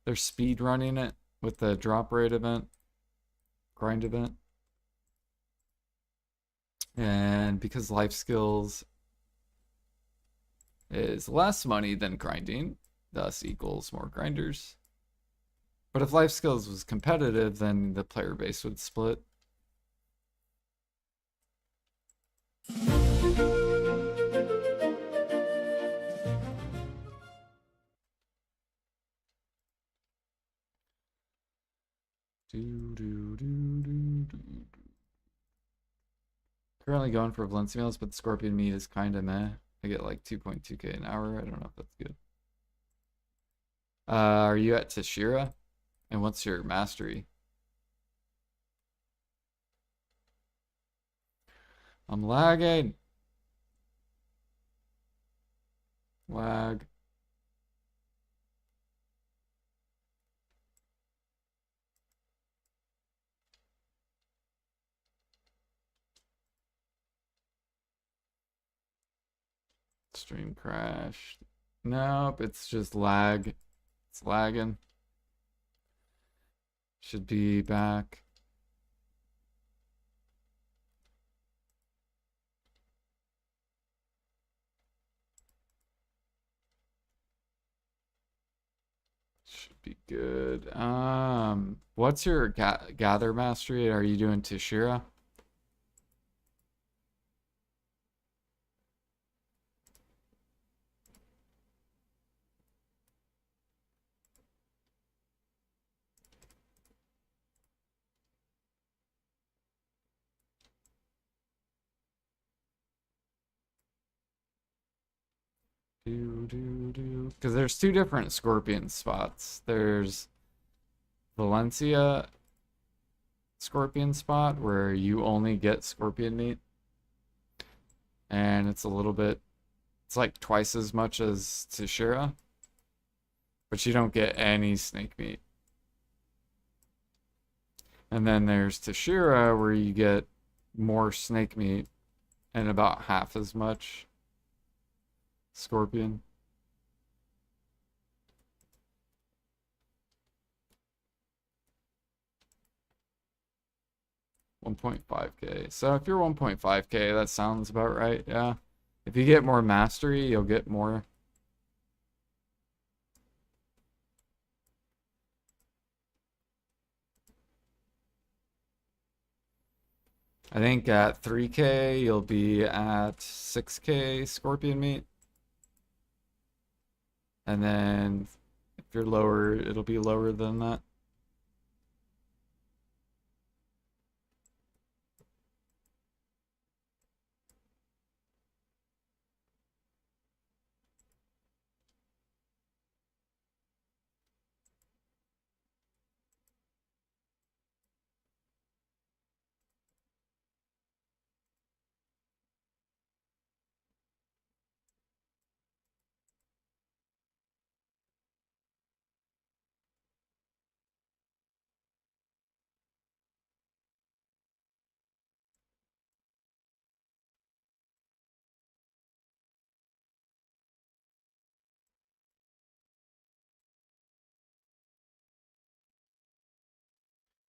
They're speed running it with the drop rate event, grind event. And because life skills is less money than grinding, thus equals more grinders. But if life skills was competitive, then the player base would split. Currently going for Valencia meals, but the scorpion meat is kind of meh. I get like 2.2k an hour. I don't know if that's good. Are you at Tashira? And what's your mastery? I'm lagging. Lag. Stream crashed. Nope, it's just lag. It's lagging. Should be back. Should be good. What's your gather mastery? Are you doing Tashira? Because there's two different scorpion spots. There's Valencia scorpion spot where you only get scorpion meat. And it's a little bit, it's like twice as much as Tashira. But you don't get any snake meat. And then there's Tashira where you get more snake meat and about half as much scorpion. 1.5k. So if you're 1.5k, that sounds about right. Yeah. If you get more mastery, you'll get more. I think at 3k, you'll be at 6k scorpion meat. And then if you're lower, it'll be lower than that.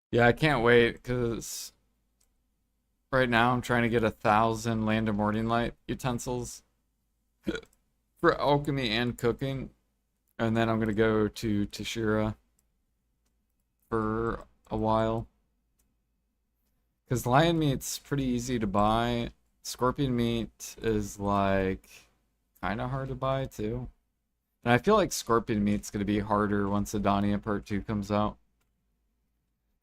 Yeah, I can't wait because right now I'm trying to get 1,000 Land of Morning Light utensils for alchemy and cooking. And then I'm gonna go to Tashira for a while. Because lion meat's pretty easy to buy. Scorpion meat is like kind of hard to buy too. And I feel like scorpion meat's gonna be harder once Adania Part 2 comes out.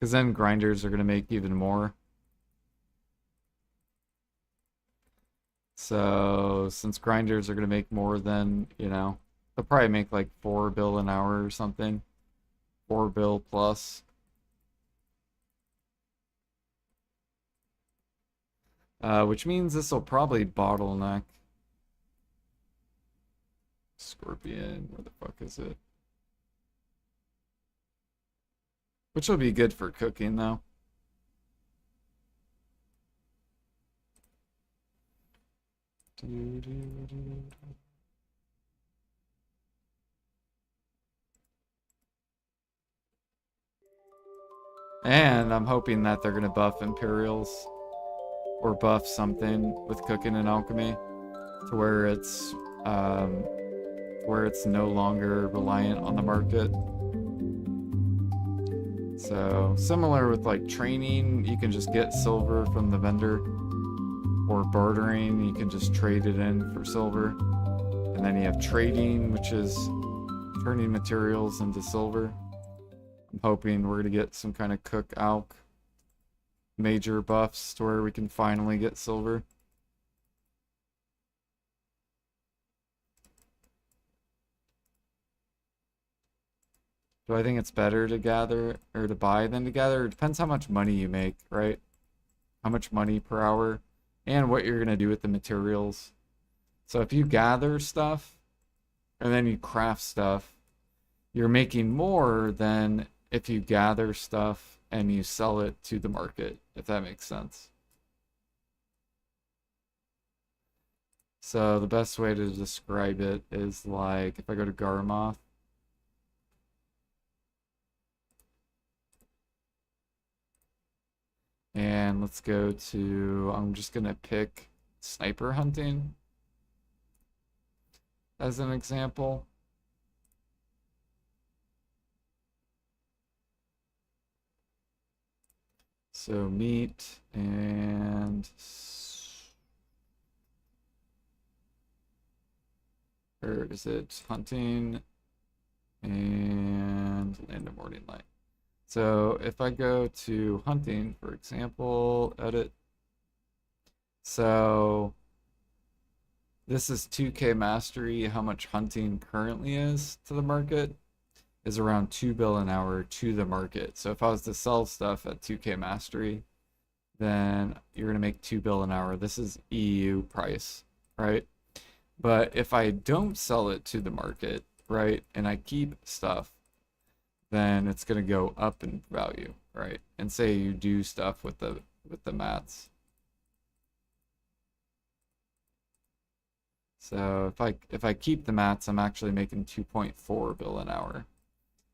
Because then grinders are gonna make even more. So since grinders are gonna make more than, they'll probably make like 4 bill an hour or something. 4 bill plus. Which means this will probably bottleneck. Scorpion, where the fuck is it? Which will be good for cooking though. And I'm hoping that they're gonna buff Imperials or buff something with cooking and alchemy to where it's no longer reliant on the market. So similar with like training, you can just get silver from the vendor, or bartering, you can just trade it in for silver. And then you have trading, which is turning materials into silver. I'm hoping we're gonna get some kind of cook alch major buffs to where we can finally get silver. Do I think it's better to gather or to buy than to gather? It depends how much money you make, right? How much money per hour and what you're gonna do with the materials. So if you gather stuff and then you craft stuff, you're making more than if you gather stuff and you sell it to the market, if that makes sense. So the best way to describe it is like if I go to Garmoth, and let's go to, I'm just gonna pick sniper hunting as an example. So meat and where is it? Hunting and Land of Morning Light. So if I go to hunting, for example, edit. So this is 2k mastery. How much hunting currently is to the market is around 2 bill an hour to the market. So if I was to sell stuff at 2k mastery, then you're going to make 2 bill an hour. This is EU price, right? But if I don't sell it to the market, right, and I keep stuff, then it's going to go up in value, right? And say you do stuff with the mats. So if I keep the mats, I'm actually making 2.4 bill an hour.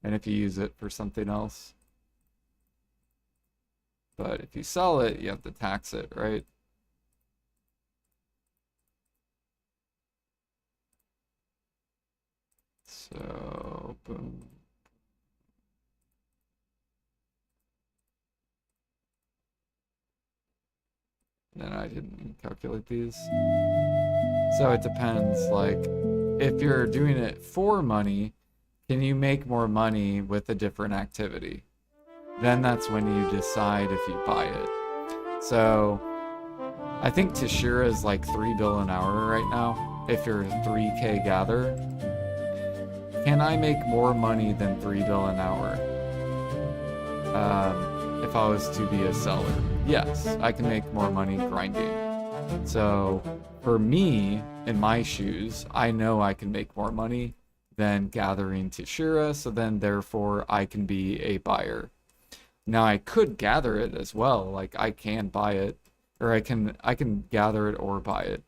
And if you use it for something else, But if you sell it, you have to tax it, right? So, boom. Then I didn't calculate these. So it depends. Like, if you're doing it for money, can you make more money with a different activity? Then that's when you decide if you buy it. So I think Tashira is like 3 bill an hour right now. If you're a 3K gatherer, can I make more money than 3 bill an hour? If I was to be a seller, yes, I can make more money grinding. So for me, in my shoes, I know I can make more money than gathering Tashira, so then therefore I can be a buyer. Now I could gather it as well, like I can buy it, or I can gather it or buy it.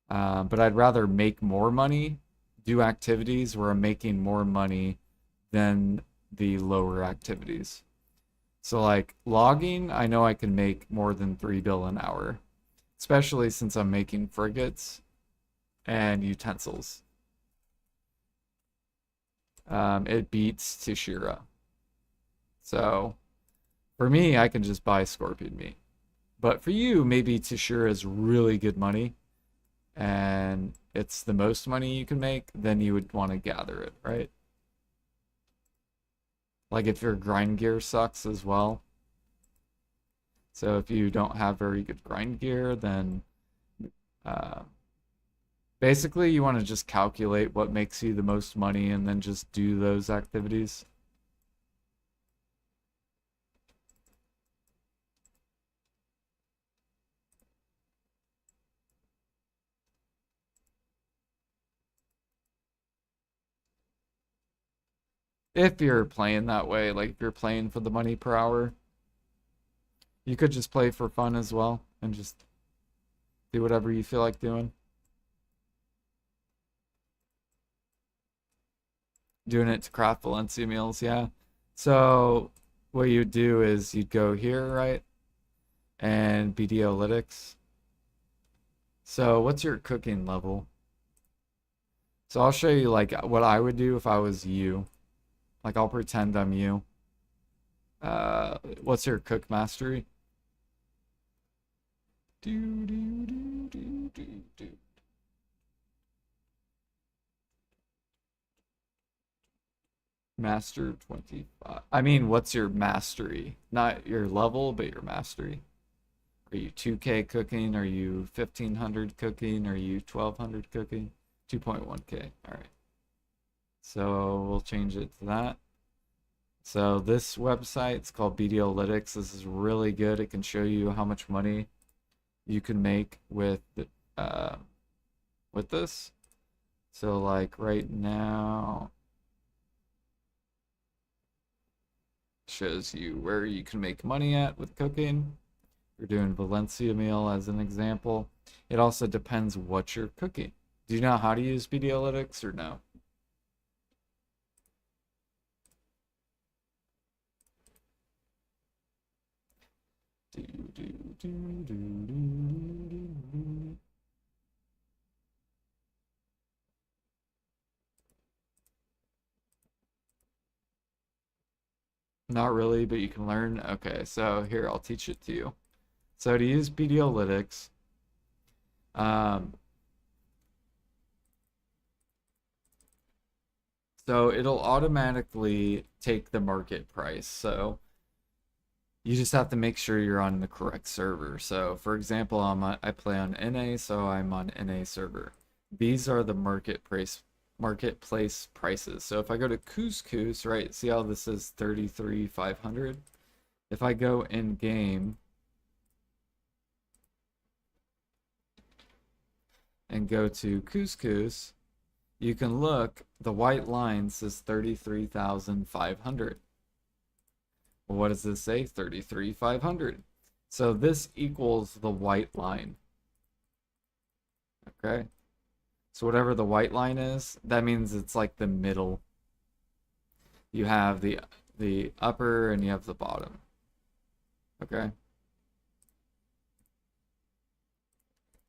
But I'd rather make more money, do activities where I'm making more money than the lower activities. So like logging, I know I can make more than 3 bill an hour, especially since I'm making frigates and utensils. It beats Tashira. So for me, I can just buy scorpion meat. But for you, maybe Tashira is really good money and it's the most money you can make, then you would want to gather it, right? Like if your grind gear sucks as well. So if you don't have very good grind gear, then uh, basically you want to just calculate what makes you the most money and then just do those activities. If you're playing that way, like if you're playing for the money per hour, you could just play for fun as well and just do whatever you feel like doing. Doing it to craft Valencia meals, yeah. So what you'd do is you'd go here, right? And BDolytics. So what's your cooking level? So I'll show you like what I would do if I was you. Like I'll pretend I'm you. What's your cook mastery? Do do do do do do. Master 25. I mean, what's your mastery? Not your level, but your mastery. Are you 2K cooking? Are you 1500 cooking? Are you 1200 cooking? 2.1K. All right. So we'll change it to that. So this website, it's called BDolytics. This is really good. It can show you how much money you can make with this. So like right now, shows you where you can make money at with cooking. You're doing Valencia meal as an example. It also depends what you're cooking. Do you know how to use BDolytics or no? Do, do, do, do, do. Not really, but you can learn. Okay, so here, I'll teach it to you. So to use BDolytics, um, so it'll automatically take the market price. So you just have to make sure you're on the correct server. So for example, I play on NA, so I'm on NA server. These are the marketplace prices. So if I go to Couscous, right, see how this is 33,500? If I go in game and go to Couscous, you can look, the white line says 33,500. Well, what does this say? 33,500. So this equals the white line. Okay. So whatever the white line is, that means it's like the middle. You have the upper and you have the bottom. Okay.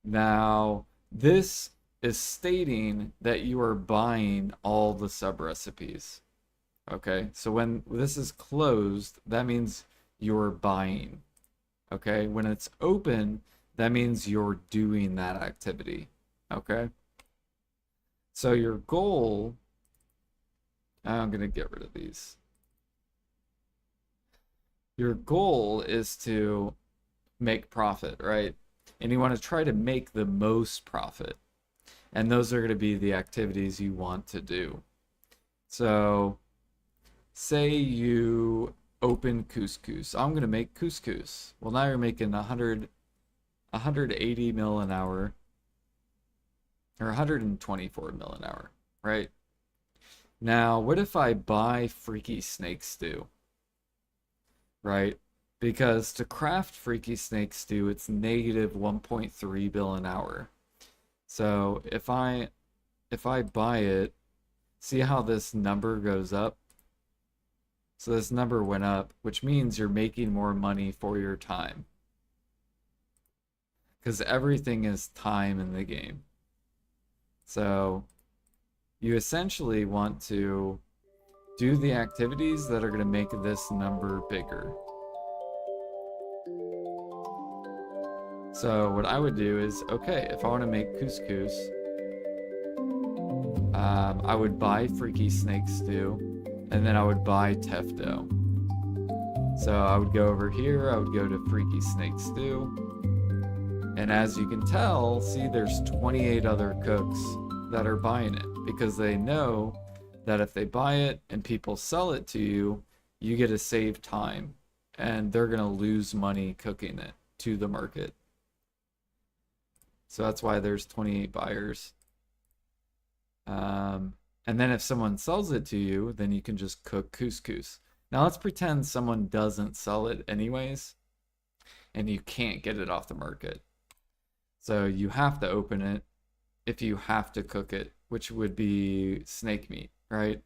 Now, this is stating that you are buying all the sub recipes. Okay, so when this is closed, that means you're buying. Okay, when it's open, that means you're doing that activity. Okay, so your goal, I'm going to get rid of these. Your goal is to make profit, right? And you want to try to make the most profit. And those are going to be the activities you want to do. So, say you open couscous. I'm going to make couscous. Well, now you're making 180 mil an hour, or 124 mil an hour, right? Now, what if I buy Freaky Snake Stew, right? Because to craft Freaky Snake Stew, it's negative 1.3 bill an hour. So if I buy it, see how this number goes up? So this number went up, which means you're making more money for your time. Because everything is time in the game. So you essentially want to do the activities that are going to make this number bigger. So what I would do is, okay, if I want to make couscous, I would buy Freaky Snake Stew, and then I would buy teff dough. So I would go over here, I would go to Freaky Snake Stew, and as you can tell, see there's 28 other cooks that are buying it, because they know that if they buy it and people sell it to you, you get to save time, and they're going to lose money cooking it to the market. So that's why there's 28 buyers. And then if someone sells it to you, then you can just cook couscous. Now let's pretend someone doesn't sell it anyways, and you can't get it off the market. So you have to open it if you have to cook it, which would be snake meat, right?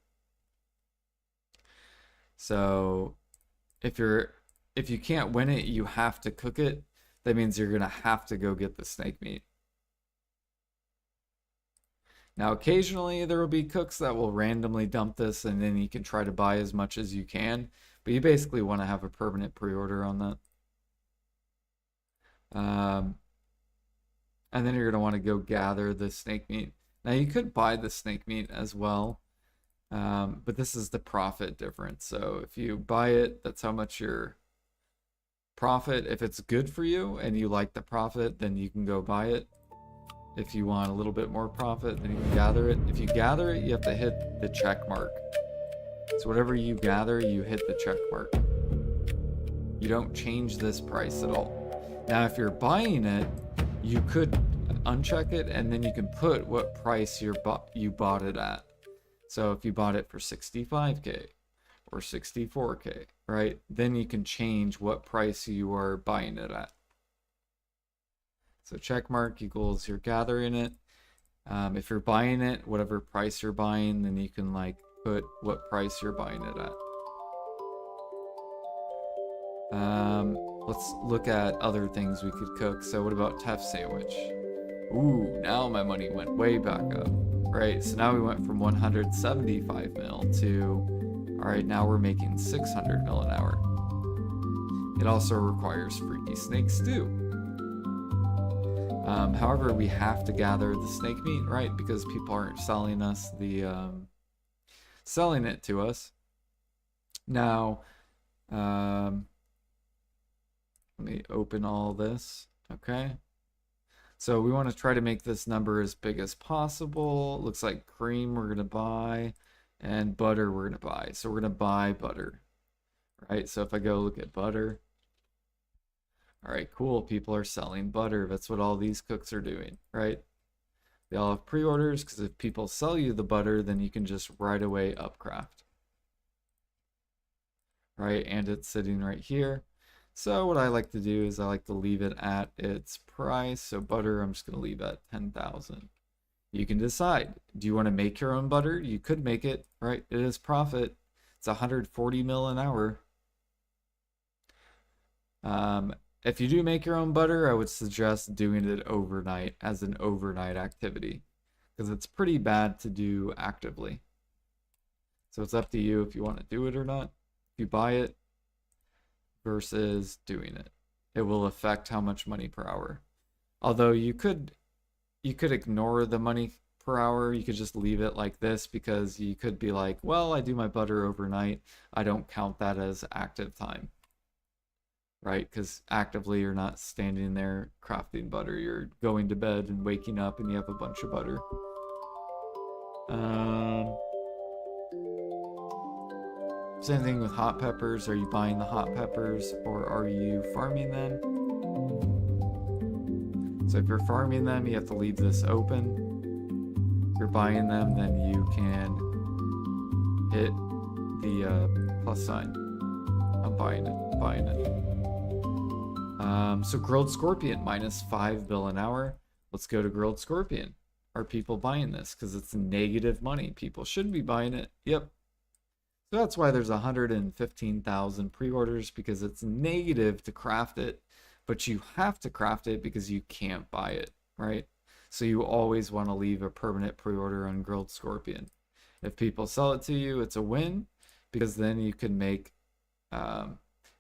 So if you can't win it, you have to cook it. That means you're gonna have to go get the snake meat. Now, occasionally there will be cooks that will randomly dump this, and then you can try to buy as much as you can, but you basically want to have a permanent pre-order on that. And then you're going to want to go gather the snake meat. Now, you could buy the snake meat as well, but this is the profit difference. So if you buy it, that's how much your profit. If it's good for you and you like the profit, then you can go buy it. If you want a little bit more profit, then you can gather it. If you gather it, you have to hit the check mark. So whatever you gather, you hit the check mark. You don't change this price at all. Now, if you're buying it, you could uncheck it, and then you can put what price you bought it at. So if you bought it for 65K or 64K, right? Then you can change what price you are buying it at. So check mark equals you're gathering it. If you're buying it, whatever price you're buying, then you can like put what price you're buying it at. Let's look at other things we could cook. So what about teff sandwich? Ooh, now my money went way back up. Right, so now we went from 175 mil to, all right, now we're making 600 mil an hour. It also requires Freaky Snake Stew. However, we have to gather the snake meat, right? Because people aren't selling us selling it to us. Now, let me open all this, okay? So we want to try to make this number as big as possible. Looks like cream we're going to buy, and butter we're going to buy. So we're going to buy butter, right? So if I go look at butter, all right, cool. People are selling butter. That's what all these cooks are doing, right? They all have pre-orders, because if people sell you the butter, then you can just right away upcraft. Right, and it's sitting right here. So what I like to do is I like to leave it at its price. So butter, I'm just going to leave at 10,000. You can decide. Do you want to make your own butter? You could make it, right? It is profit. It's 140 mil an hour. If you do make your own butter, I would suggest doing it overnight as an overnight activity because it's pretty bad to do actively. So it's up to you if you want to do it or not. If you buy it versus doing it, it will affect how much money per hour. Although you could ignore the money per hour. You could just leave it like this because you could be like, well, I do my butter overnight. I don't count that as active time, right? Because actively you're not standing there crafting butter. You're going to bed and waking up and you have a bunch of butter. Um, Same thing with hot peppers. Are you buying the hot peppers or are you farming them? So if you're farming them, you have to leave this open. If you're buying them, then you can hit the plus sign. I'm buying it. Buying it. So grilled scorpion minus 5 bill an hour. Let's go to grilled scorpion. Are people buying this? Because it's negative money. People should be buying it. Yep. So that's why there's 115,000 pre-orders because it's negative to craft it, but you have to craft it because you can't buy it, right? So you always want to leave a permanent pre-order on grilled scorpion. If people sell it to you, it's a win because then you can make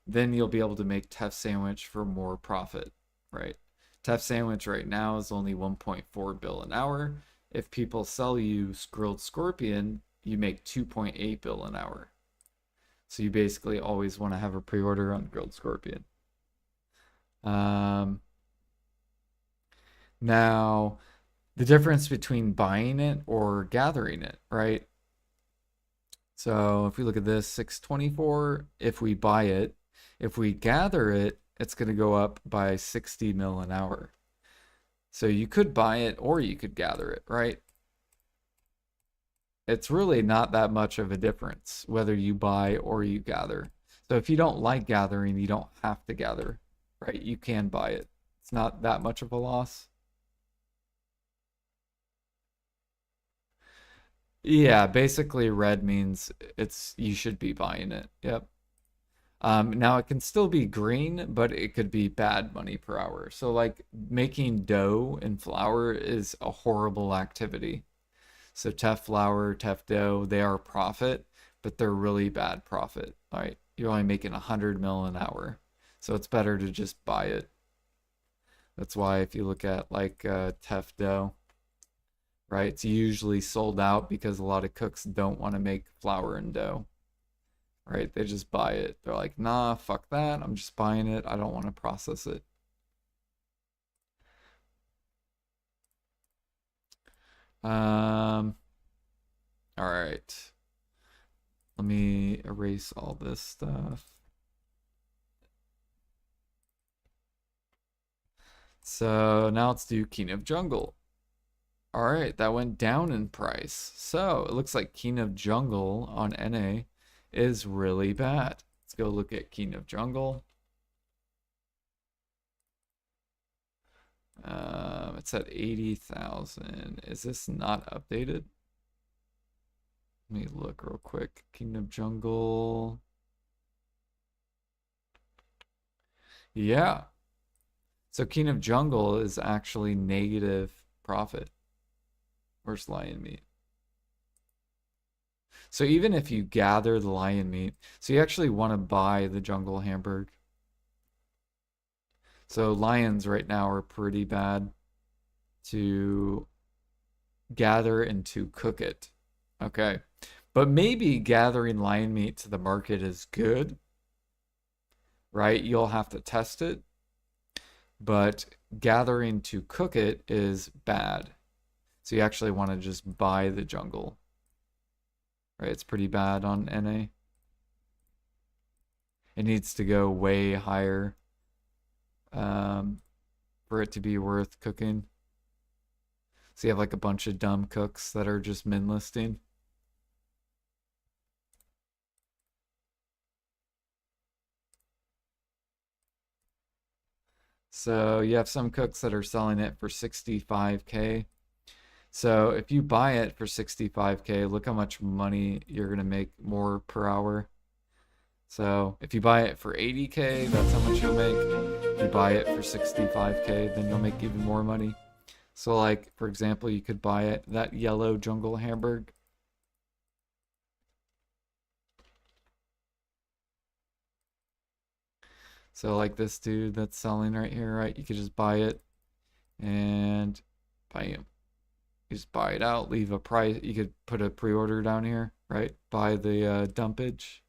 then you'll be able to make Tef Sandwich for more profit, right? Tef Sandwich right now is only 1.4 bill an hour. If people sell you grilled scorpion, you make 2.8 bill an hour. So you basically always want to have a pre-order on grilled scorpion. Now, the difference between buying it or gathering it, right? So if we look at this, 624, if we buy it, if we gather it, it's going to go up by 60 mil an hour. So you could buy it or you could gather it, right? It's really not that much of a difference whether you buy or you gather. So if you don't like gathering, you don't have to gather, right? You can buy it. It's not that much of a loss. Yeah, basically red means it's you should be buying it. Yep. Now it can still be green, but it could be bad money per hour. So like making dough and flour is a horrible activity. So Tef flour, Tef dough, they are profit, but they're really bad profit. All right, you're only making 100 mil an hour, so it's better to just buy it. That's why if you look at like Tef dough, right, it's usually sold out because a lot of cooks don't want to make flour and dough, right? They just buy it. They're like, nah, fuck that. I'm just buying it. I don't want to process it. All right. Let me erase all this stuff. So now let's do King of Jungle. All right, that went down in price. So it looks like King of Jungle on NA is really bad. Let's go look at King of Jungle. It's at 80,000. Is this not updated? Let me look real quick. King of Jungle. Yeah. So King of Jungle is actually negative profit. Where's lion meat? So even if you gather the lion meat, so you actually want to buy the jungle hamburg. So lions right now are pretty bad to gather and to cook it. Okay. But maybe gathering lion meat to the market is good, right? You'll have to test it. But gathering to cook it is bad. So you actually want to just buy the jungle. Right? It's pretty bad on NA. It needs to go way higher for it to be worth cooking. So you have like a bunch of dumb cooks that are just min listing. So you have some cooks that are selling it for 65K. So if you buy it for 65K, look how much money you're going to make more per hour. So if you buy it for 80K, that's how much you'll make. If you buy it for 65K, then you'll make even more money. So like, for example, you could buy it, that yellow jungle hamburg. So like this dude that's selling right here, right? You could just buy it and buy him. You just buy it out, leave a price. You could put a pre-order down here, right? Buy the dumpage.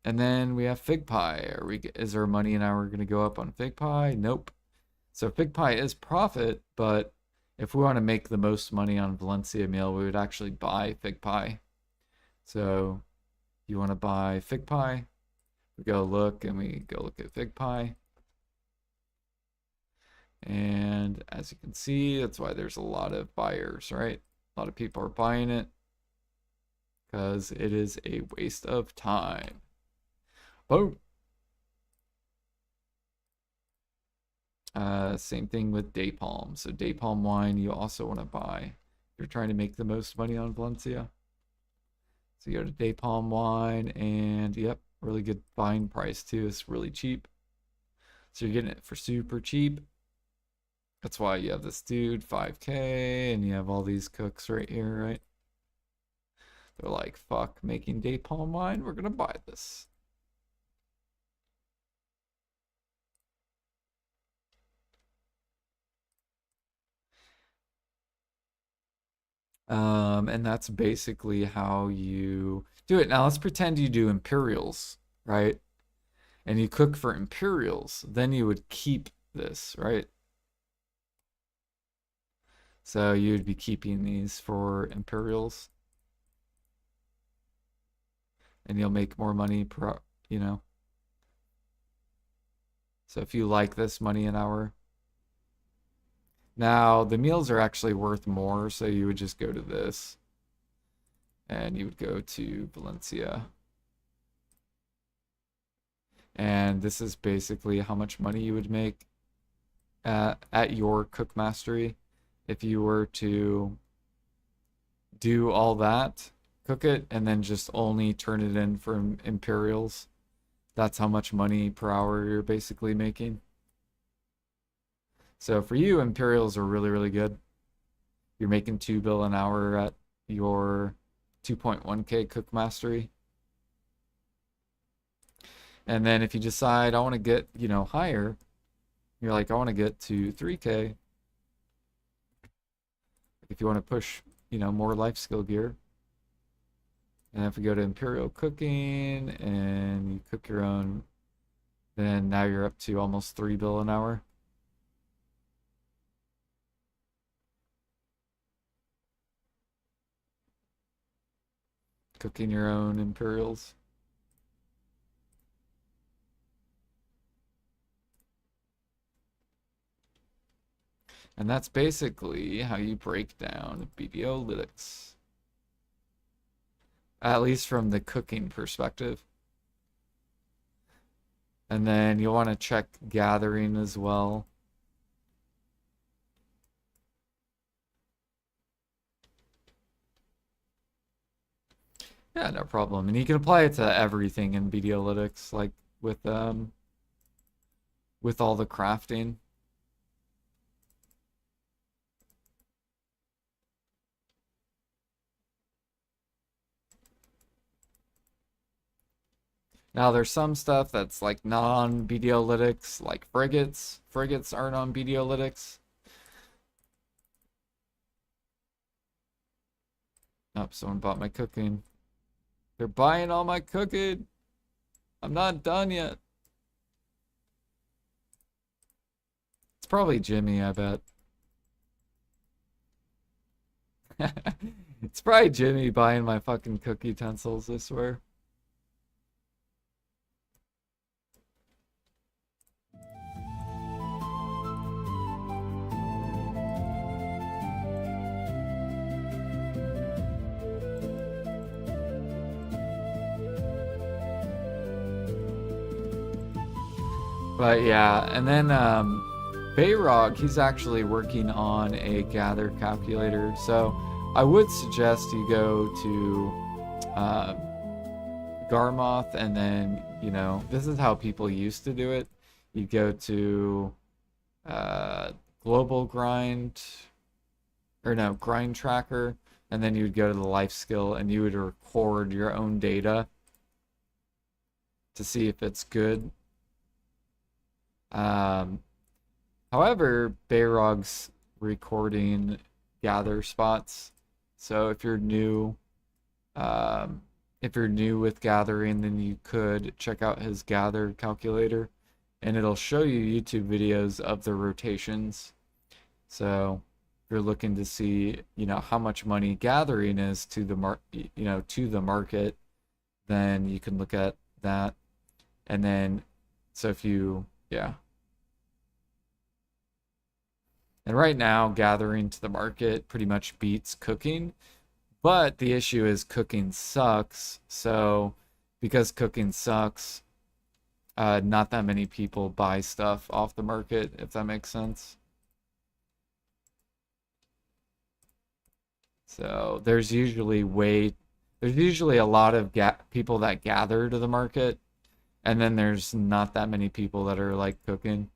And then we have Fig Pie. Is our money an hour going to go up on Fig Pie? Nope. So Fig Pie is profit, but if we want to make the most money on Valencia meal, we would actually buy Fig Pie. So you want to buy Fig Pie? We go look and we go look at Fig Pie. And as you can see, that's why there's a lot of buyers, right? A lot of people are buying it because it is a waste of time. Boom. Same thing with Day Palm. So Day Palm wine you also want to buy. You're trying to make the most money on Valencia. So you go to Day Palm wine and yep, really good buying price too. It's really cheap. So you're getting it for super cheap. That's why you have this dude, 5K, and you have all these cooks right here, right? They're like, fuck making Day Palm wine, we're gonna buy this. And that's basically how you do it. Now let's pretend you do Imperials, right? And you cook for Imperials, then you would keep this, right? So you'd be keeping these for Imperials. And you'll make more money per, you know. So if you like this money an hour. Now the meals are actually worth more, so you would just go to this. And you would go to Valencia. And this is basically how much money you would make at your cook mastery if you were to do all that, cook it, and then just only turn it in for Imperials. That's how much money per hour you're basically making. So for you, Imperials are really, really good. You're making 2 bill an hour at your 2.1K cook mastery. And then if you decide I want to get, higher, you're like, I want to get to 3K. If you want to push, more life skill gear. And if we go to Imperial Cooking and you cook your own, then now you're up to almost 3 bill an hour. Cooking your own Imperials. And that's basically how you break down Videolytics. At least from the cooking perspective. And then you'll want to check gathering as well. Yeah, no problem. And you can apply it to everything in Videolytics, like with all the crafting. Now there's some stuff that's like non-Videolytics, like frigates. Frigates aren't on Videolytics. Oh, someone bought my cooking. They're buying all my cooking. I'm not done yet. It's probably Jimmy, I bet. It's probably Jimmy buying my fucking cook utensils, I swear. But yeah, and then Bayrog, he's actually working on a gather calculator. So I would suggest you go to uh, Garmoth, and then, this is how people used to do it. You go to Global Grind, or no, Grind Tracker, and then you would go to the life skill and you would record your own data to see if it's good. However, Bayrog's recording gather spots. So if you're new with gathering, then you could check out his gather calculator, and it'll show you YouTube videos of the rotations. So if you're looking to see, how much money gathering is to the market, then you can look at that. And then, so if you, yeah. And right now, gathering to the market pretty much beats cooking. But the issue is cooking sucks. So because cooking sucks, not that many people buy stuff off the market, if that makes sense. So there's usually a lot of people that gather to the market, and then there's not that many people that are like cooking.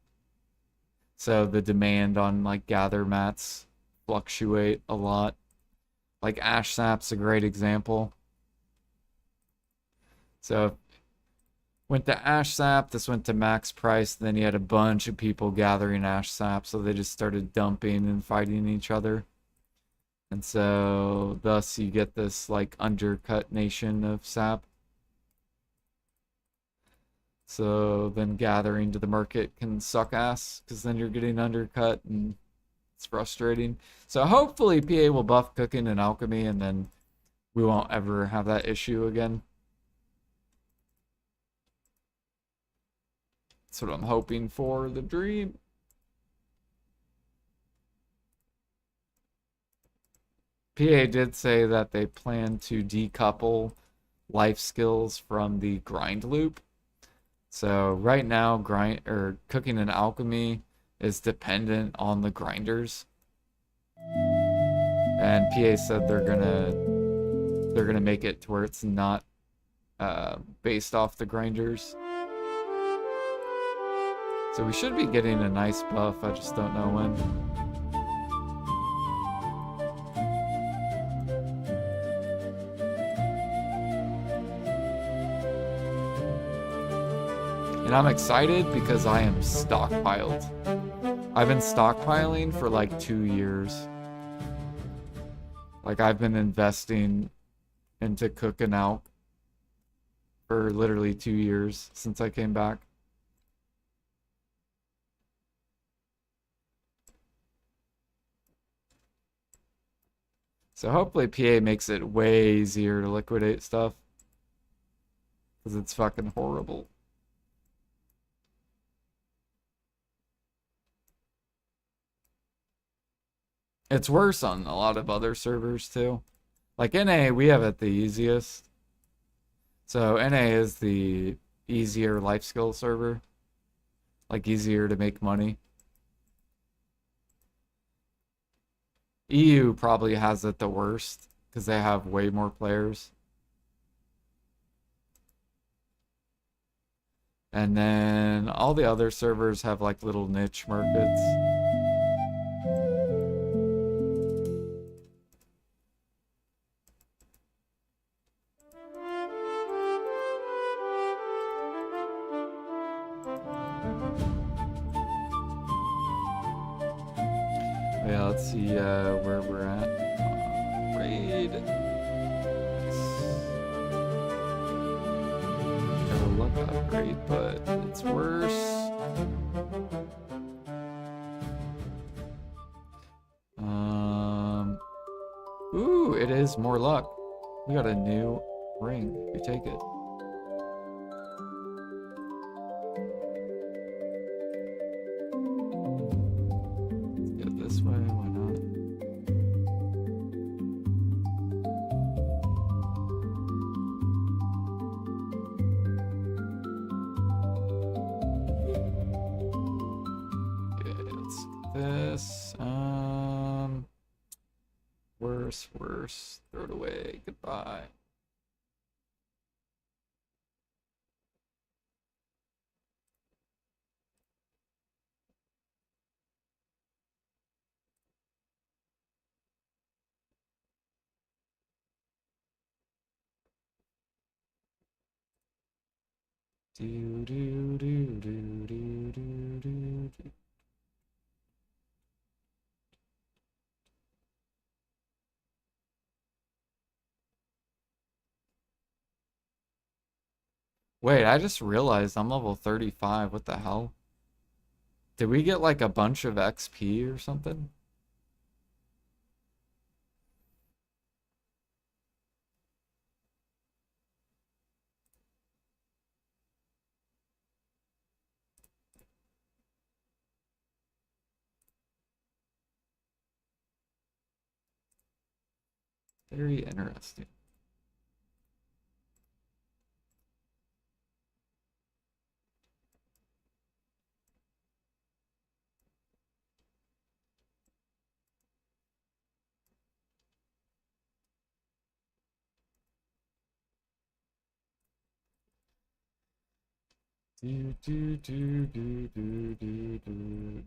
So the demand on like gather mats fluctuate a lot. Like ash sap's a great example. So went to ash sap, this went to max price, then you had a bunch of people gathering ash sap, so they just started dumping and fighting each other. And so thus you get this like undercut nation of sap. So then gathering to the market can suck ass, because then you're getting undercut and it's frustrating. So hopefully PA will buff cooking and alchemy, and then we won't ever have that issue again. That's what I'm hoping for, the dream. PA did say that they plan to decouple life skills from the grind loop. So right now, cooking and alchemy is dependent on the grinders. And PA said they're gonna make it to where it's not based off the grinders. So we should be getting a nice buff, I just don't know when. And I'm excited because I am stockpiled. I've been stockpiling for like 2 years. Like I've been investing into cooking out for literally 2 years since I came back. So hopefully PA makes it way easier to liquidate stuff, because it's fucking horrible. It's worse on a lot of other servers too. Like NA, we have it the easiest. So NA is the easier life skill server. Like easier to make money. EU probably has it the worst because they have way more players. And then all the other servers have like little niche markets. Yeah, let's see where we're at. Raid. Got a luck upgrade, but it's worse. Ooh, it is more luck. We got a new ring. We take it. Let's get it this way. Why not? Okay, let's get this. worse, worse. Throw it away. Goodbye. Do do do do do do do do. Wait, I just realized I'm level 35. What the hell? Did we get like a bunch of XP or something? Very interesting. Do do do do do do do.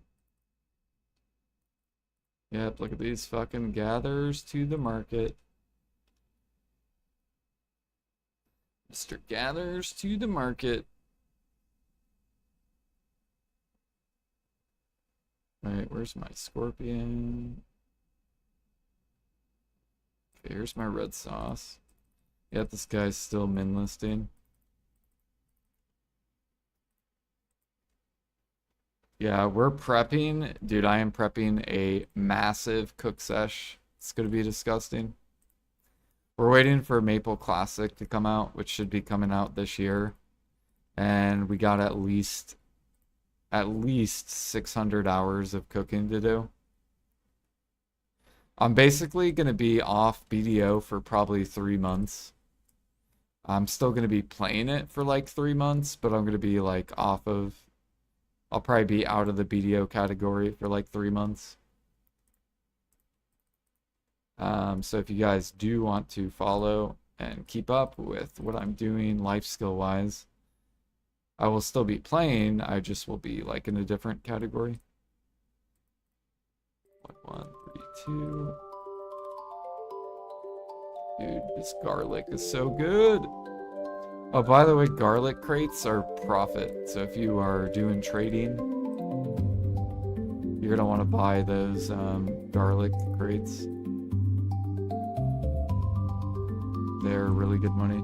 Yep, look at these fucking gathers to the market. Mr. Gathers to the market. Alright, where's my scorpion? Okay, here's my red sauce. Yep, this guy's still min listing. Yeah, we're prepping. Dude, I am prepping a massive cook sesh. It's gonna be disgusting. We're waiting for Maple Classic to come out, which should be coming out this year. And we got at least 600 hours of cooking to do. I'm basically gonna be off BDO for probably 3 months. I'm still gonna be playing it for like 3 months, but I'm gonna be like off of. I'll probably be out of the BDO category for like 3 months. So if you guys do want to follow and keep up with what I'm doing life skill wise, I will still be playing. I just will be like in a different category. Like 1, 3, 2. Dude, this garlic is so good. Oh, by the way, garlic crates are profit. So if you are doing trading, you're gonna want to buy those garlic crates. They're really good money.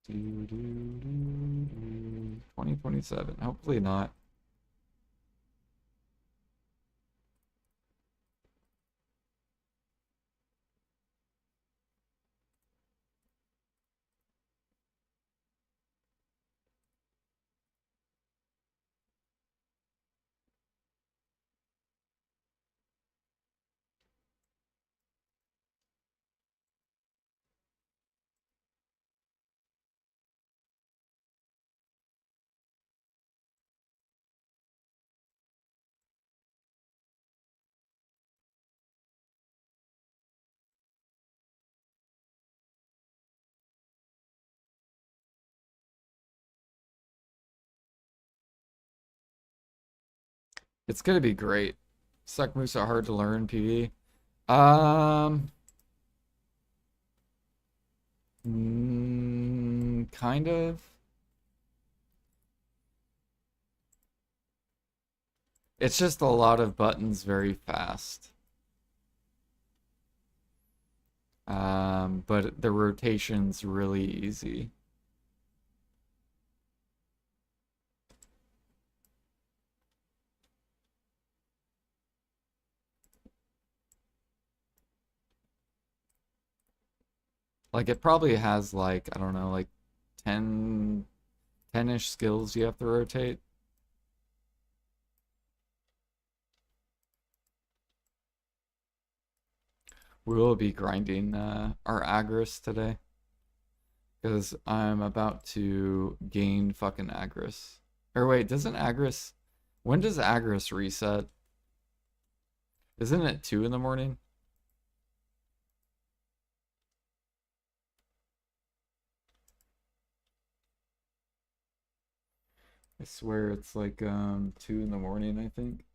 Do, do, do, do. 2027. Hopefully not. It's gonna be great. Suck moves are hard to learn, PV. Um, kind of. It's just a lot of buttons very fast. But the rotation's really easy. Like it probably has like, I don't know, like 10, 10-ish skills you have to rotate. We will be grinding our Agris today. Because I'm about to gain fucking Agris. Or wait, doesn't Agris... When does Agris reset? Isn't it 2 in the morning? I swear it's like 2 in the morning, I think.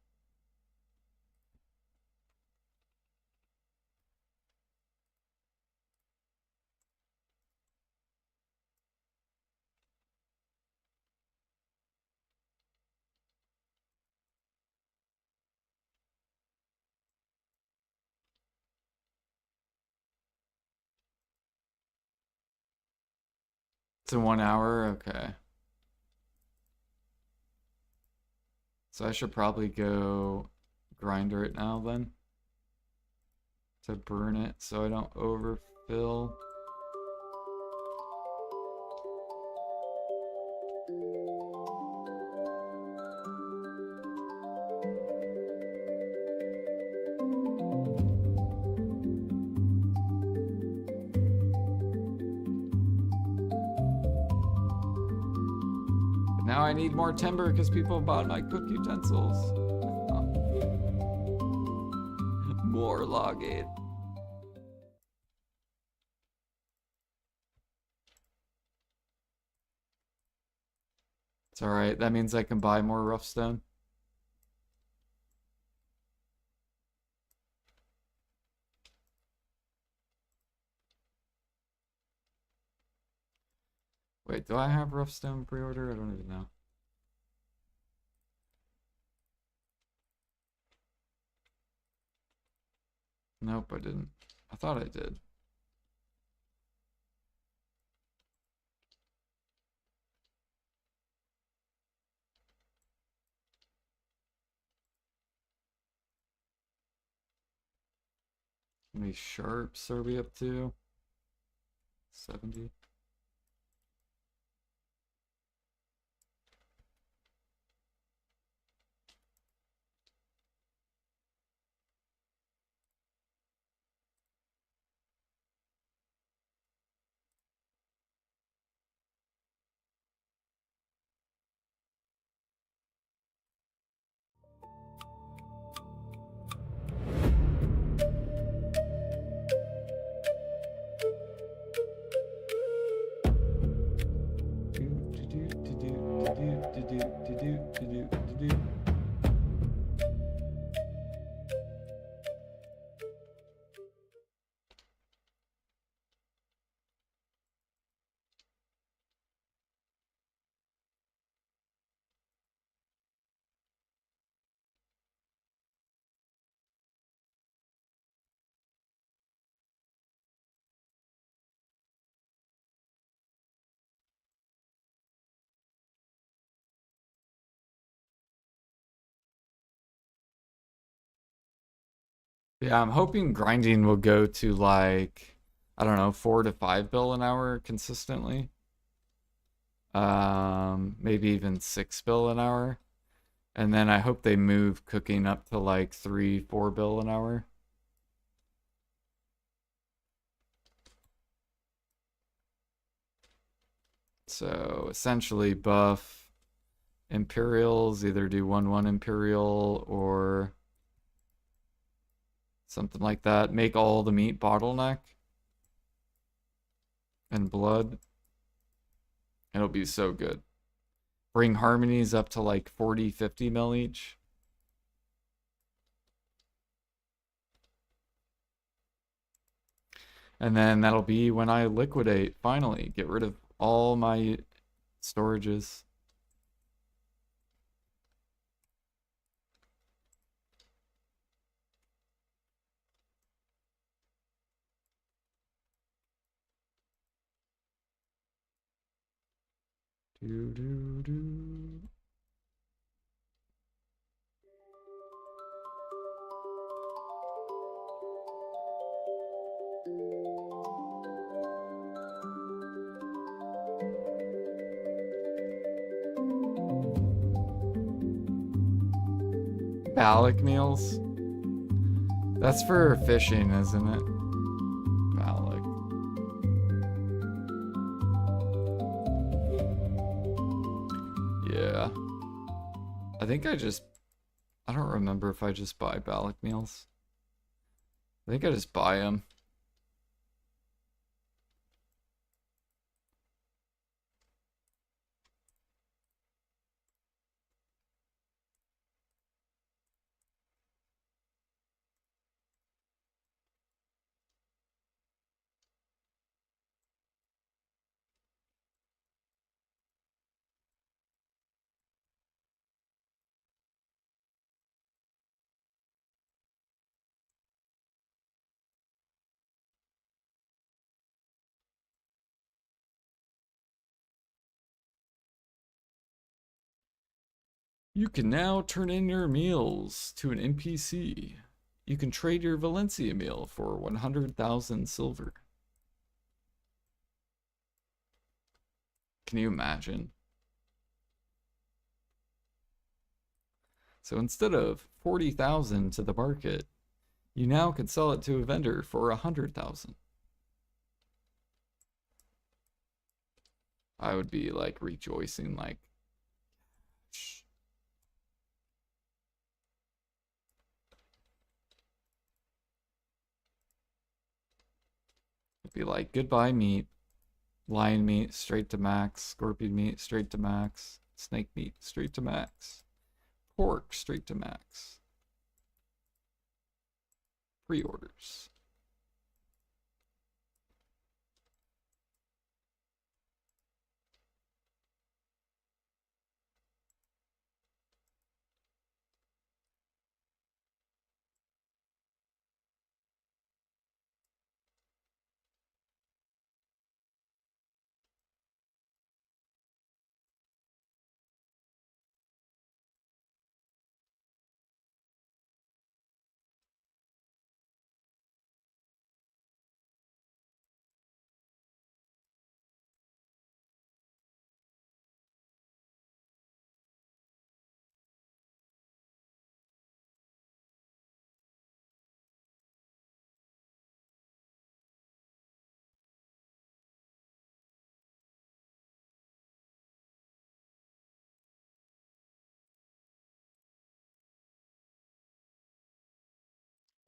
It's in 1 hour? Okay. So I should probably go grinder it now then. To burn it so I don't overfill. Now I need more timber because people bought my cook utensils. More login. It's alright, that means I can buy more rough stone. Wait, do I have rough stone pre-order? I don't even know. Nope, I didn't. I thought I did. How many sharps are we up to? 70. Yeah, I'm hoping grinding will go to like, I don't know, 4 to 5 bill an hour consistently. Maybe even 6 bill an hour. And then I hope they move cooking up to like 3, 4 bill an hour. So essentially buff Imperials, either do 1/1 Imperial or something like that. Make all the meat bottleneck and blood. It'll be so good. Bring harmonies up to like 40, 50 mil each. And then that'll be when I liquidate, finally. Get rid of all my storages. Do do do. Balak meals? That's for fishing, isn't it? Balak. I think I don't remember if I just buy Balak meals. I think I just buy them. You can now turn in your meals to an NPC. You can trade your Valencia meal for 100,000 silver. Can you imagine? So instead of 40,000 to the market, you now can sell it to a vendor for 100,000. I would be like rejoicing, like, shh. It'd be like, goodbye meat, lion meat straight to max, scorpion meat straight to max, snake meat straight to max, pork straight to max. Pre-orders.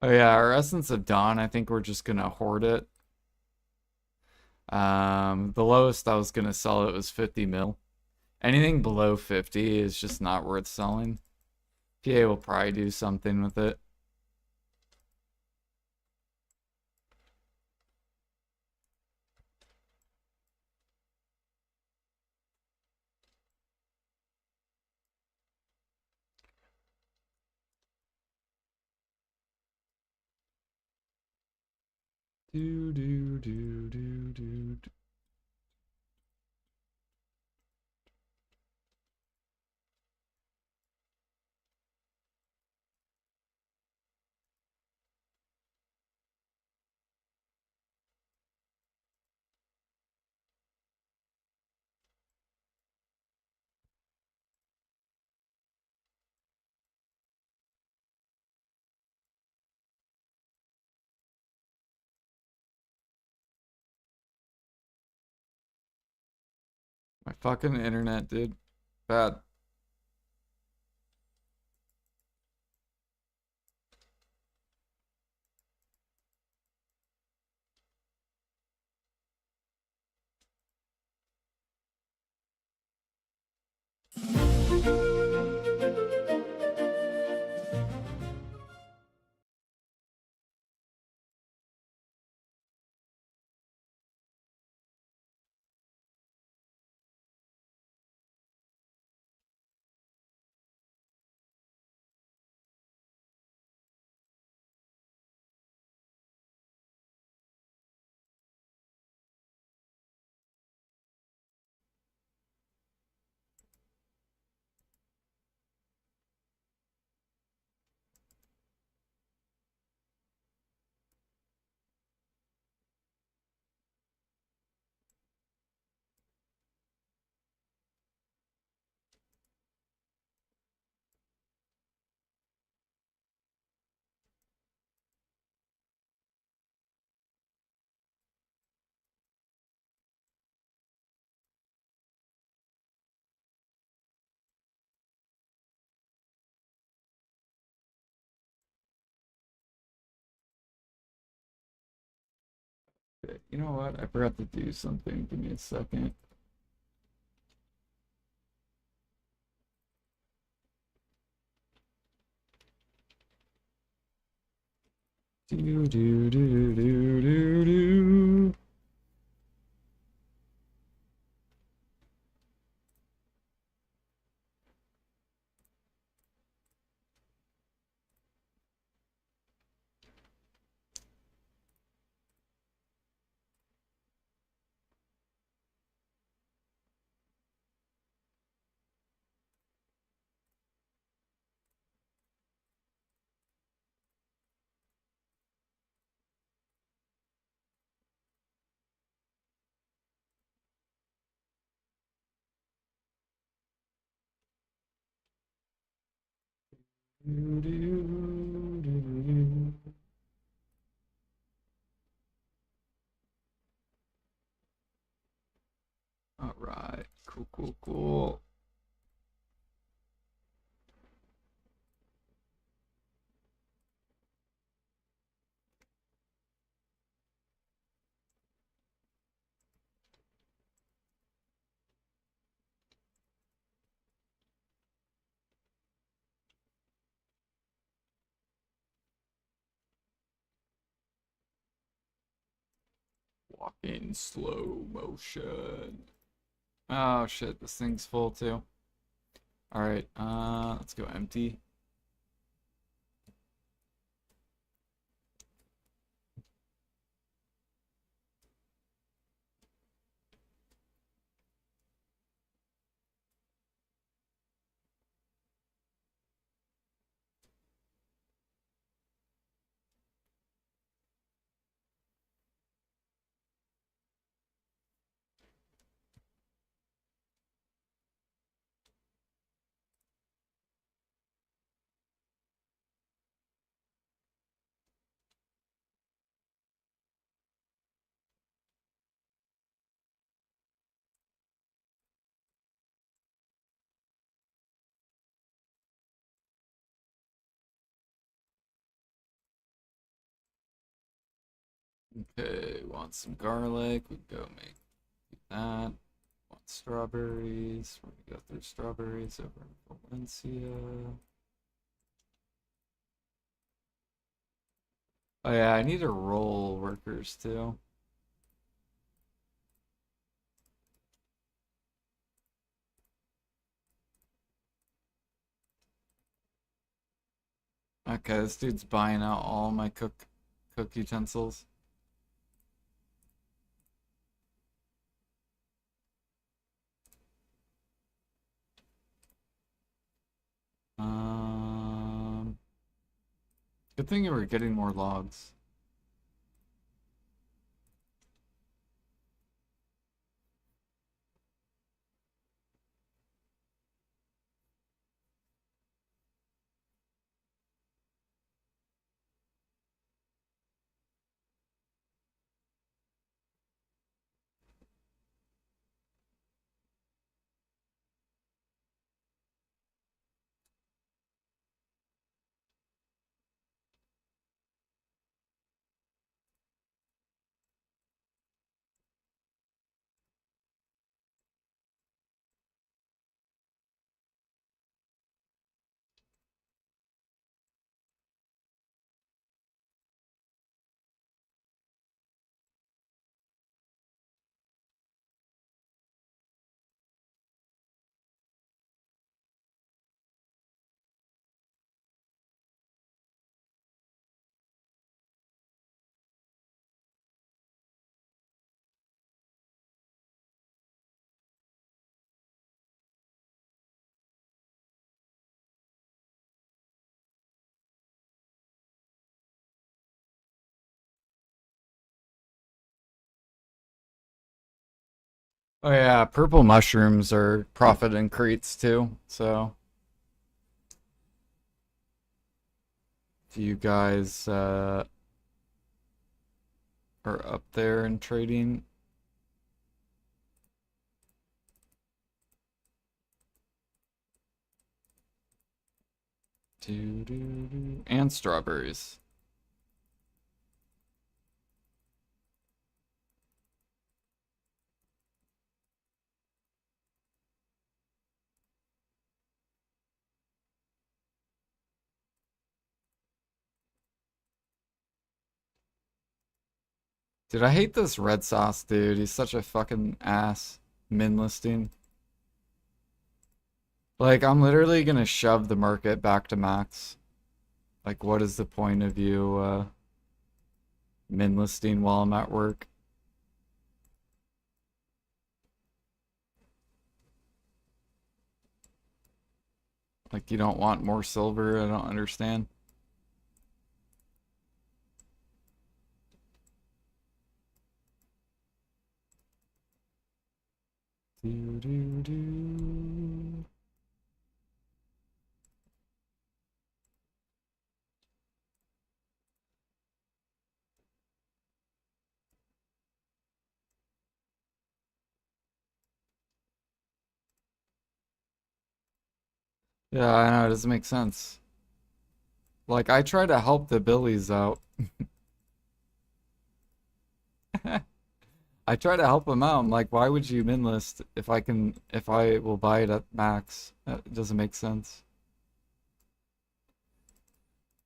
Oh yeah, our Essence of Dawn, I think we're just gonna hoard it. The lowest I was gonna sell it was 50 mil. Anything below 50 is just not worth selling. PA will probably do something with it. Do do do do do. My fucking internet, dude. Bad. Okay, you know what? I forgot to do something. Give me a second. Do do do do do do do. Do, do, do, do, do. All right, cool, cool, cool. Walking slow motion. Oh shit, this thing's full too. All right, let's go empty. Okay, want some garlic? We go make that. Want strawberries? We're gonna go through strawberries over in Valencia. Oh yeah, I need to roll workers too. Okay, this dude's buying out all my cook utensils. Um, Good thing you were getting more logs. Oh yeah, purple mushrooms are profit in crates too. So if you guys are up there and trading, and strawberries. Dude, I hate this red sauce dude. He's such a fucking ass. Min listing. Like, I'm literally gonna shove the market back to max. Like, what is the point of you, min listing while I'm at work? Like, you don't want more silver? I don't understand. Do, do, do. Yeah, I know, it doesn't make sense. Like, I try to help the billies out. I try to help them out. I'm like, why would you min list if I will buy it at max? That doesn't make sense.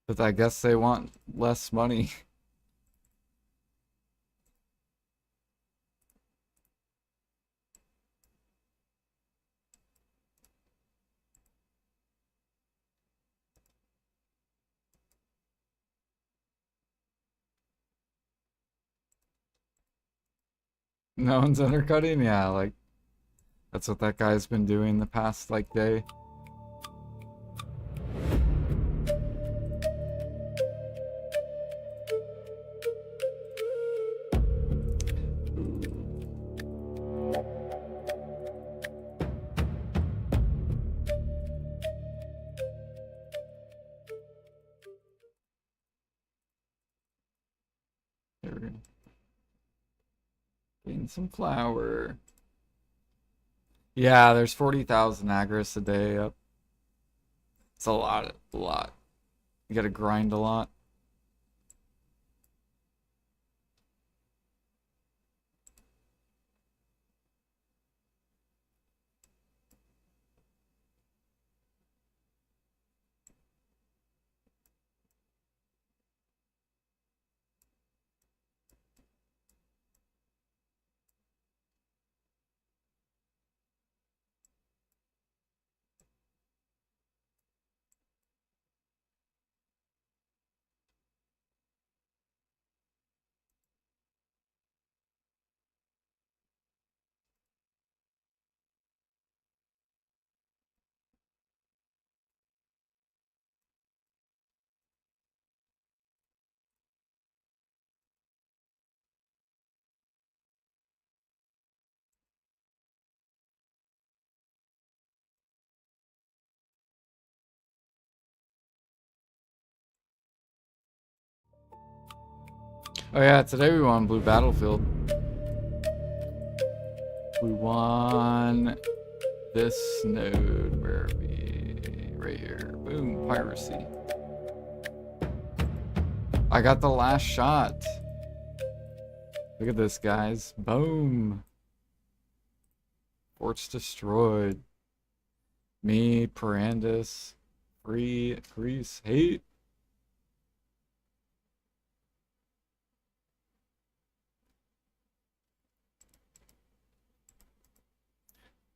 But I guess they want less money. No one's undercutting? Yeah, like, that's what that guy's been doing the past, like, day. There we go. Getting some flour. Yeah, there's 40,000 agris a day up. It's a lot, a lot. You gotta grind a lot. Oh yeah, today we won Blue Battlefield. We won this node. Where are we? Right here. Boom, piracy. I got the last shot. Look at this, guys. Boom. Forts destroyed. Me, Parandus, Free, Grease, Hate.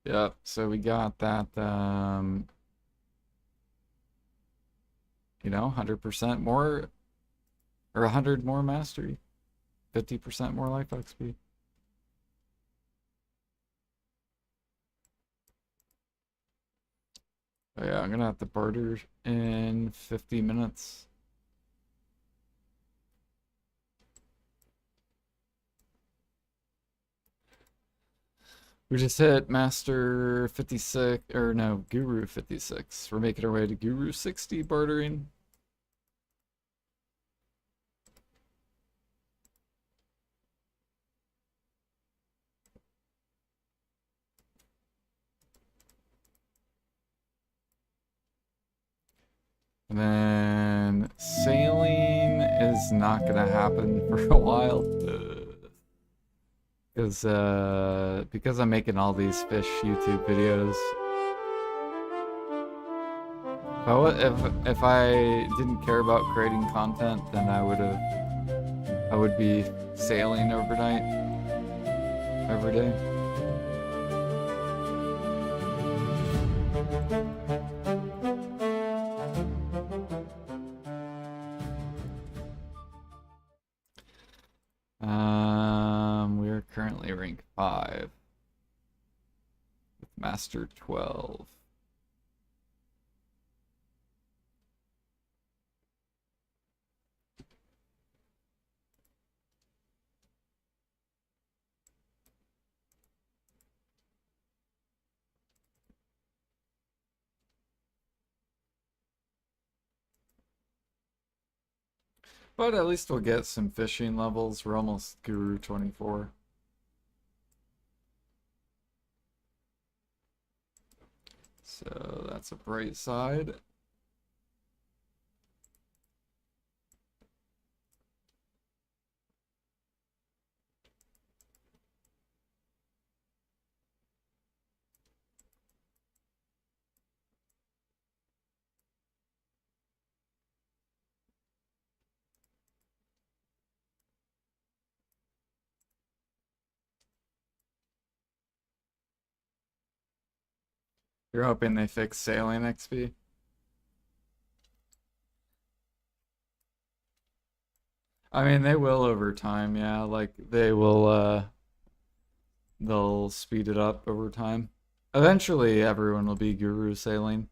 Yep, so we got that, you know, 100% more, or 100 more mastery, 50% more life XP. Oh yeah, I'm gonna have to barter in 50 minutes. We just hit Master 56, or no, Guru 56. We're making our way to Guru 60 bartering. And then sailing is not gonna happen for a while. Because I'm making all these fish YouTube videos. If I didn't care about creating content, then I would be sailing overnight every day. We are currently rank 5 with Master 12. But at least we'll get some fishing levels. We're almost Guru 24. So that's a bright side. You're hoping they fix sailing XP? I mean, they will over time, yeah. Like, they will, they'll speed it up over time. Eventually, everyone will be Guru sailing.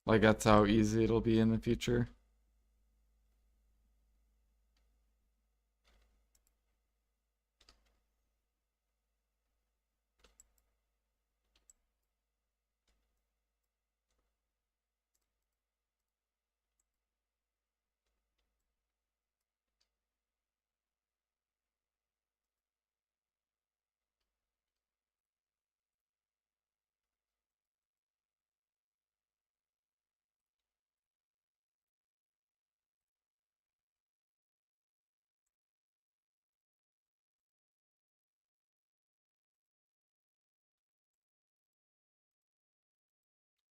Like, that's how easy it'll be in the future.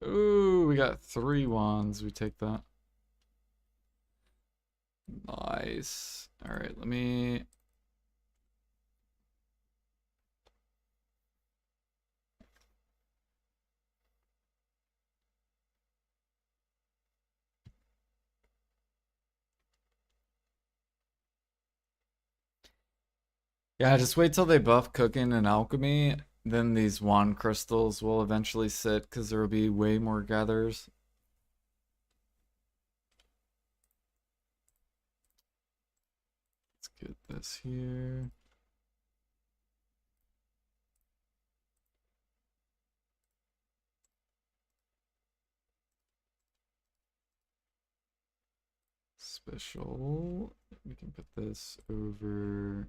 Ooh, we got 3 wands. We take that. Nice. All right, let me... Yeah, just wait till they buff cooking and alchemy. Then these wand crystals will eventually sit because there will be way more gatherers. Let's get this here. Special. We can put this over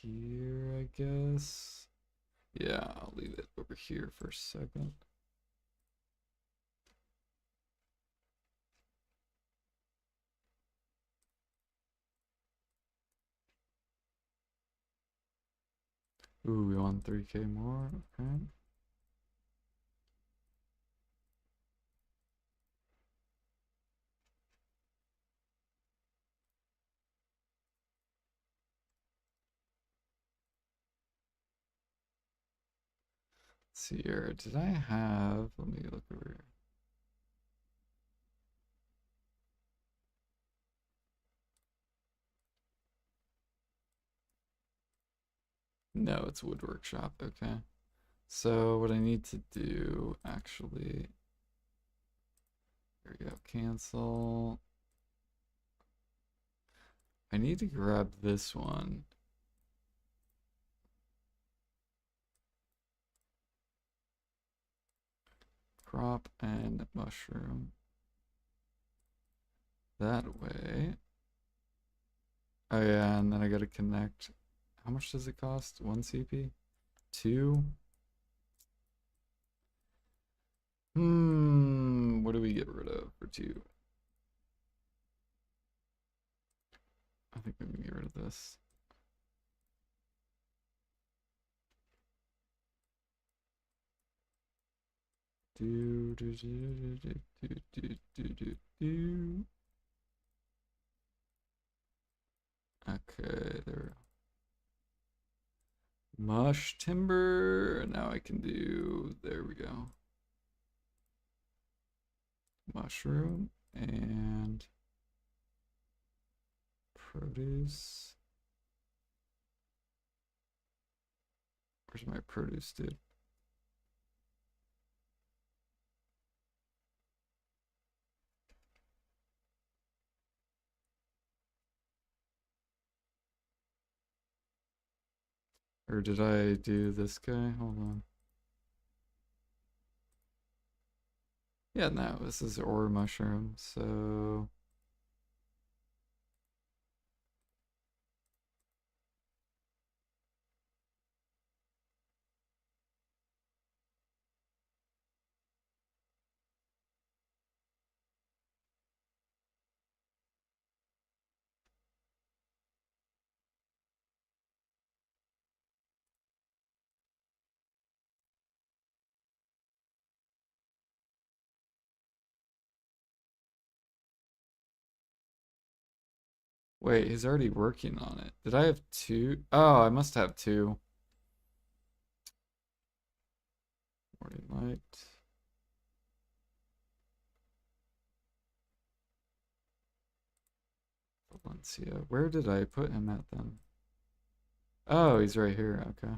here, I guess. Yeah, I'll leave it over here for a second. Ooh, we want 3k more. Okay. Let's see here. Did I have... Let me look over here. No, it's wood workshop. Okay. So what I need to do, actually... There we go. Cancel. I need to grab this one. Crop and mushroom. That way. Oh yeah, and then I gotta connect. How much does it cost? 1 CP? 2? What do we get rid of for 2? I think we can get rid of this. do do do do do do do do do. Okay, there. Mush timber. Now I can do. There we go. Mushroom and produce. Where's my produce, dude? Or did I do this guy? Hold on. Yeah, no, this is ore mushroom, so... Wait, he's already working on it. Did I have two? Oh, I must have two. Morning light. Valencia. Where did I put him at then? Oh, he's right here. Okay.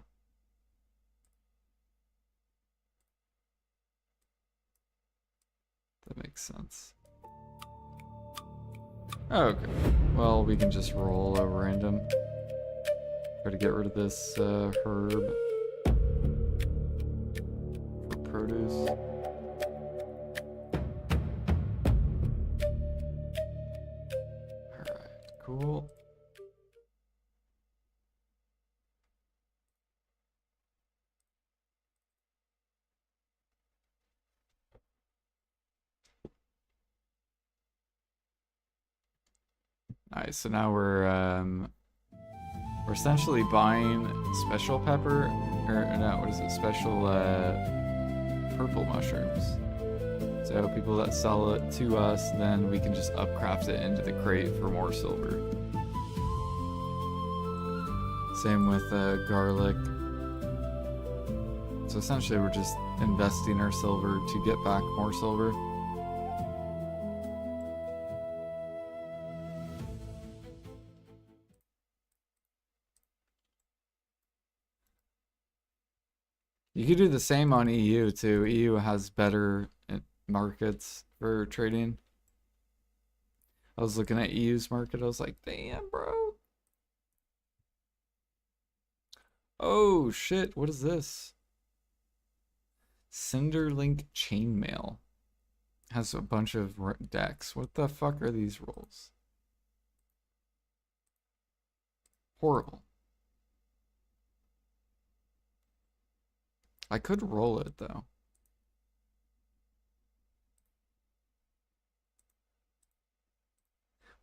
That makes sense. Okay. Well, we can just roll a random. Try to get rid of this herb for produce. Alright, cool. Nice, so now we're essentially buying special pepper, or no, what is it? Special purple mushrooms. So people that sell it to us, then we can just upcraft it into the crate for more silver. Same with garlic. So essentially we're just investing our silver to get back more silver. You could do the same on EU too. EU has better markets for trading. I was looking at EU's market. I was like, damn, bro. Oh, shit. What is this? Cinderlink chainmail. Has a bunch of decks. What the fuck are these rolls? Horrible. I could roll it, though.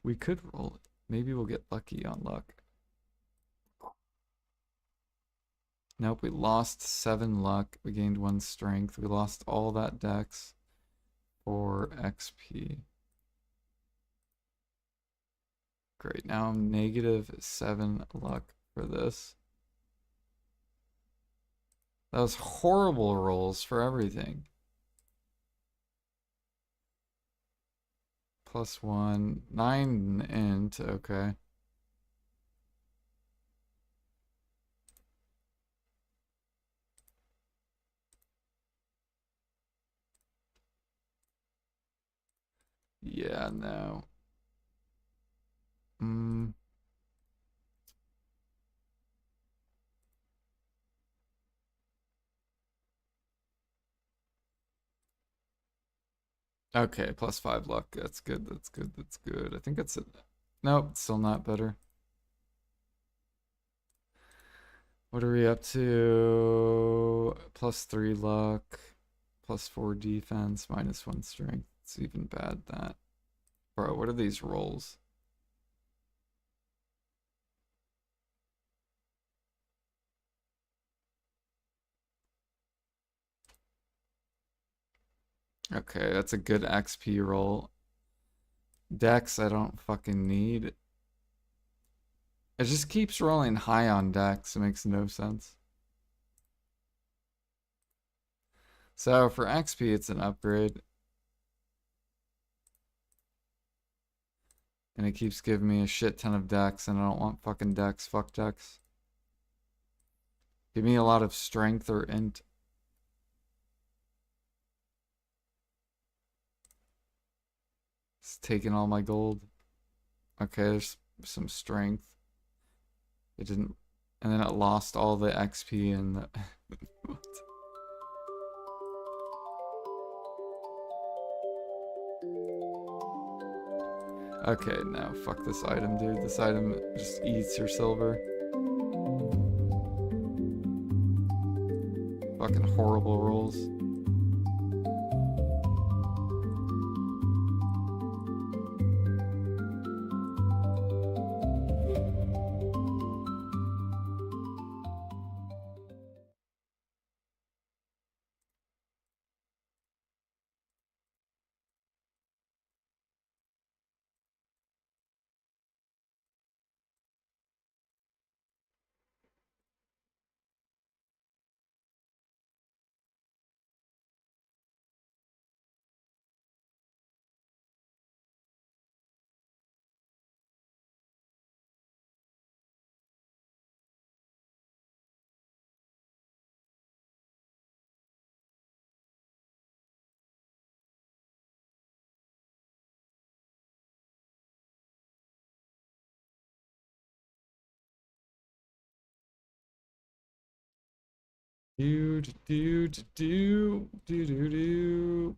We could roll it. Maybe we'll get lucky on luck. Nope, we lost 7 luck. We gained 1 strength. We lost all that dex for XP. Great, now I'm negative 7 luck for this. That was horrible rolls for everything. +1, 9 int, okay. Yeah, no. Okay, +5 luck. That's good, that's good, that's good. I think it's it. Nope, still not better. What are we up to? +3 luck, +4 defense, -1 strength. It's even bad that. Bro, what are these rolls? Okay, that's a good XP roll. Dex, I don't fucking need. It just keeps rolling high on Dex. It makes no sense. So for XP, it's an upgrade. And it keeps giving me a shit ton of Dex, and I don't want fucking Dex. Fuck Dex. Give me a lot of strength or int. It's taking all my gold. Okay, there's some strength. It didn't. And then it lost all the XP and the. What? Okay, no, fuck this item, dude. This item just eats your silver. Fucking horrible rolls. Do do do do do do do.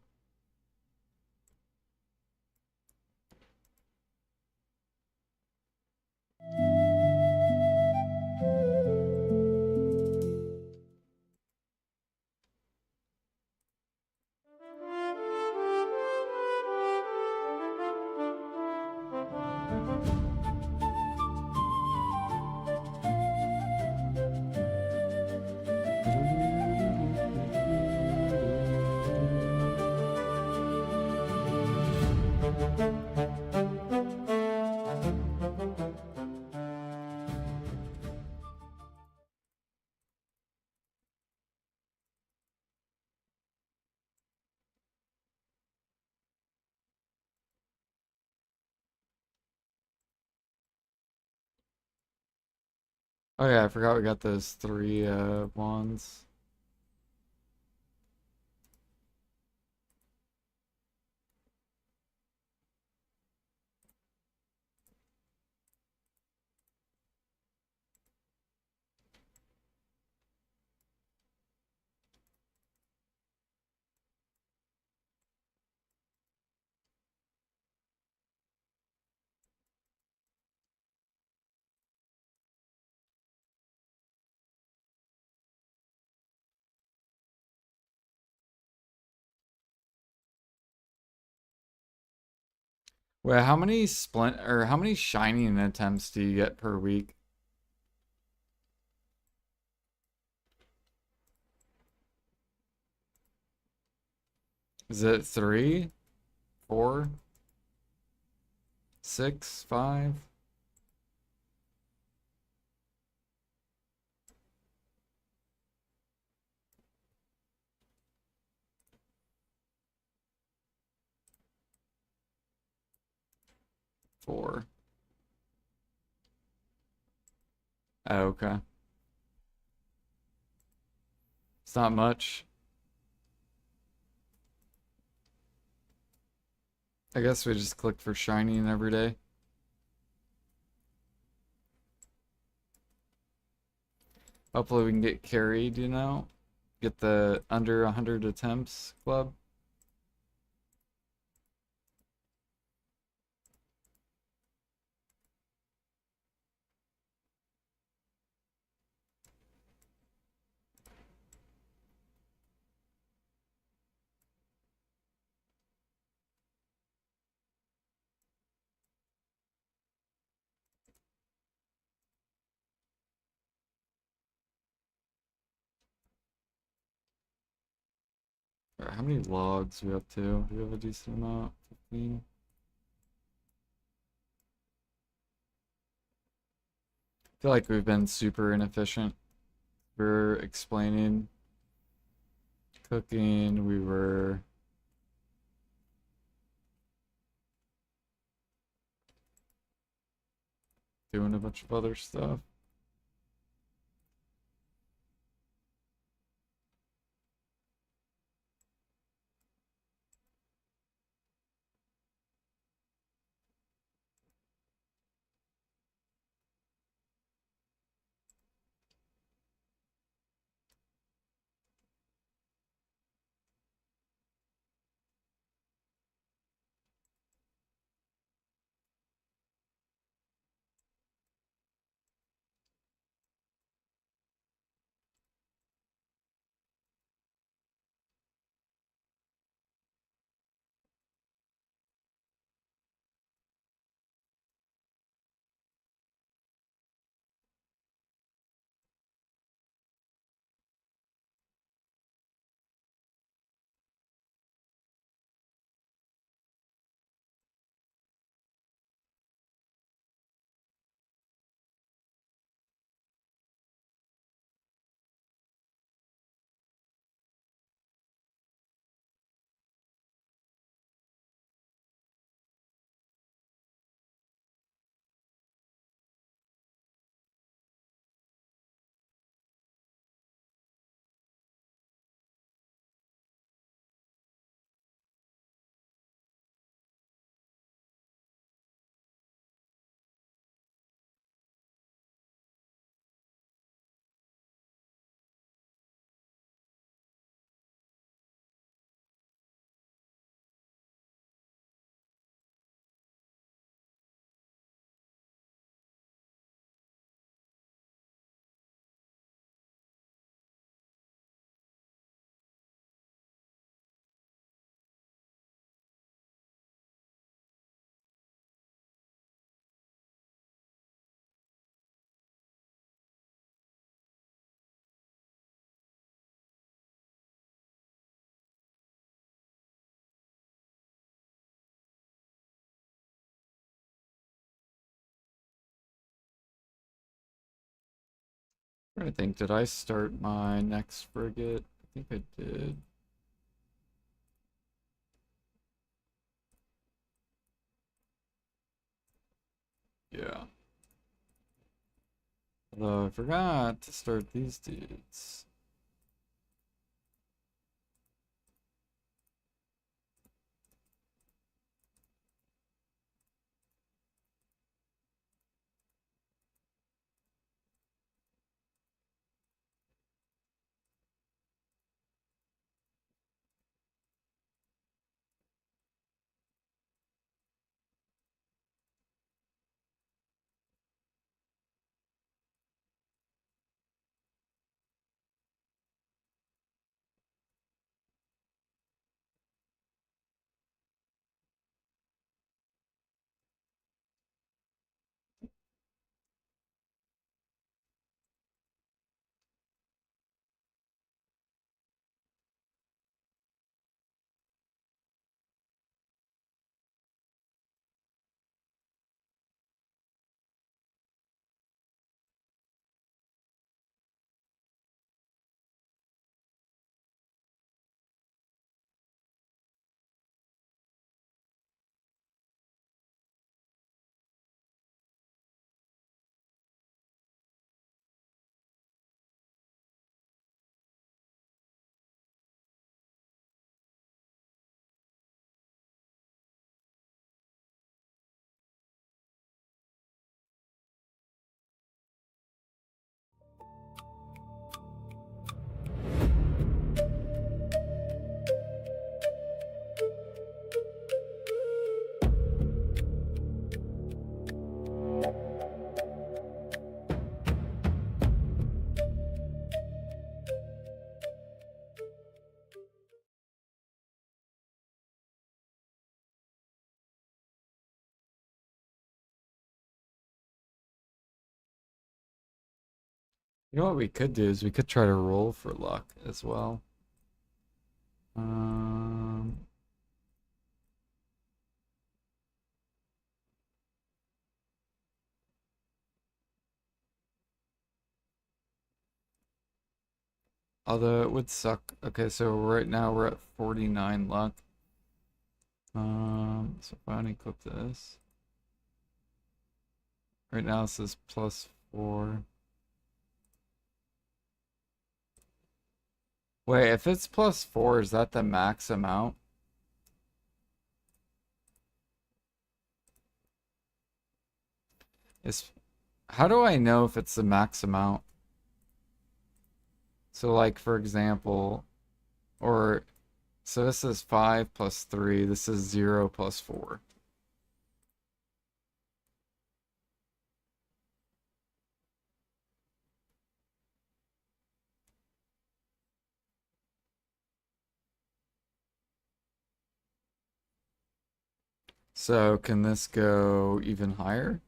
Oh yeah, I forgot we got those three wands. Wait, how many splint or how many shining attempts do you get per week? Is it 3, 4, 6, 5? Four. Oh, okay. It's not much. I guess we just click for shining every day. Hopefully we can get carried, you know? Get the under 100 attempts club. Alright, how many logs are we up to? Do we have a decent amount? 15? I feel like we've been super inefficient. We're explaining cooking, we were doing a bunch of other stuff. I think, did I start my next frigate? I think I did. Yeah. Although I forgot to start these dudes. You know what we could do is we could try to roll for luck as well. Um, Although it would suck. Okay, so right now we're at 49 luck. So if I unequip this. Right now this is +4. Wait, if it's +4, is that the max amount? Is How do I know if it's the max amount? So like for example, or so this is 5 plus 3, this is 0 plus 4. So can this go even higher?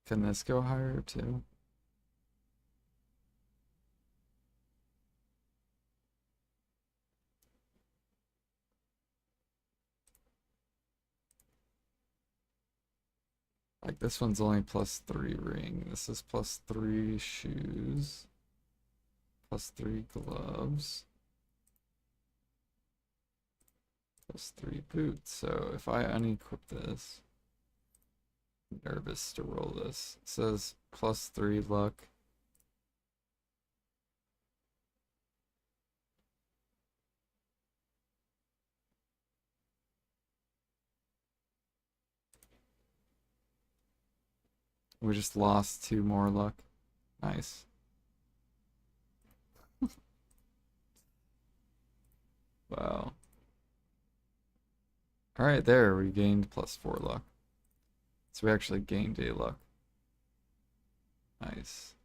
Can this go higher too? Like this one's only +3 ring. This is +3 shoes. +3 gloves. +3 boots. So if I unequip this, I'm nervous to roll this. It says +3 luck. We just lost 2 more luck. Nice. Wow. Alright, there, we gained +4 luck. So we actually gained a luck. Nice.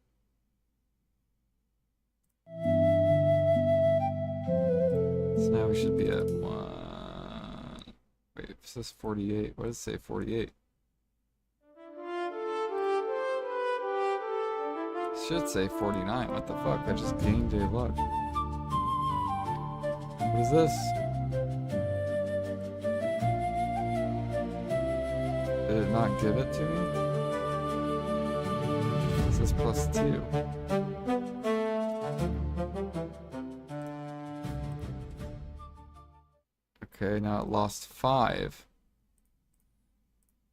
So now we should be at 1. Wait, it says 48. What does it say 48? It should say 49. What the fuck? I just gained a luck. What is this? Did it not give it to me? It says +2. Okay, now it lost 5.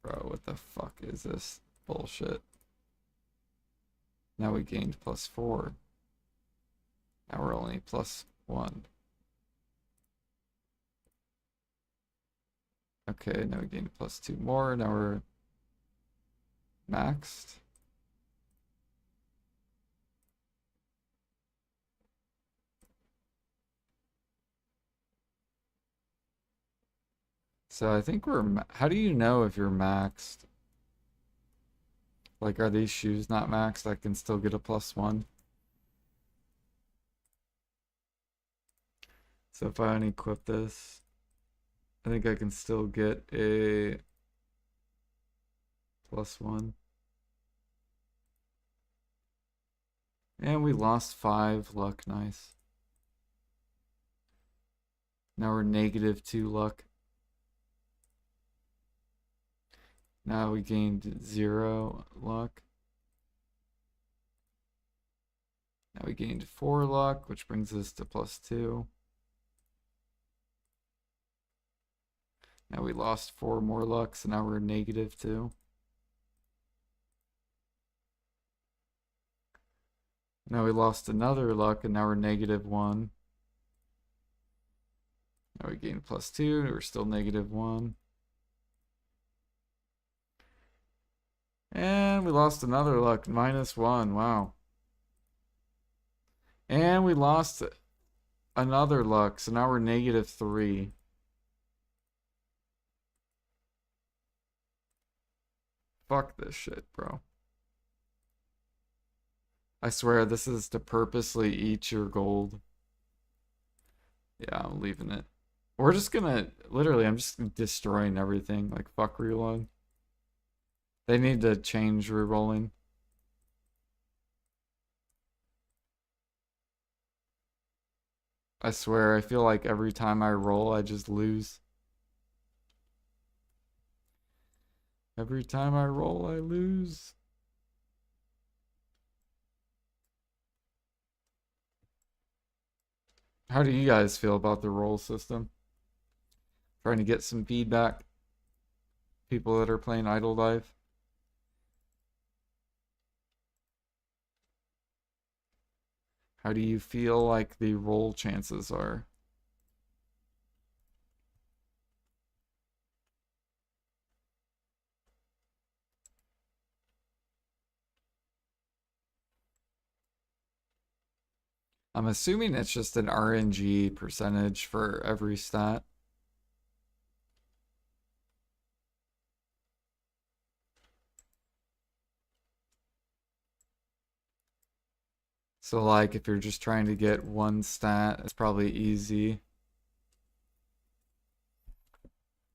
Bro, what the fuck is this bullshit? Now we gained +4. Now we're only +1. Okay, now we gained +2 more. Now we're maxed. So I think how do you know if you're maxed? Like, are these shoes not maxed? I can still get a +1. So if I unequip this, I think I can still get a +1. And we lost 5 luck, nice. Now we're -2 luck. Now we gained 0 luck. Now we gained 4 luck, which brings us to +2. Now we lost 4 more luck, so now we're -2. Now we lost another luck, and now we're -1. Now we gained +2, we're still -1. And we lost another luck, -1, wow. And we lost another luck, so now we're -3. Fuck this shit, bro. I swear this is to purposely eat your gold. Yeah, I'm leaving it. We're just gonna literally. I'm just destroying everything. Like fuck reload. They need to change rerolling. I swear, I feel like every time I roll, I just lose. Every time I roll, I lose. How do you guys feel about the roll system? Trying to get some feedback. People that are playing Idle Dive. How do you feel like the roll chances are? I'm assuming it's just an RNG percentage for every stat. So like if you're just trying to get one stat, it's probably easy.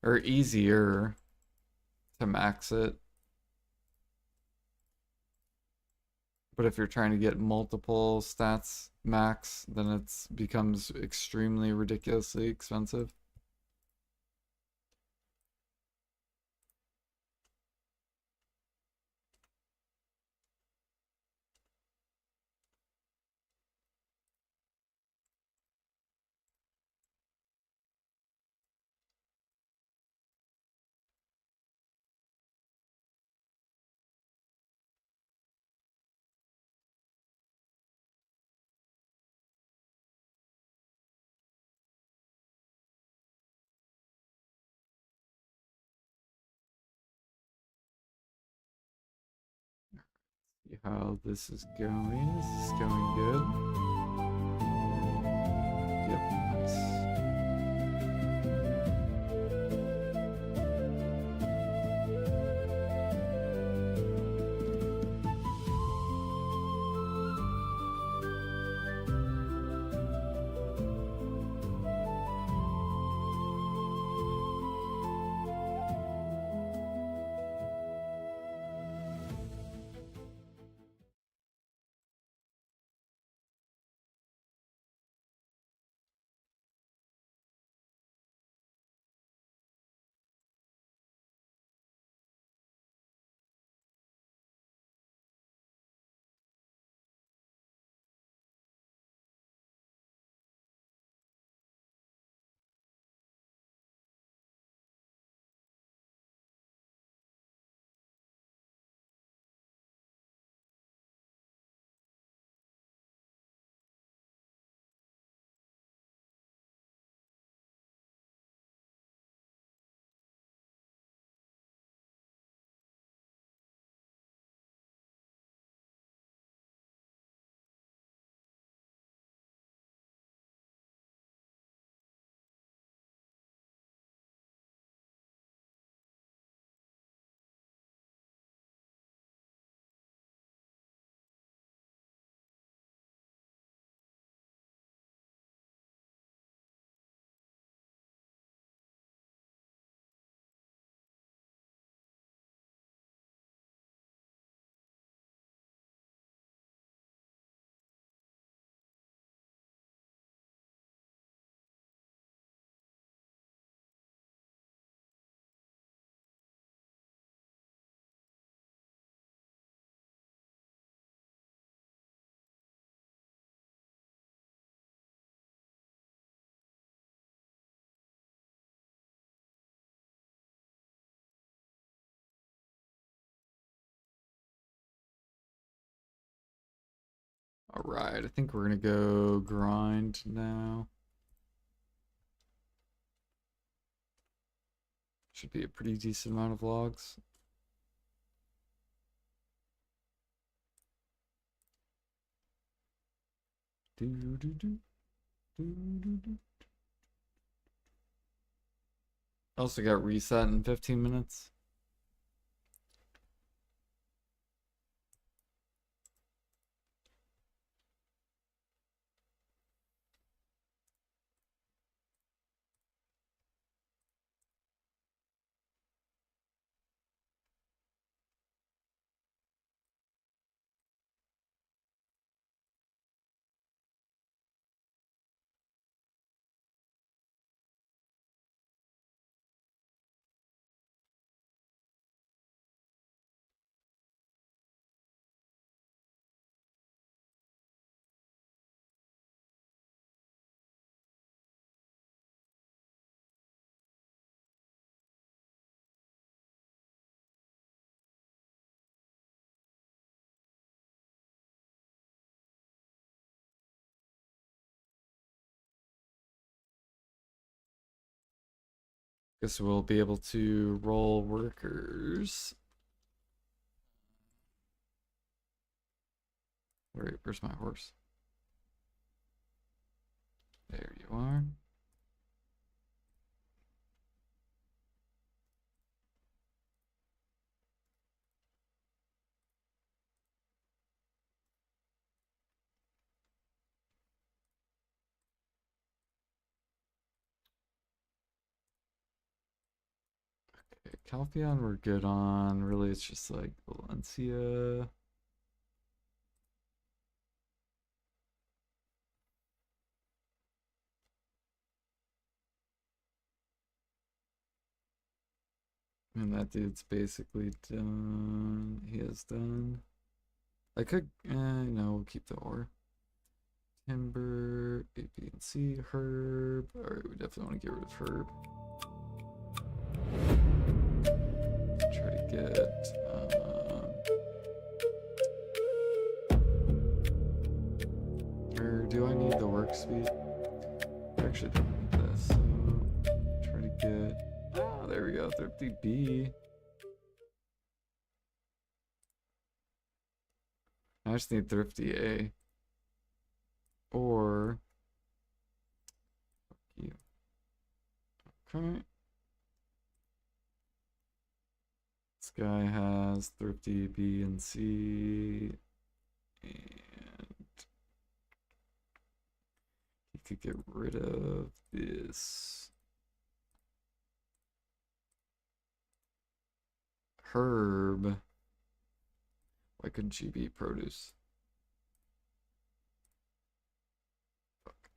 Or easier to max it. But if you're trying to get multiple stats max, then it becomes extremely ridiculously expensive. See how this is going. This is going good. Yep, nice. All right, I think we're gonna go grind now. Should be a pretty decent amount of logs. Do, do, do, do, do, do. Also got reset in 15 minutes. Guess we'll be able to roll workers. Where's my horse? There you are. Okay, Calpheon we're good on. Really, it's just like Valencia. And that dude's basically done. He is done. I could, no, we'll keep the ore. Timber, A, B, and C, herb. Alright, we definitely want to get rid of herb. Try to get, or do I need the work speed? I actually don't need this, so try to get, oh, there we go, Thrifty B. I just need Thrifty A. Or, you. Okay. This guy has Thrifty B and C, and he could get rid of this herb. Why couldn't she be produce? Fuck.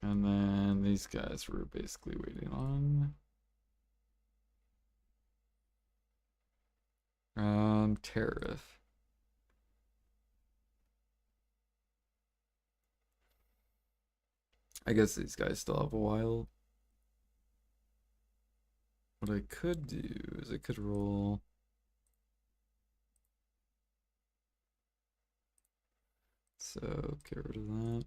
And then these guys were basically waiting on. Tariff. I guess these guys still have a while. What I could do is I could roll. So get rid of that.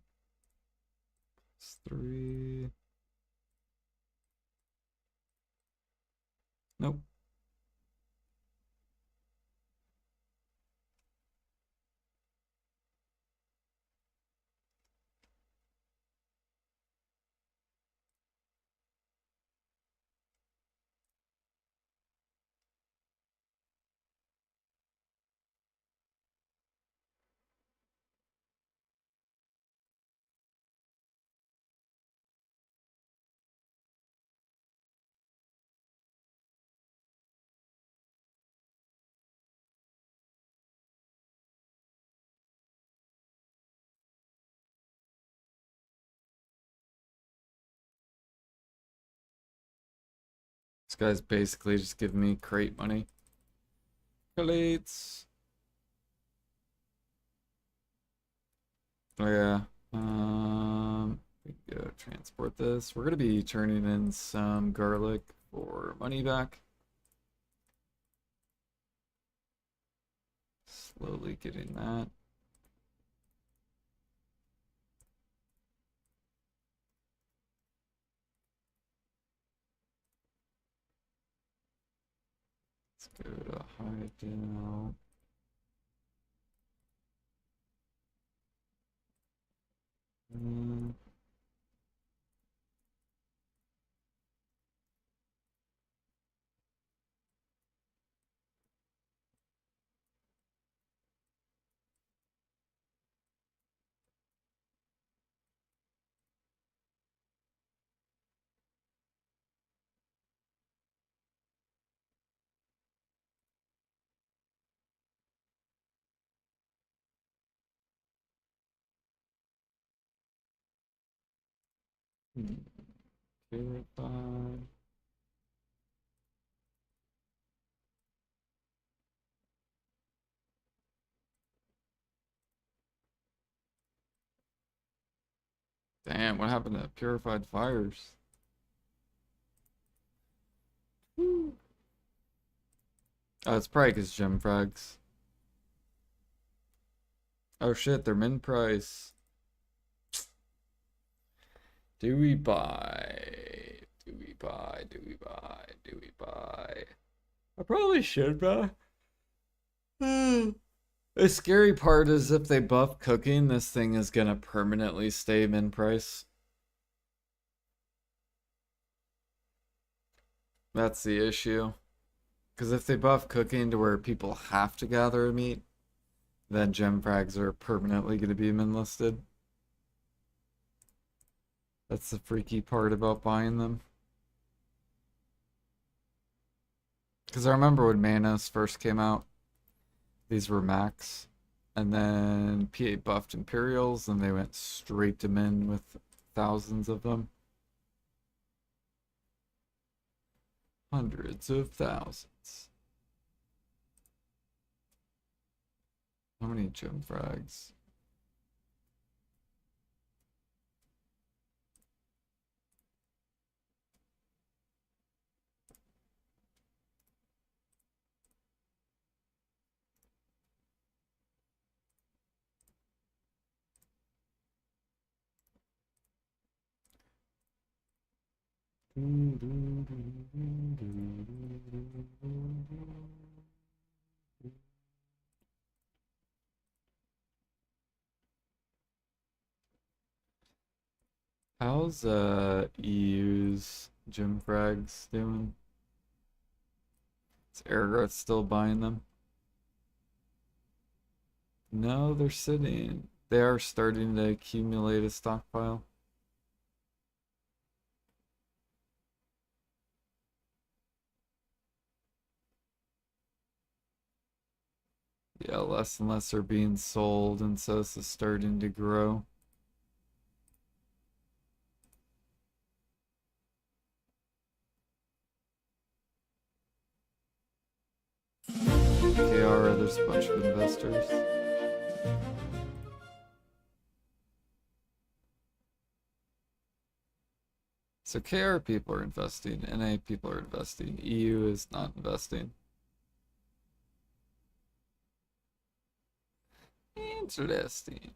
It's 3. Nope. This guy's basically just giving me crate money. Crates. Oh yeah. We go transport this. We're gonna be turning in some garlic for money back. Slowly getting that. Let's go to hide now. Purified. Damn, what happened to purified fires? Oh, it's probably because gem frags. Oh shit, they're min price. Do we buy? Do we buy? Do we buy? Do we buy? I probably should buy. The scary part is if they buff cooking, this thing is gonna permanently stay min price. That's the issue. Because if they buff cooking to where people have to gather a meat, then gem frags are permanently going to be min listed. That's the freaky part about buying them. Because I remember when Manos first came out, these were max. And then PA buffed Imperials, and they went straight to min with thousands of them. Hundreds of thousands. How many gem frags? How's EU's gem frags doing? Is Aragarth still buying them? No, they're sitting. They are starting to accumulate a stockpile. Yeah, less and less are being sold, and so this is starting to grow. KR, there's a bunch of investors. So KR people are investing, NA people are investing, EU is not investing. Interesting.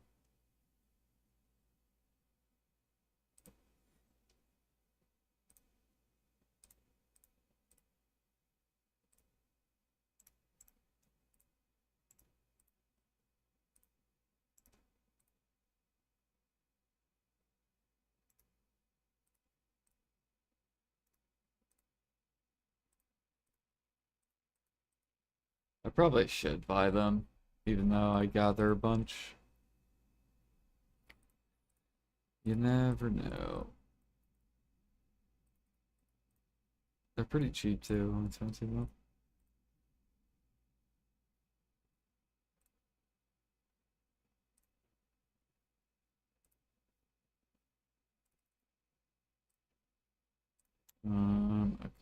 I probably should buy them, even though I gather a bunch. You never know. They're pretty cheap too, only 17 though.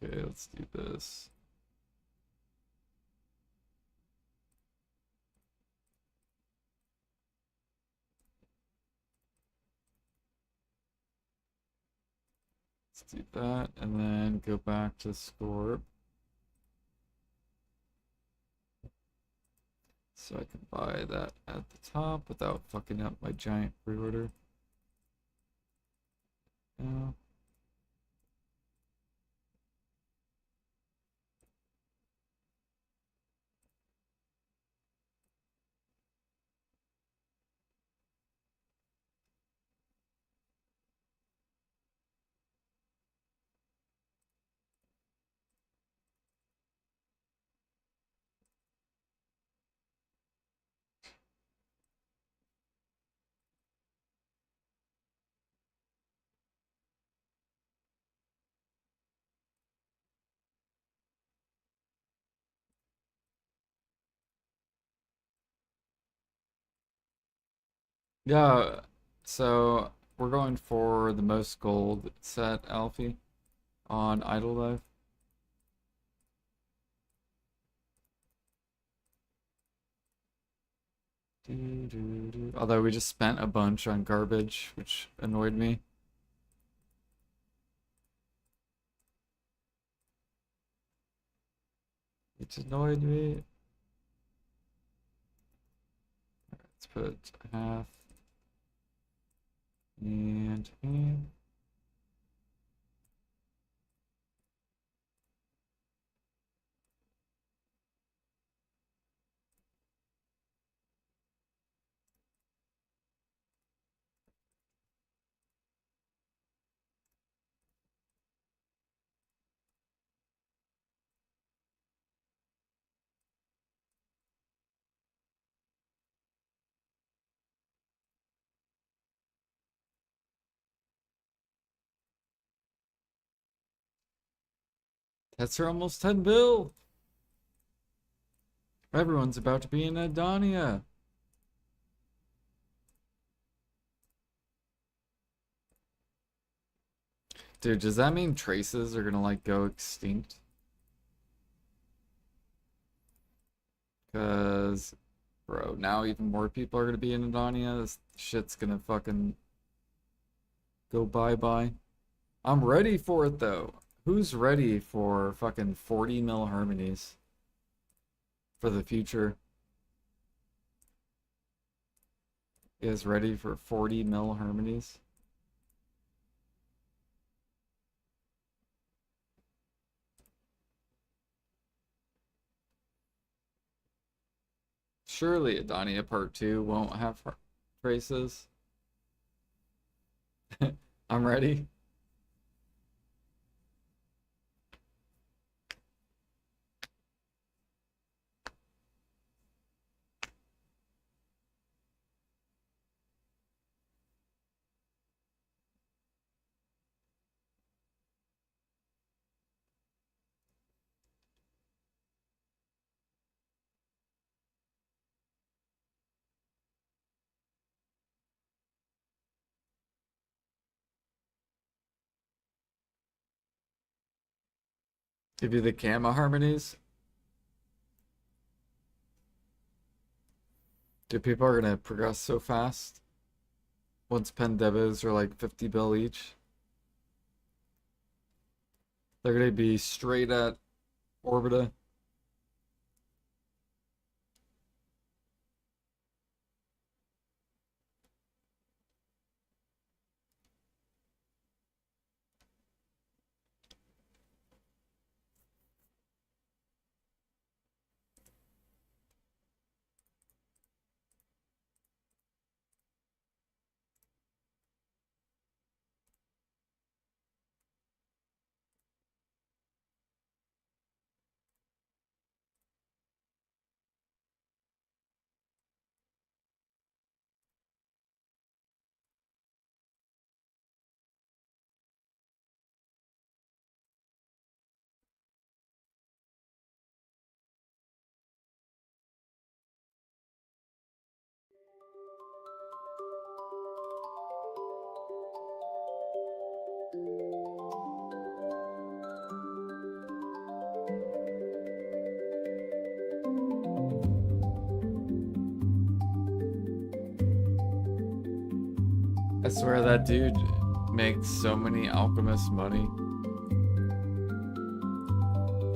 Okay, let's do this. Let's do that, and then go back to Scorp. So I can buy that at the top without fucking up my giant pre-order. Yeah. Yeah, so we're going for the most gold set, Alfie, on Idle Life. Although we just spent a bunch on garbage, which annoyed me. It annoyed me. Let's put half and half. Pets are almost 10 bill. Everyone's about to be in Adonia. Dude, does that mean traces are gonna like go extinct? Cause, bro, now even more people are gonna be in Adonia. This shit's gonna fucking go bye-bye. I'm ready for it though. Who's ready for fucking 40 mil Hermes for the future? You guys ready for 40 mil Hermes? Surely Adonia Part 2 won't have traces. I'm ready. Give you the Gamma Harmonies. Dude, people are gonna progress so fast. Once pen debits are like 50 bill each, they're gonna be straight at Orbita. I swear that dude makes so many alchemist money.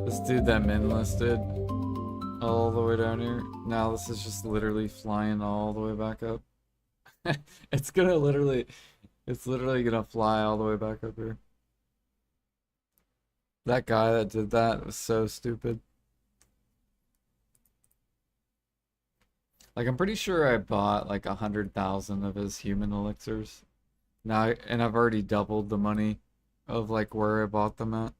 This dude that min listed all the way down here. Now this is just literally flying all the way back up. It's gonna literally, it's literally gonna fly all the way back up here. That guy that did that was so stupid. Like I'm pretty sure I bought like 100,000 of his human elixirs. Now, and I've already doubled the money of like where I bought them at.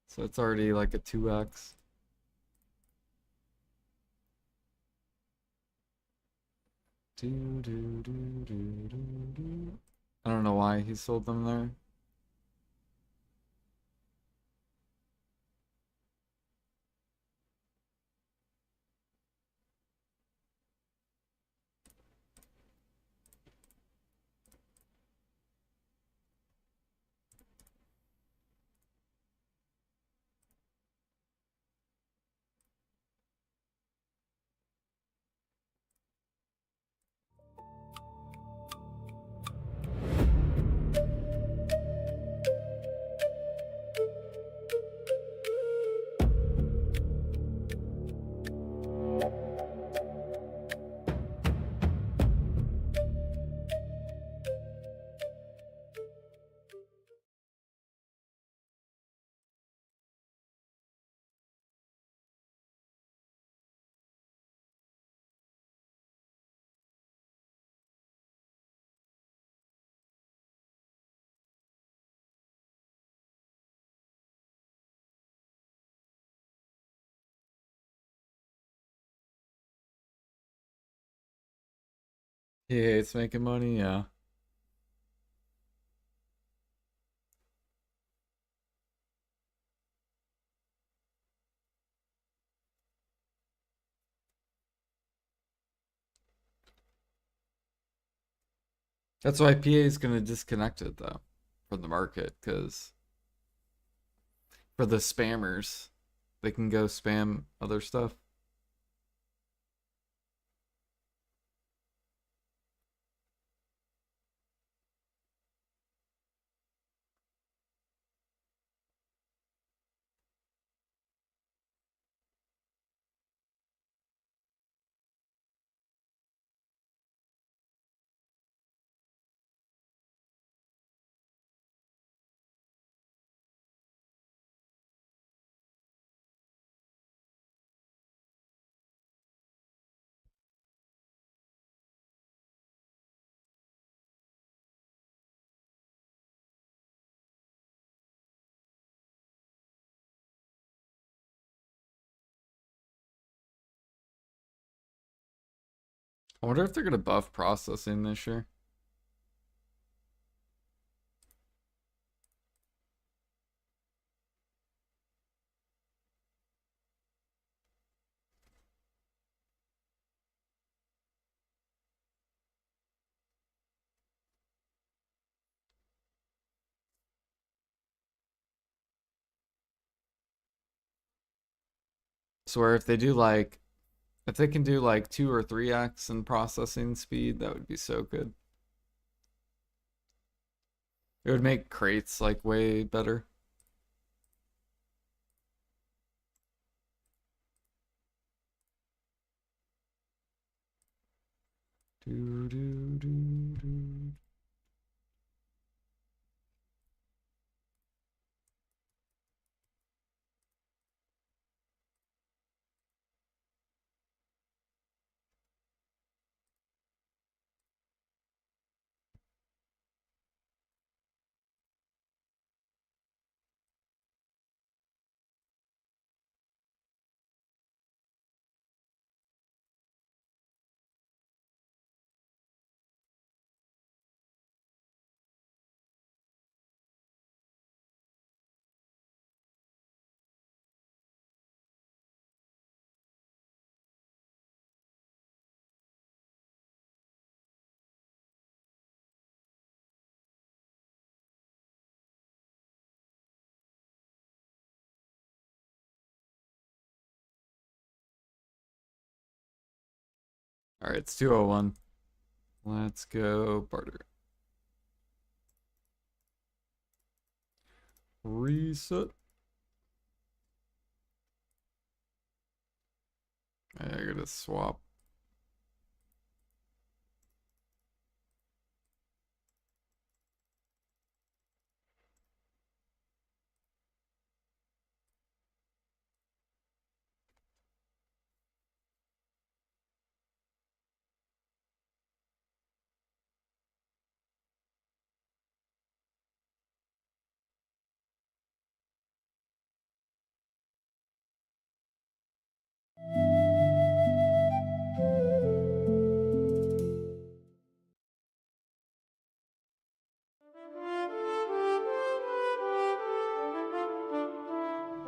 So it's already like a 2x. I don't know why he sold them there. He hates making money, yeah. That's why PA is going to disconnect it though from the market because for the spammers, they can go spam other stuff. I wonder if they're going to buff processing this year. So where if they do like, if they can do like 2 or 3x in processing speed, that would be so good. It would make crates like way better. Do, do, do, do. All right, it's 201. Let's go barter. Reset. I gotta swap.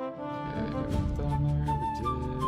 Okay, we've done there. We did.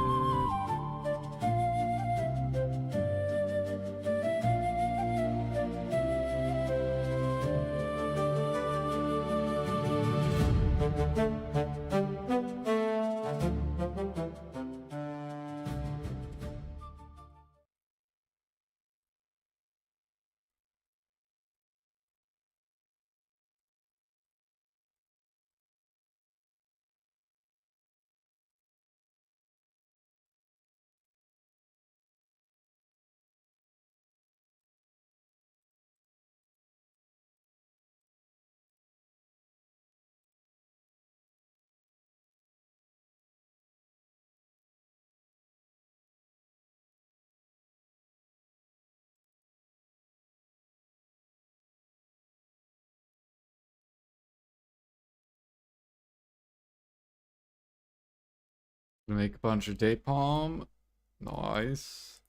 Gonna make a bunch of date palm. Nice.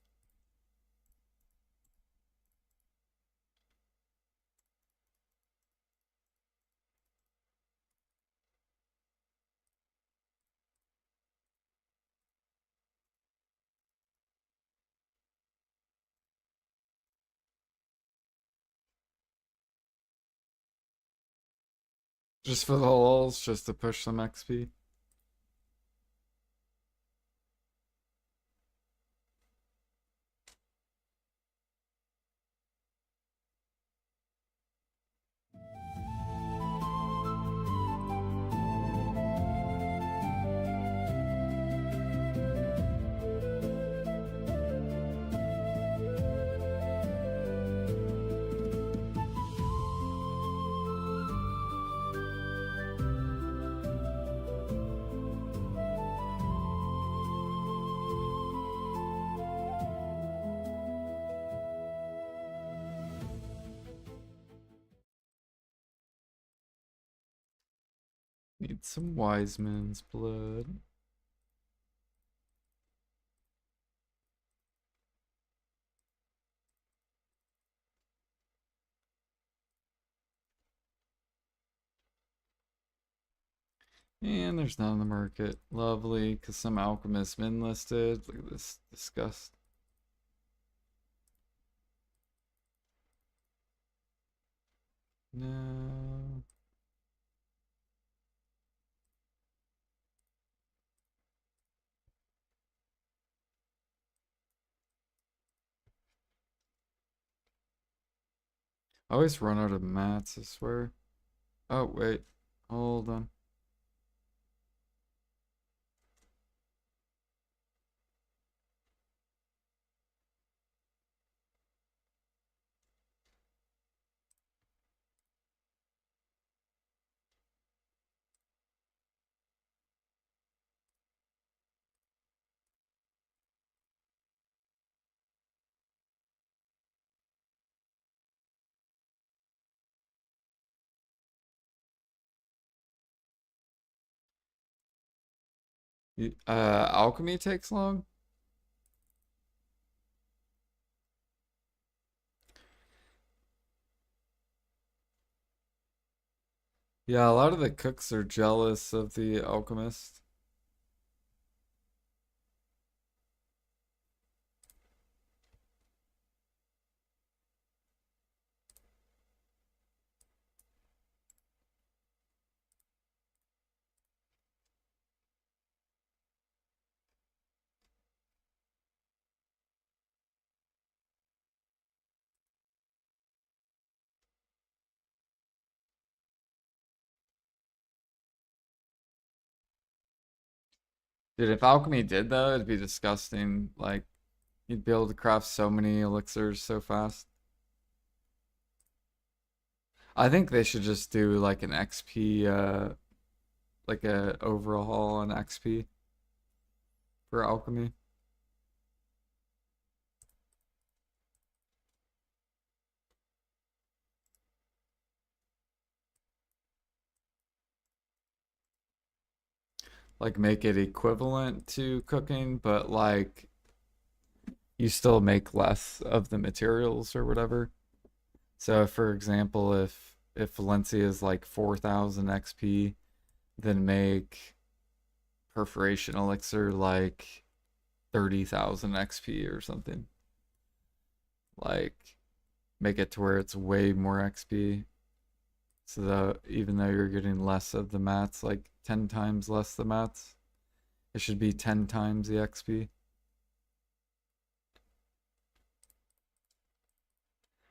Just for the lulz, just to push some XP. Need some wise man's blood. And there's none on the market. Lovely, because some alchemist min listed. Look at this disgust. No. I always run out of mats, I swear. Oh, wait. Hold on. Alchemy takes long? Yeah, a lot of the cooks are jealous of the alchemist. Dude, if alchemy did though, it'd be disgusting. Like, you'd be able to craft so many elixirs so fast. I think they should just do like an XP, like a overhaul on XP for alchemy. Like make it equivalent to cooking, but like you still make less of the materials or whatever. So for example, if Valencia is like 4,000 XP, then make perforation elixir like 30,000 XP or something. Like make it to where it's way more XP. So that even though you're getting less of the mats, like 10 times less the mats, it should be 10 times the XP.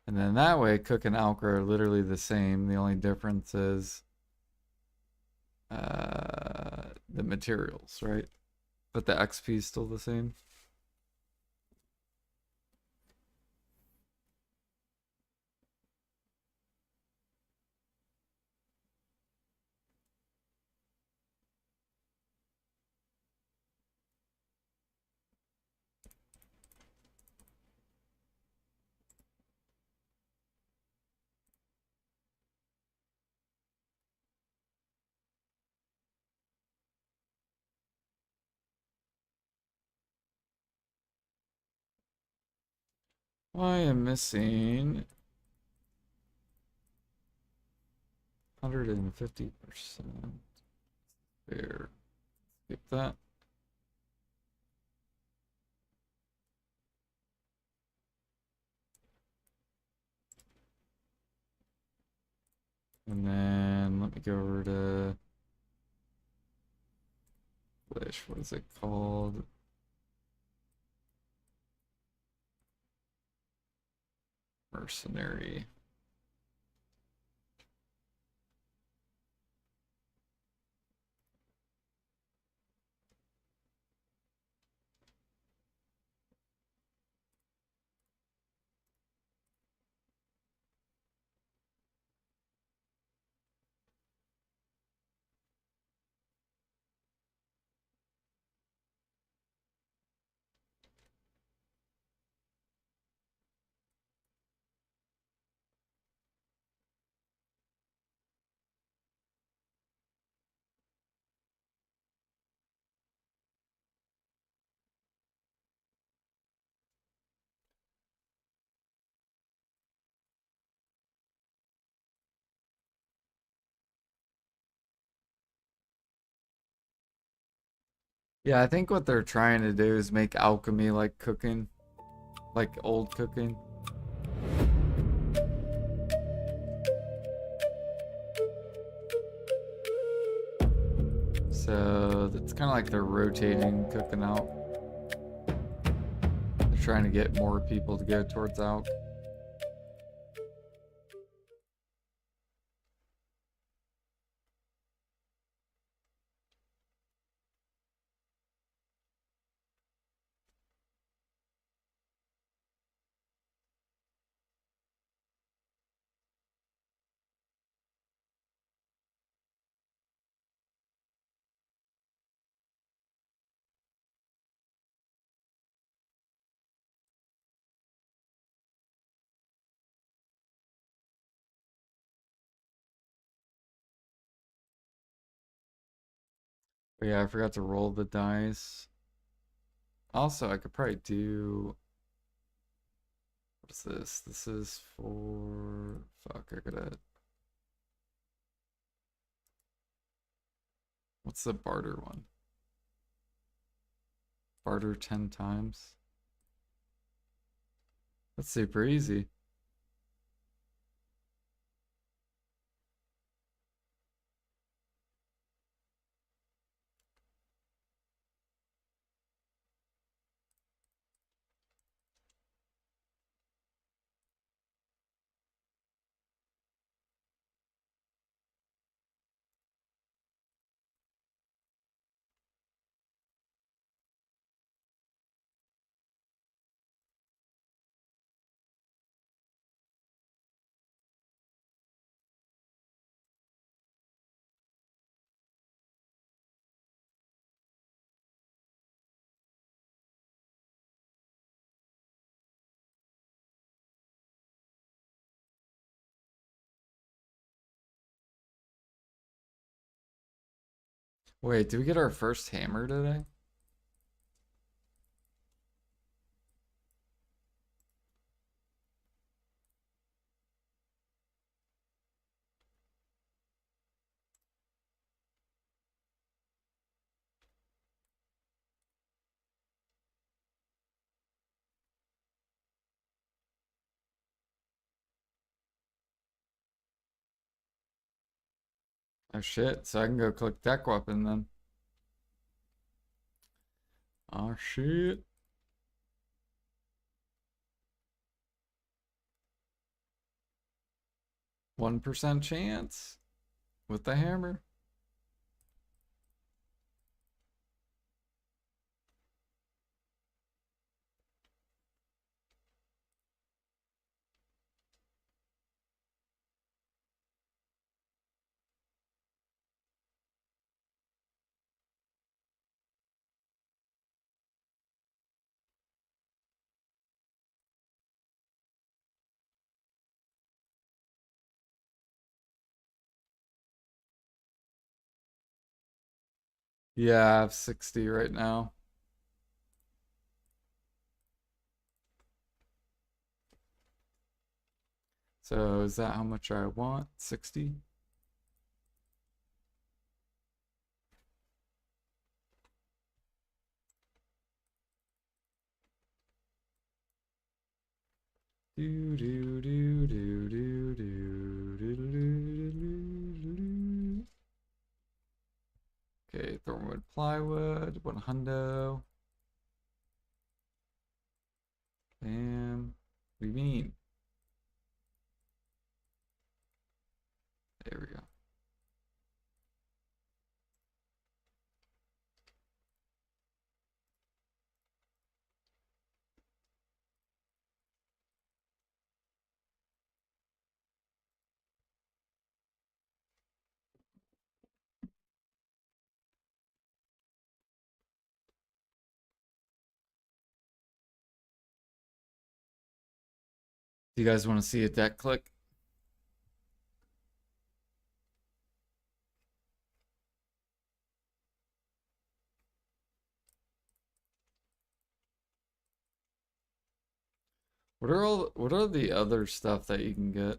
And then that way, cook and alch are literally the same. The only difference is the materials, right? But the XP is still the same. I am missing 150%. There. Skip that. And then let me go over to Wish. What is it called? Mercenary. Yeah, I think what they're trying to do is make alchemy like cooking, like old cooking. So it's kind of like they're rotating cooking out. They're trying to get more people to go towards alch. But yeah, I forgot to roll the dice. Also, I could probably do. What is this? This is for. Fuck, I gotta. What's the barter one? Barter 10 times. That's super easy. Wait, did we get our first hammer today? Oh shit, so I can go click tech weapon then. Oh shit. 1% chance with the hammer. Yeah, I have 60 right now. So is that how much I want? 60? Do do do do do do do do do do do. One hundo. Bam. What do you mean? There we go. Do you guys want to see a deck click? What are the other stuff that you can get?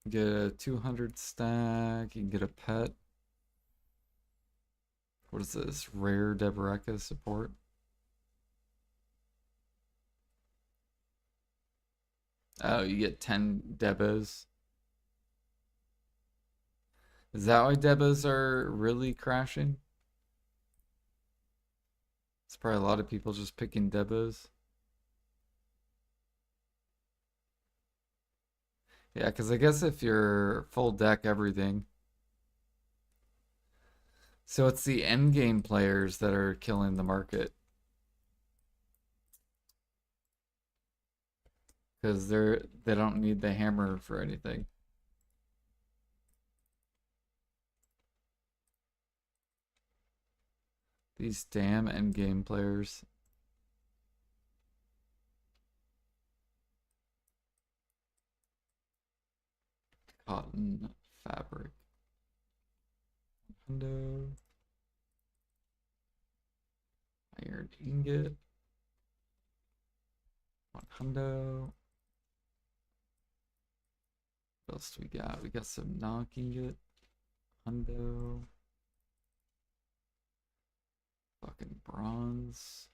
Get a 200 stack, you can get a pet. What is this? Rare Deboreka support. Oh, you get 10 Debos. Is that why Debos are really crashing? It's probably a lot of people just picking Debos. Yeah, because I guess if you're full deck everything. So it's the end game players that are killing the market. Because they don't need the hammer for anything. These damn end game players. Cotton fabric. Hundo. Iron ingot. One hundo. What else do we got? We got some knock ingot. Hundo. Fucking bronze.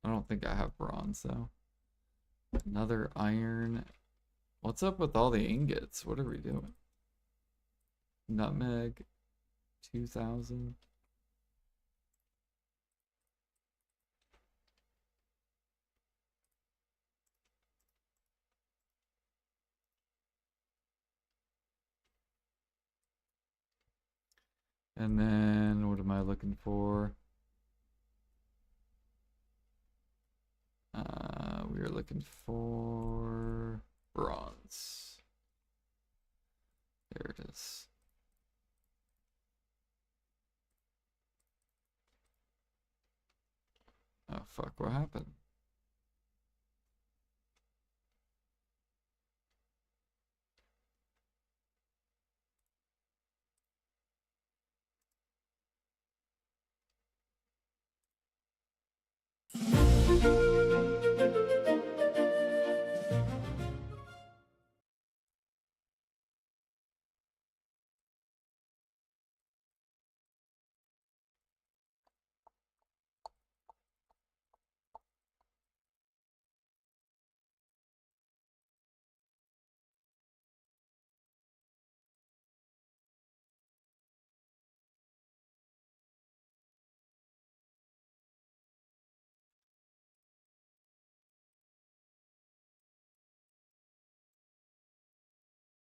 I don't think I have bronze though. Another iron. What's up with all the ingots? What are we doing? Nutmeg. 2,000. And then what am I looking for? We are looking for bronze. There it is. Oh fuck, what happened?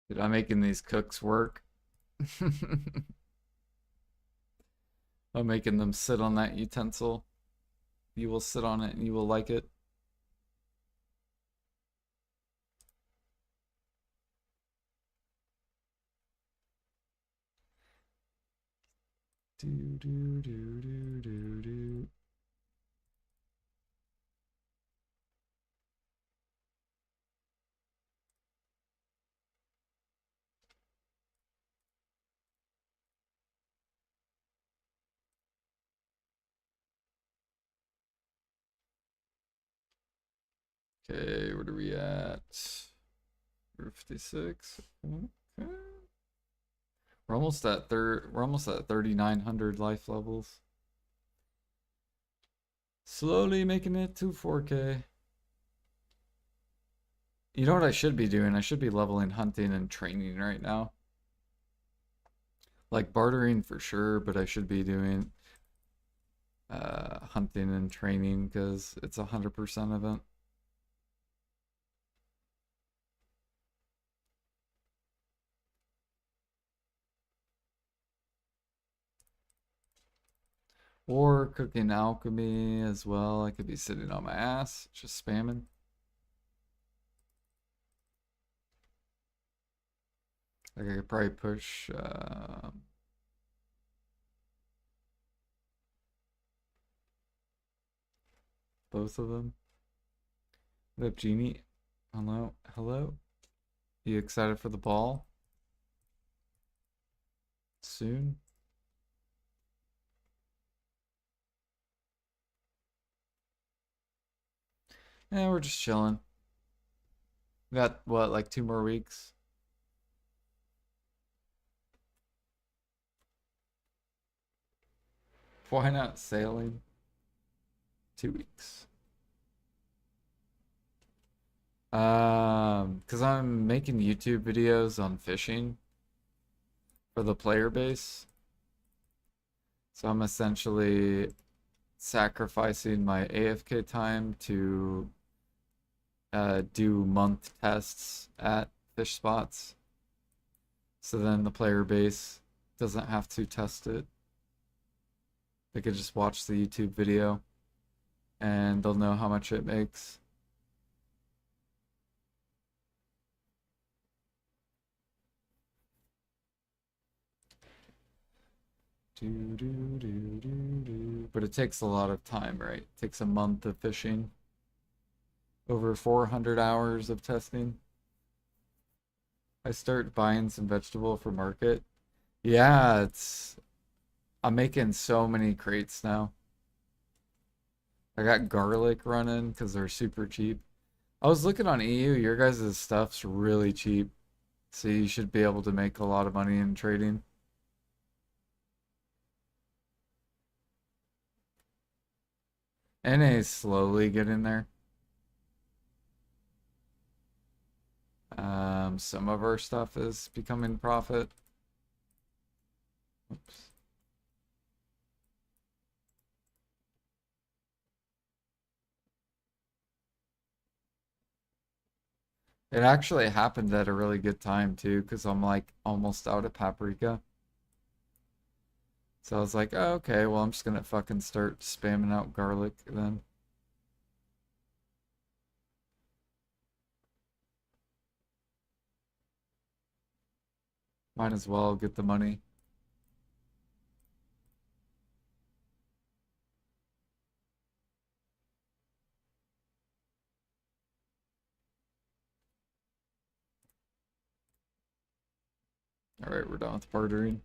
Dude, I'm making these cooks work. I'm making them sit on that utensil. You will sit on it and you will like it. Do do do do do do. Okay, what are we at? We're 56. Okay. We're almost at 3,900 life levels. Slowly making it to 4K. You know what I should be doing? I should be leveling hunting and training right now. Like bartering for sure, but I should be doing hunting and training because it's 100% event. Or cooking alchemy as well. I could be sitting on my ass, just spamming. Like I could probably push both of them. What up, Genie? Hello? Hello? You excited for the ball? Soon? Yeah, we're just chilling. We got what, like 2 more weeks? Why not sailing? 2 weeks. Because I'm making YouTube videos on fishing for the player base. So I'm essentially sacrificing my AFK time to do month tests at fish spots. So then the player base doesn't have to test it. They could just watch the YouTube video and they'll know how much it makes. But it takes a lot of time, right? It takes a month of fishing, over 400 hours of testing. I start buying some vegetable for market. Yeah, I'm making so many crates now. I got garlic running because they're super cheap. I was looking on EU, your guys' stuff's really cheap. So you should be able to make a lot of money in trading. NA is slowly getting there. Some of our stuff is becoming profit. Oops. It actually happened at a really good time too, because I'm like almost out of paprika. So I was like, oh, okay, well, I'm just gonna fucking start spamming out garlic then. Might as well get the money. All right, we're done with bartering.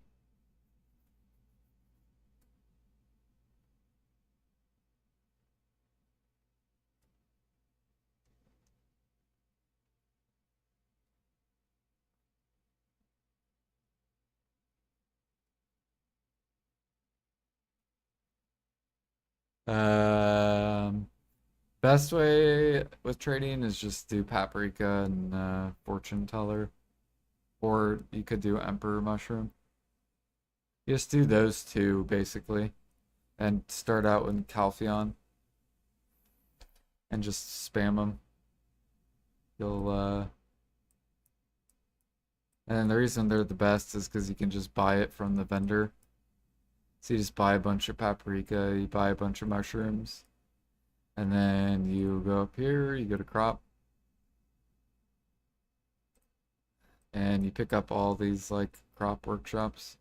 Um, Best way with trading is just do paprika and fortune teller, or you could do emperor mushroom. Just do those two basically, and start out with calphion and just spam them. You'll and the reason they're the best is because you can just buy it from the vendor. So you just buy a bunch of paprika, you buy a bunch of mushrooms, and then you go up here, you go to crop, and you pick up all these like crop workshops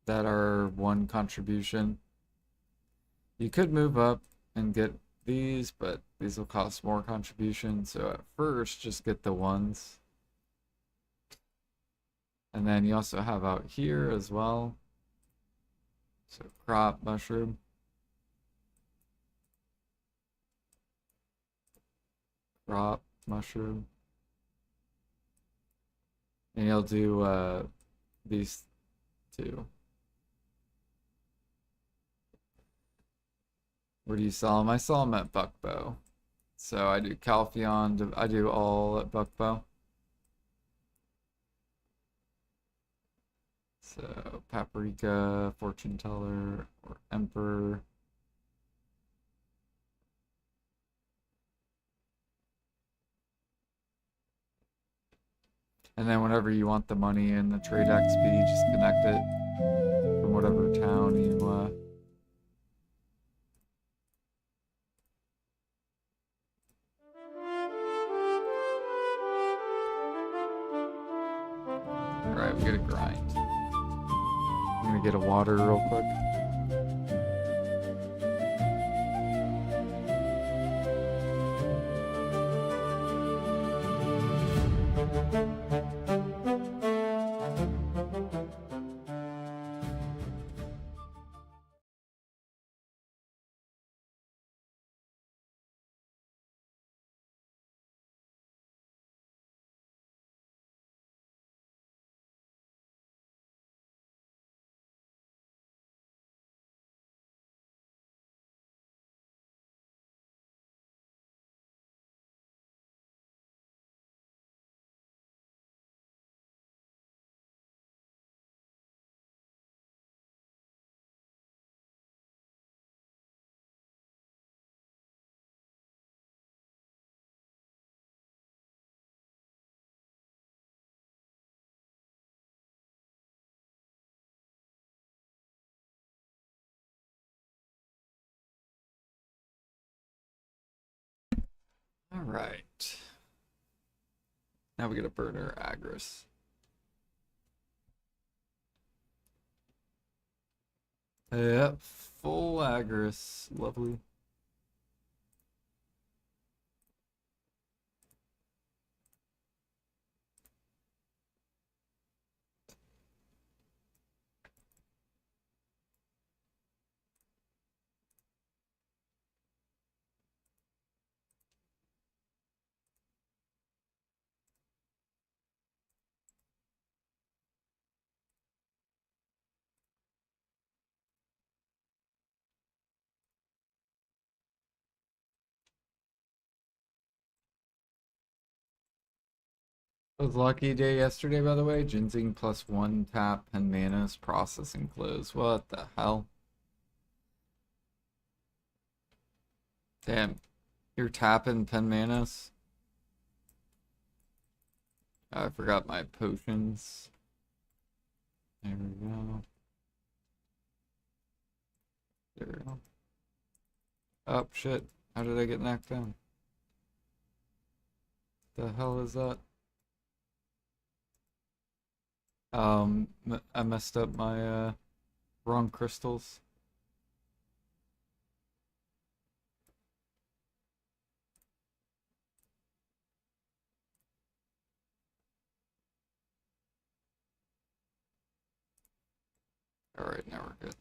that are one contribution. You could move up and get these, but these will cost more contribution. So at first, just get the ones. And then you also have out here as well. So crop, mushroom. Crop, mushroom. And you'll do these two. Where do you sell them? I sell them at Buckbow. So I do Calpheon, I do all at Buckbow. So paprika, fortune teller, or emperor. And then whenever you want the money in the trade XP, just connect it from whatever town you Alright, we gotta grind. I'm gonna get a water real quick. Alright. Now we gotta burn our Agris. Yep, full Agris. Lovely. It was lucky day yesterday, by the way. Ginseng plus one tap and manas processing close. What the hell? Damn, you're tapping 10 manas? I forgot my potions. There we go. There we go. Oh, shit. How did I get knocked down? The hell is that? I messed up my, wrong crystals. Alright, now we're good.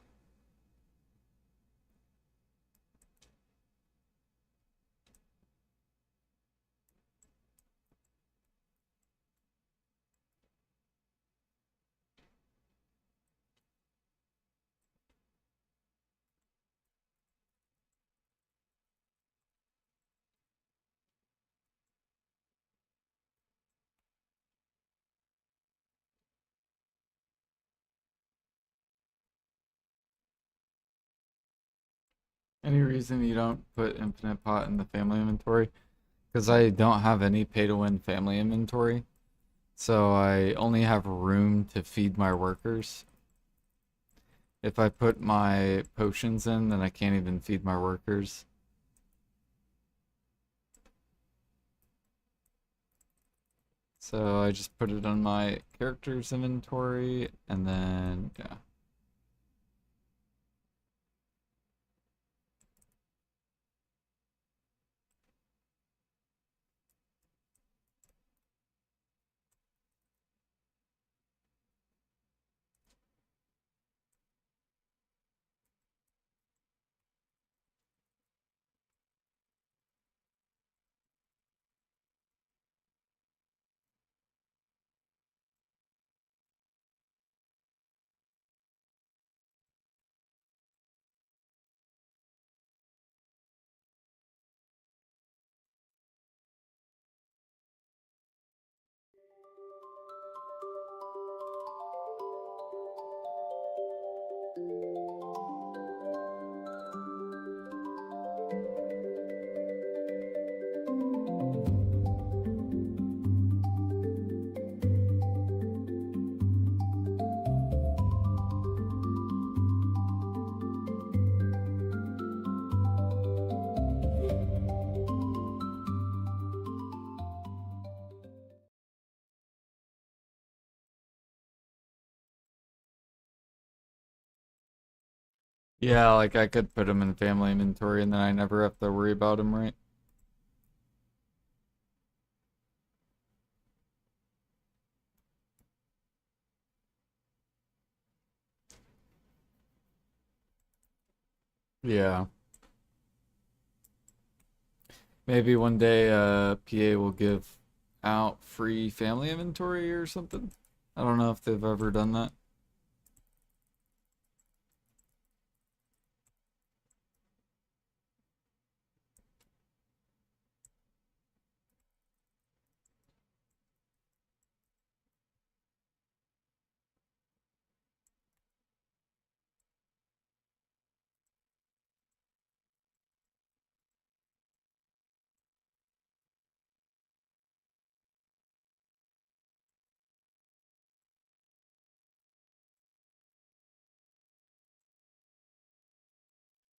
Any reason you don't put infinite pot in the family inventory? Because I don't have any pay to win family inventory. So I only have room to feed my workers. If I put my potions in, then I can't even feed my workers. So I just put it on my character's inventory, and then, yeah. Yeah, like I could put them in family inventory and then I never have to worry about them, right? Yeah. Maybe one day PA will give out free family inventory or something. I don't know if they've ever done that.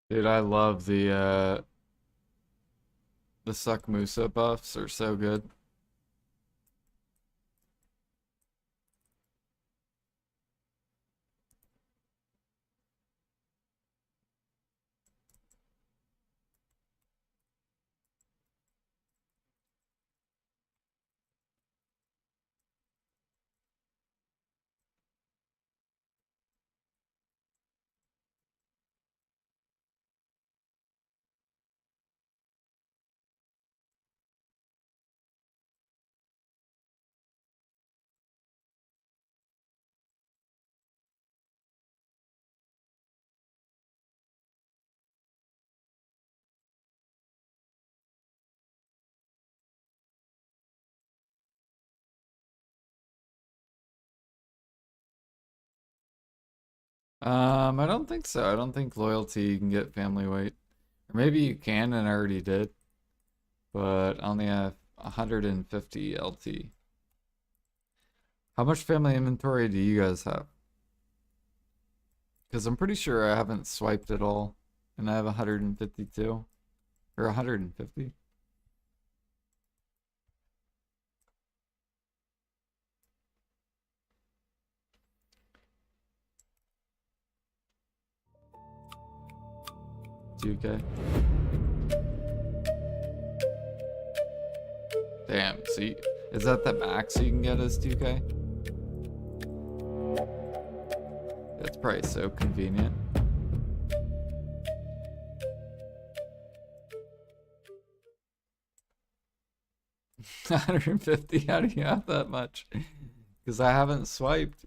Dude, I love the Suck Musa buffs are so good. I don't think so. I don't think loyalty you can get family weight. Or maybe you can and I already did, but I only have 150 LT. How much family inventory do you guys have? Because I'm pretty sure I haven't swiped at all, and I have 152 or 150. $2K. Damn, see, is that the max you can get as 2K? That's probably so convenient. $150, how do you have that much? Because I haven't swiped.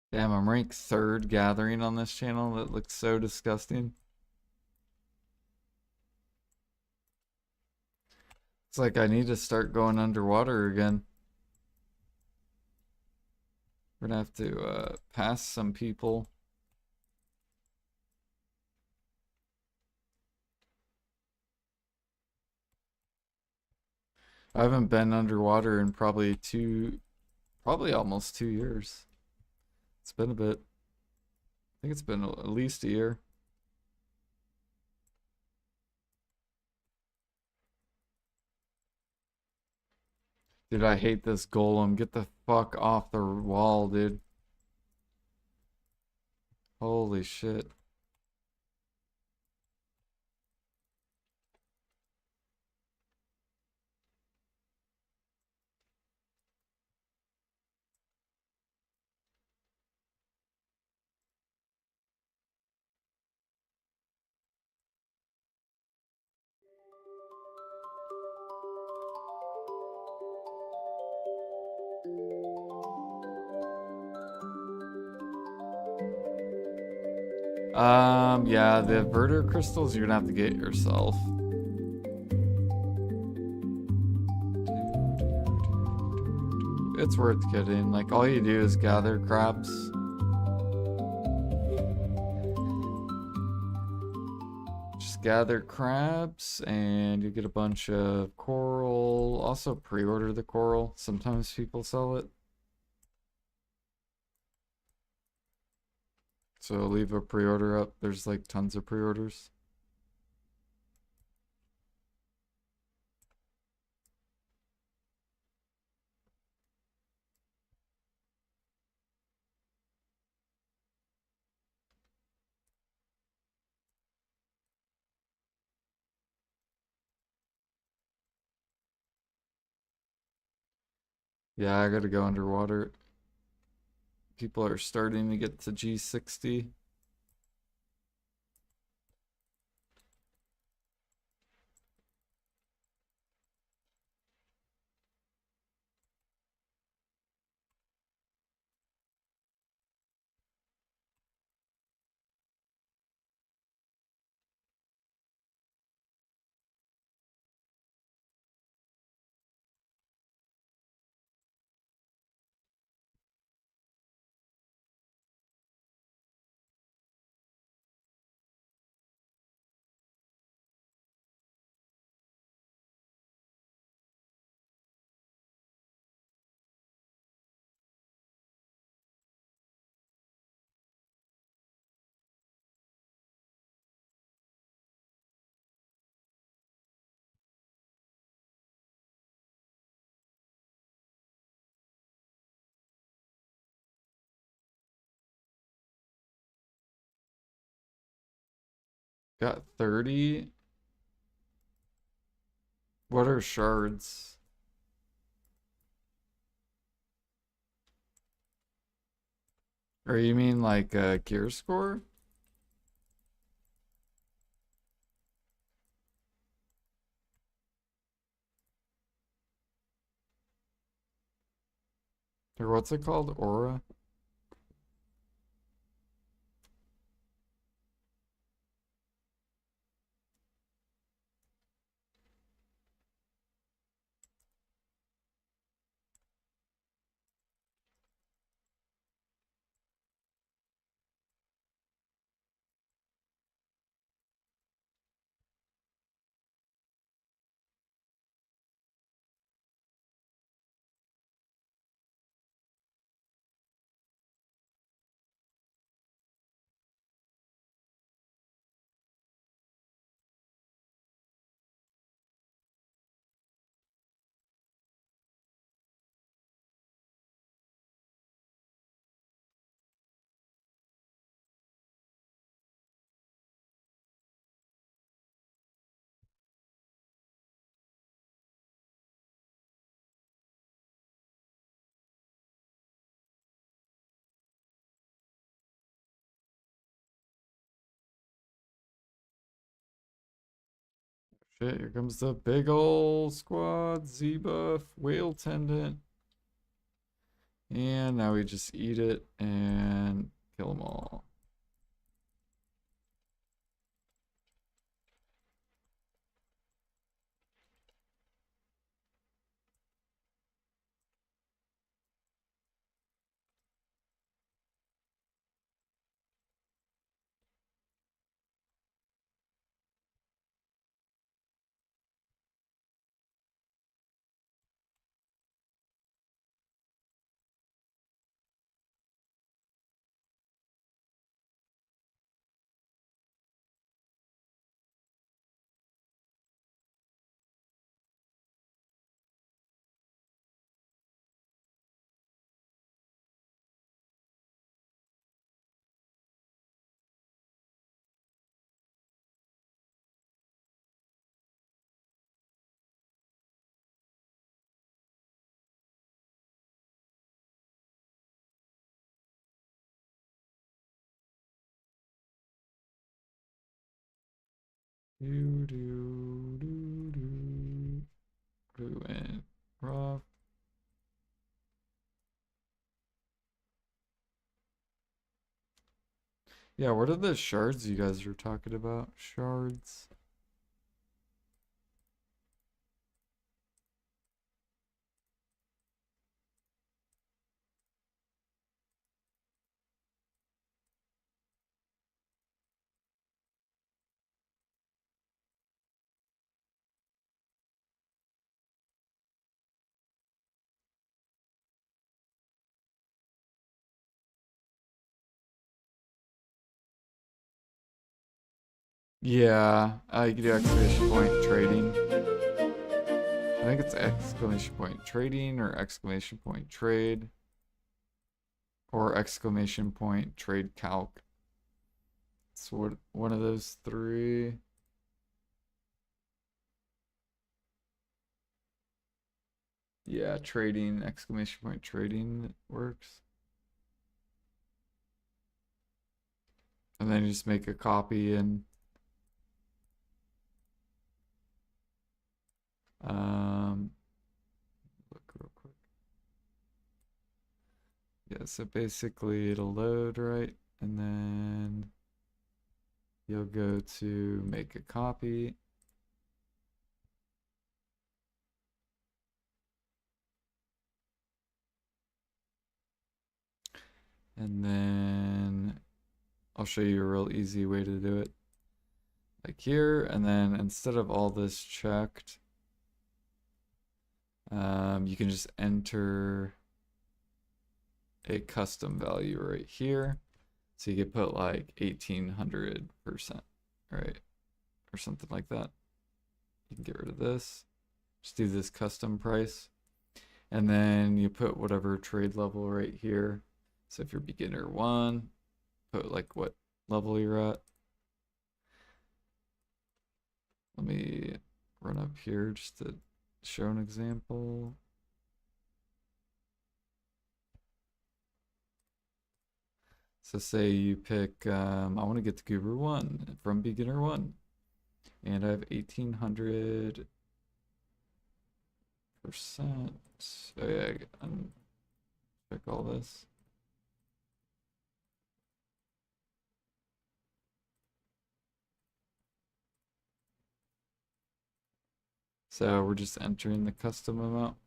Damn, I'm ranked third gathering on this channel. That looks so disgusting. It's like I need to start going underwater again. We're gonna have to pass some people. I haven't been underwater in probably almost 2 years. It's been a bit. I think it's been at least a year. Dude, I hate this golem. Get the fuck off the wall, dude. Holy shit. Yeah, the Verter crystals you're gonna have to get yourself. It's worth getting. Like, all you do is gather crabs. Just gather crabs and you get a bunch of coral. Also pre-order the coral. Sometimes people sell it. So leave a pre-order up. There's like tons of pre-orders. Yeah, I gotta go underwater. People are starting to get to G60. Got 30. What are shards? Or you mean like a gear score? Or what's it called? Aura? Shit, here comes the big ol' squad. Z-buff, whale tendon. And now we just eat it and kill them all. Do do do do. Blue and rough. Yeah, what are the shards you guys are talking about? Shards. Yeah, you can do exclamation point trading. I think it's exclamation point trading or exclamation point trade or exclamation point trade calc. It's one of those three. Yeah, trading, exclamation point trading works. And then you just make a copy and look real quick. Yeah, so basically it'll load, right? And then you'll go to make a copy. And then I'll show you a real easy way to do it. Like here, and then instead of all this checked, you can just enter a custom value right here. So you could put like 1800%, right? Or something like that. You can get rid of this. Just do this custom price. And then you put whatever trade level right here. So if you're beginner 1, put like what level you're at. Let me run up here just to show an example. So say you pick, I want to get to Guru 1 from beginner 1. And I have 1800%. Oh yeah, check all this. So we're just entering the custom amount,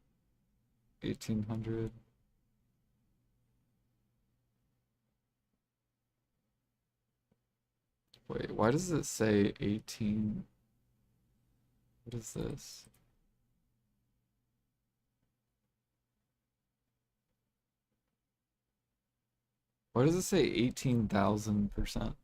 1800. Wait, why does it say 18? What is this? Why does it say 18,000%?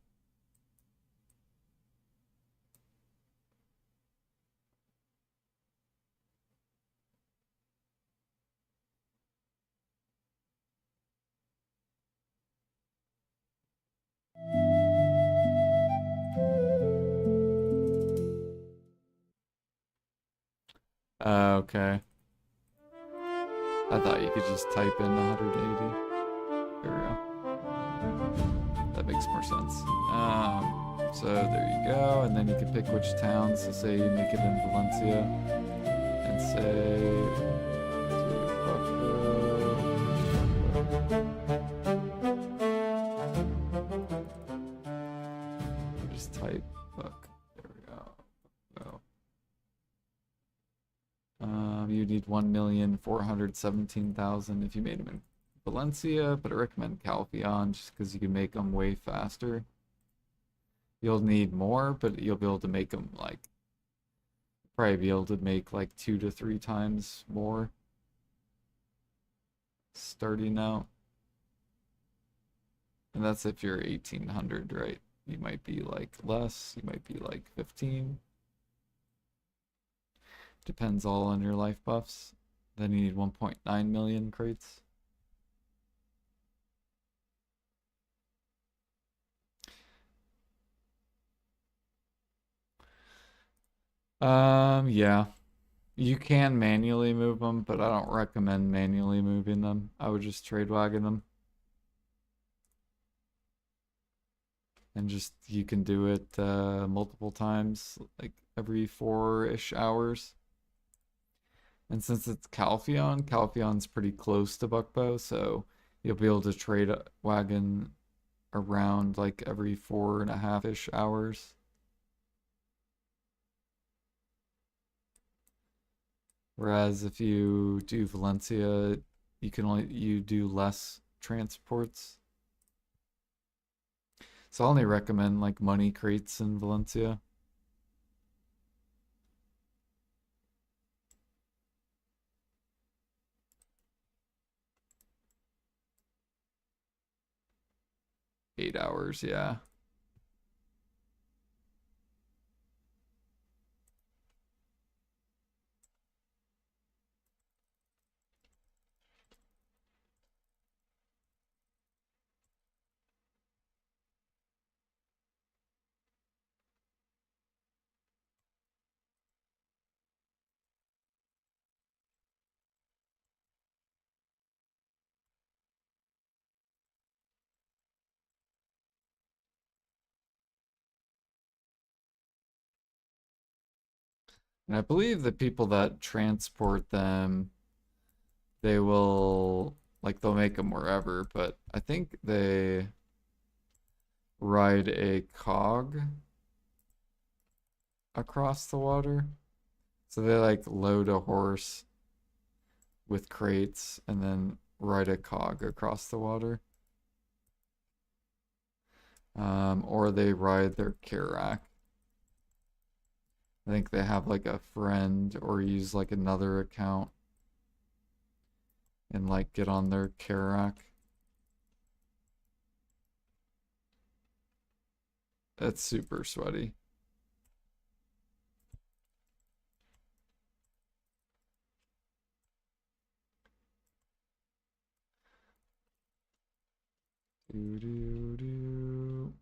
Okay. I thought you could just type in 180. There we go. That makes more sense. So there you go, and then you can pick which town. So say you make it in Valencia, and say just type book. There we go. You need 1,417,000 if you made them in Valencia, but I recommend Calpheon just because you can make them way faster. You'll need more, but you'll be able to make them like probably be able to make like 2 to 3 times more starting out. And that's if you're 1800, right? You might be like less, you might be like 15. Depends all on your life buffs. Then you need 1.9 million crates. Yeah. You can manually move them, but I don't recommend manually moving them. I would just trade wagon them. And just, you can do it multiple times, like every 4-ish hours. And since it's Calpheon, Calpheon's pretty close to Buckbow, so you'll be able to trade a wagon around like every 4.5-ish hours. Whereas if you do Valencia, you do less transports. So I only recommend like money crates in Valencia. Eight hours, yeah. And I believe the people that transport them, they will, like, they'll make them wherever, but I think they ride a cog across the water. So they like load a horse with crates and then ride a cog across the water. Or they ride their carrack. I think they have like a friend or use like another account and like get on their carrack. That's super sweaty. Do do do.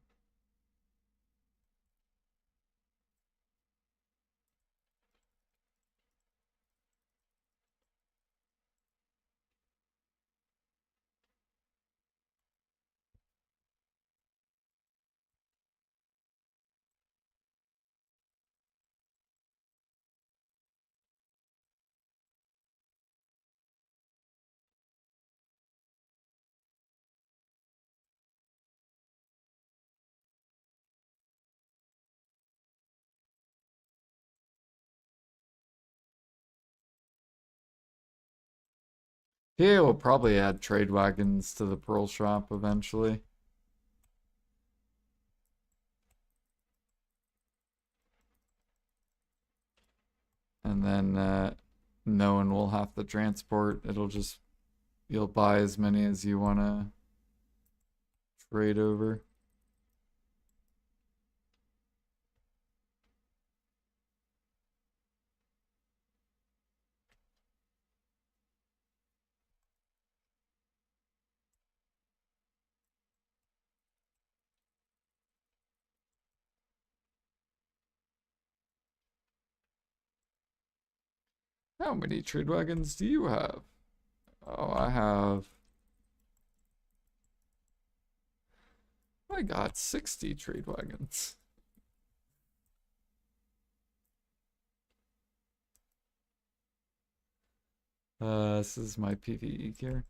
Yeah, we'll probably add trade wagons to the pearl shop eventually. And then no one will have to transport. It'll just, you'll buy as many as you want to trade over. How many trade wagons do you have? Oh, I got 60 trade wagons. This is my PvE gear.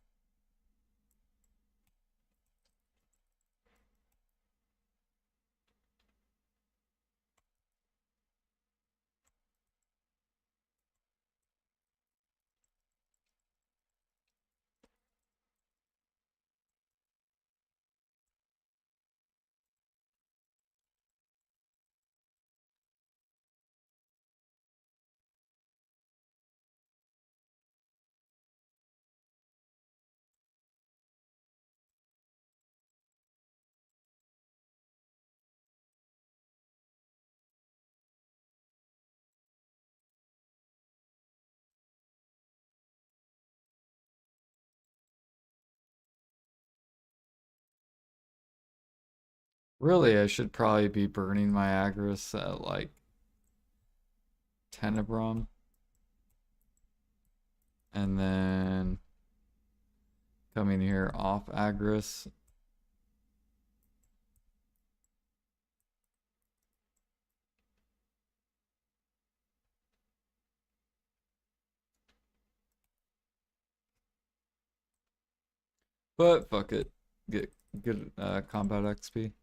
Really, I should probably be burning my Agris at like Tenebrum. And then coming here off Agris. But fuck it. Get good combat XP.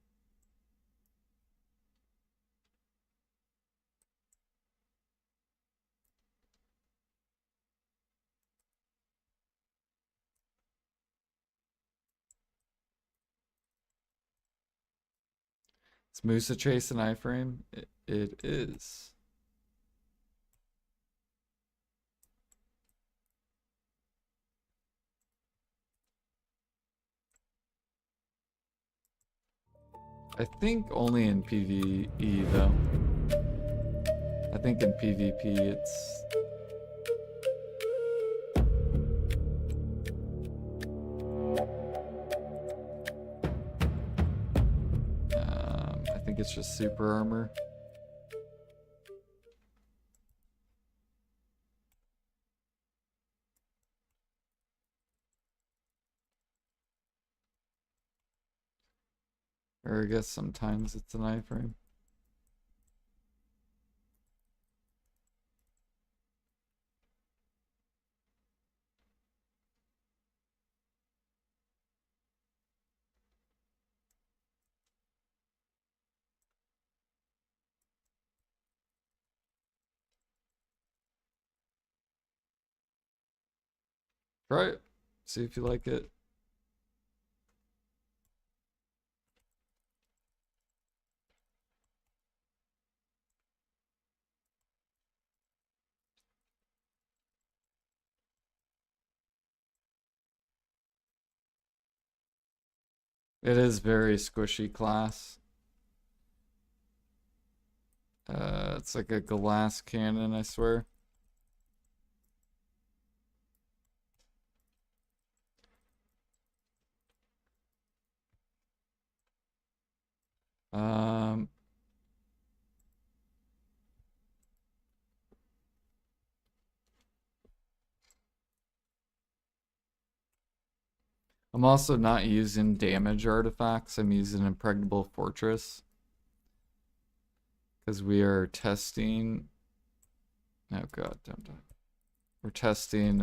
Is Musa Chase an iframe? It is. I think only in PvE though. I think in PvP it's I think it's just super armor. Or I guess sometimes it's an iframe. Try it. See if you like it. It is very squishy class. It's like a glass cannon, I swear. Um, I'm also not using damage artifacts. I'm using Impregnable Fortress because we are testing. Oh god, don't die. We're testing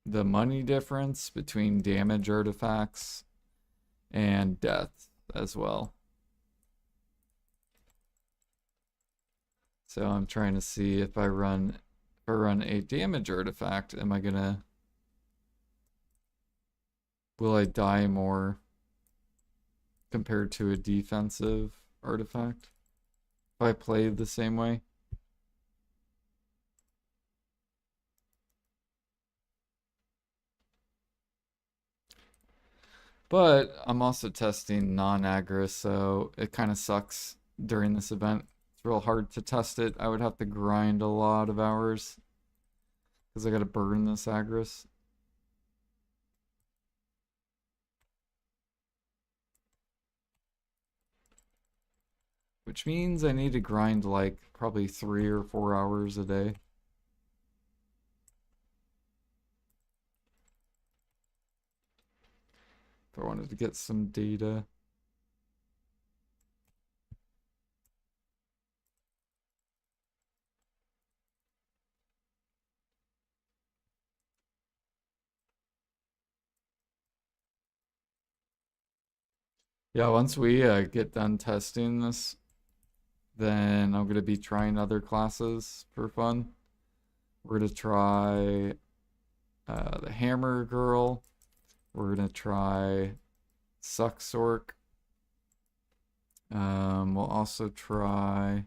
the money difference between damage artifacts and death as well. So I'm trying to see if I run a damage artifact, will I die more compared to a defensive artifact if I play the same way? But I'm also testing non-aggro, so it kind of sucks during this event. It's real hard to test it. I would have to grind a lot of hours because I gotta burn this aggro. Which means I need to grind like probably 3 or 4 hours a day. If I wanted to get some data. Yeah, once we get done testing this, then I'm going to be trying other classes for fun. We're going to try the Hammer Girl. We're going to try Sucksork. We'll also try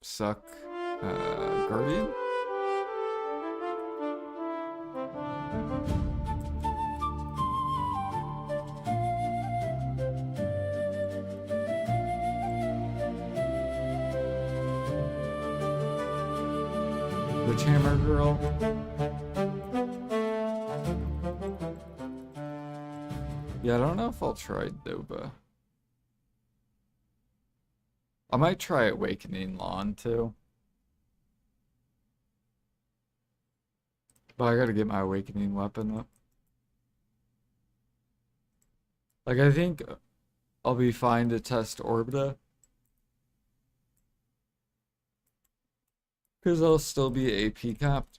Suck Guardian. Witch Hammer Girl. Yeah, I don't know if I'll try Doba. I might try Awakening Lawn too. But I gotta get my Awakening weapon up. Like, I think I'll be fine to test Orbita. Because I'll still be AP capped.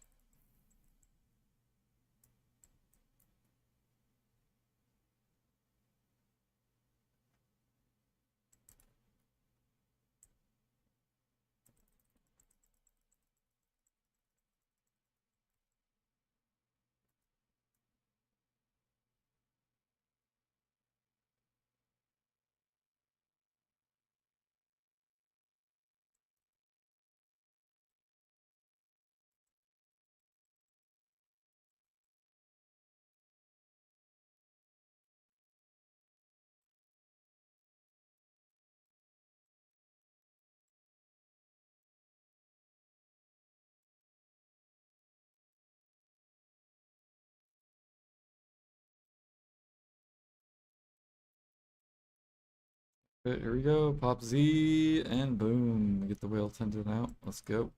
But here we go. Pop Z and boom. Get the whale tendon out. Let's go.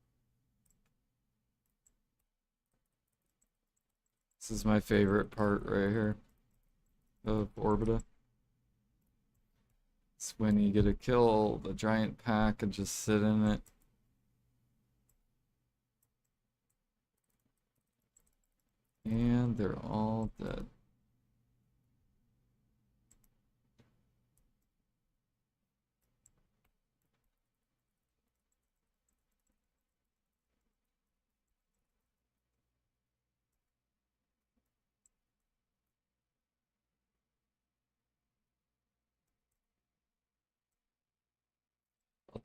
This is my favorite part right here of Orbita. It's when you get to kill the giant pack and just sit in it. And they're all dead.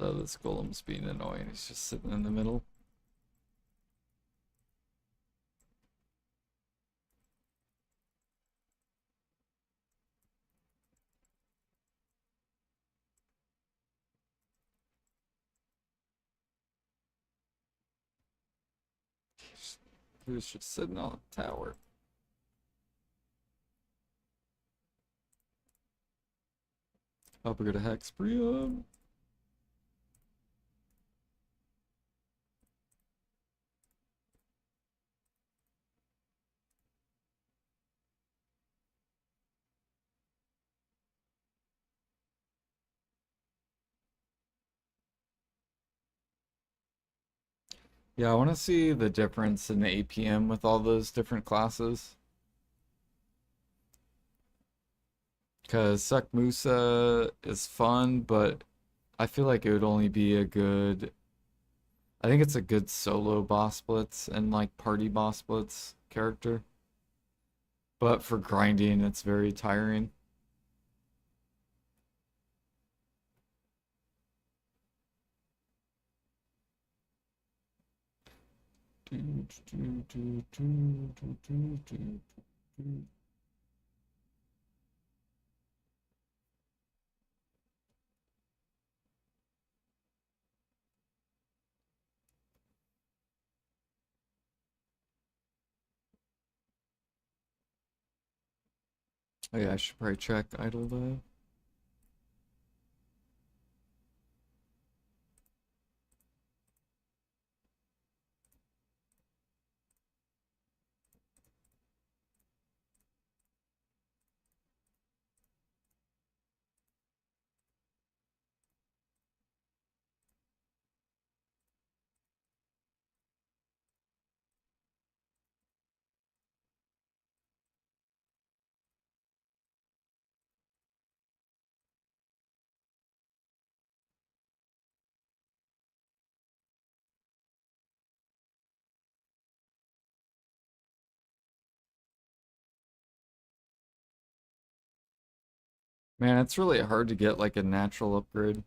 Oh, this golem's being annoying. He's just sitting in the middle. He was just sitting on a tower. Hope we go to Hexbrium. Yeah, I want to see the difference in the APM with all those different classes. Because Suck Musa is fun, but I feel like it would only be a good. I think it's a good solo boss blitz and like party boss blitz character. But for grinding, it's very tiring. Oh yeah, I should probably check idle though. Man, it's really hard to get like a natural upgrade.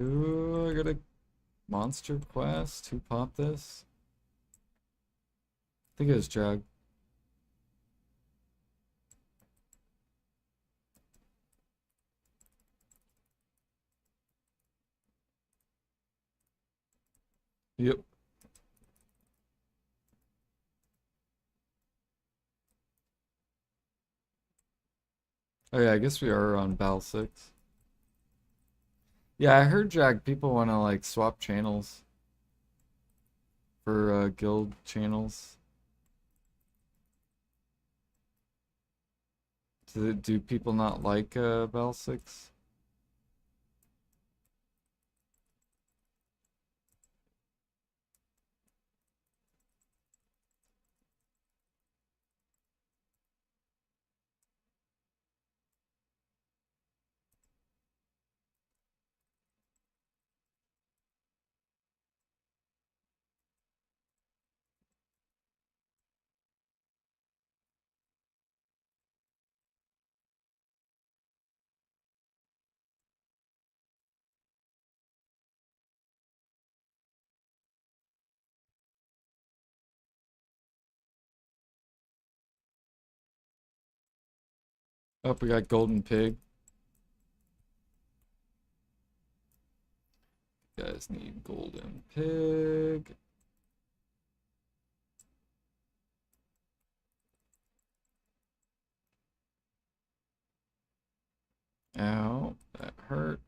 Ooh, I got a monster quest. Who popped this? I think it was Jag. Yep. Oh yeah, I guess we are on Bal 6. Yeah, I heard Jag people want to like swap channels for guild channels. Do people not like Bal 6? Oh, we got Golden Pig. You guys need Golden Pig. Ow, that hurt.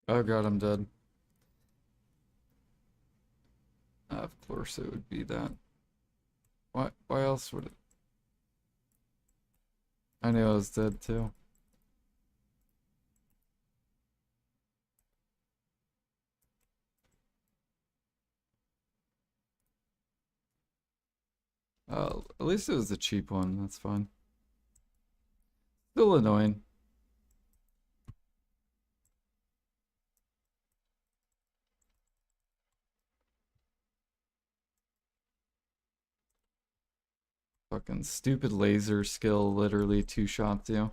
Oh god, I'm dead. Of course it would be that. What? Why else would it? I knew I was dead too. At least it was a cheap one. That's fine. Still annoying. Fucking stupid laser skill literally two-shots you.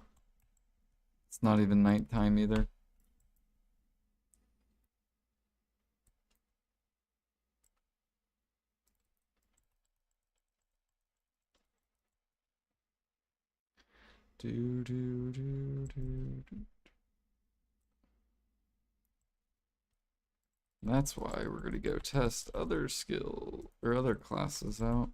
It's not even nighttime either. Do do do do do. That's why we're gonna go test other skill or other classes out.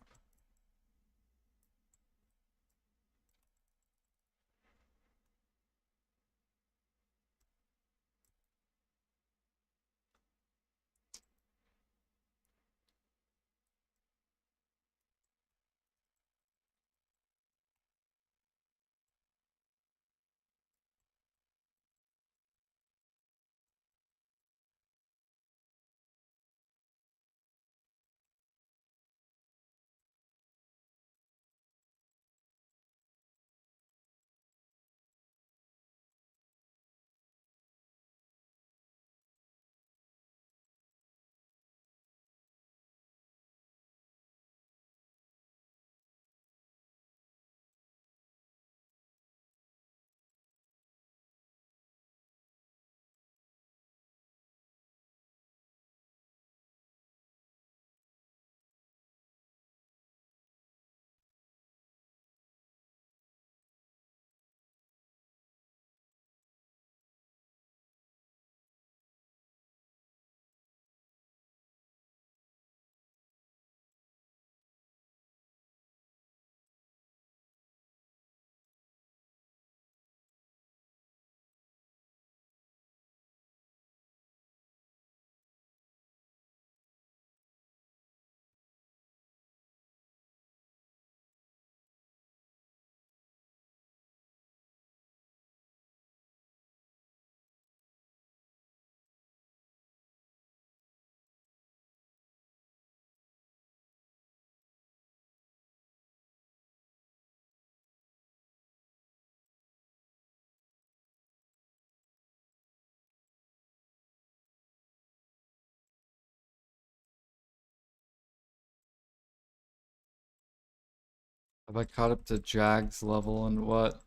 Have I caught up to Jag's level and what?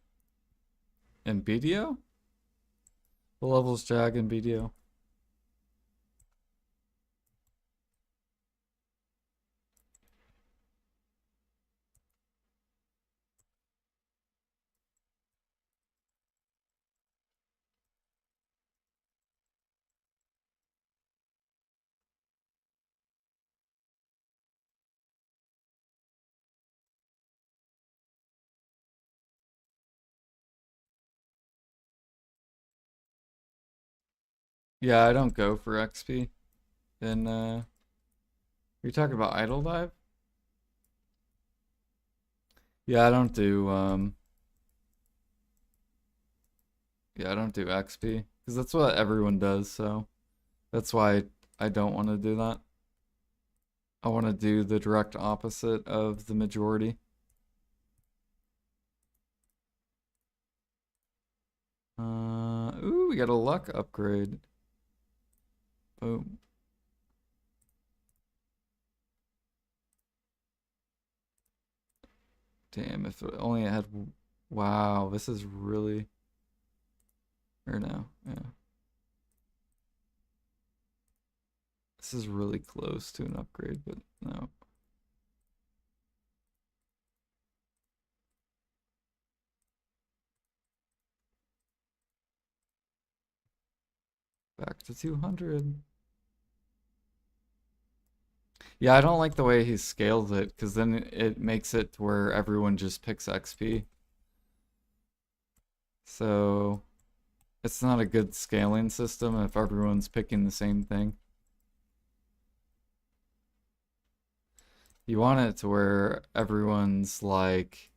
In BDO? The level's Jag in BDO. Yeah, I don't go for XP. And are you talking about Idle Dive? Yeah, I don't do yeah, I don't do XP because that's what everyone does, so that's why I don't want to do that. I want to do the direct opposite of the majority. Ooh, we got a luck upgrade. Boom. Damn, if it only had, wow, this is really, or no, yeah. This is really close to an upgrade, but no. Back to 200. Yeah, I don't like the way he scaled it, because then it makes it to where everyone just picks XP. So it's not a good scaling system if everyone's picking the same thing. You want it to where everyone's like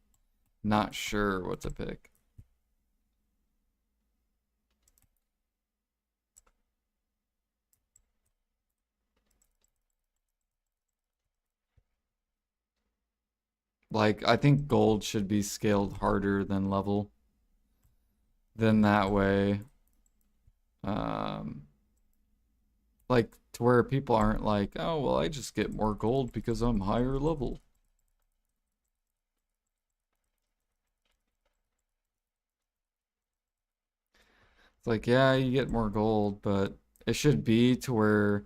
not sure what to pick. Like, I think gold should be scaled harder than level. Then that way, um, like, to where people aren't like, oh, well, I just get more gold because I'm higher level. It's like, yeah, you get more gold, but it should be to where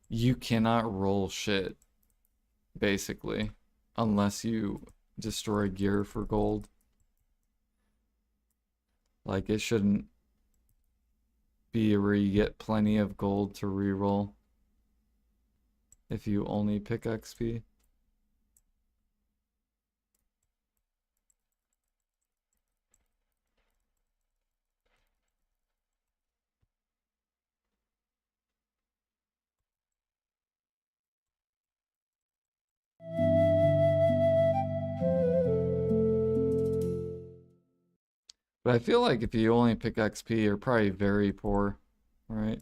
you cannot roll shit, basically, unless you destroy gear for gold. Like, it shouldn't be where you get plenty of gold to reroll if you only pick XP. But I feel like if you only pick XP, you're probably very poor, right?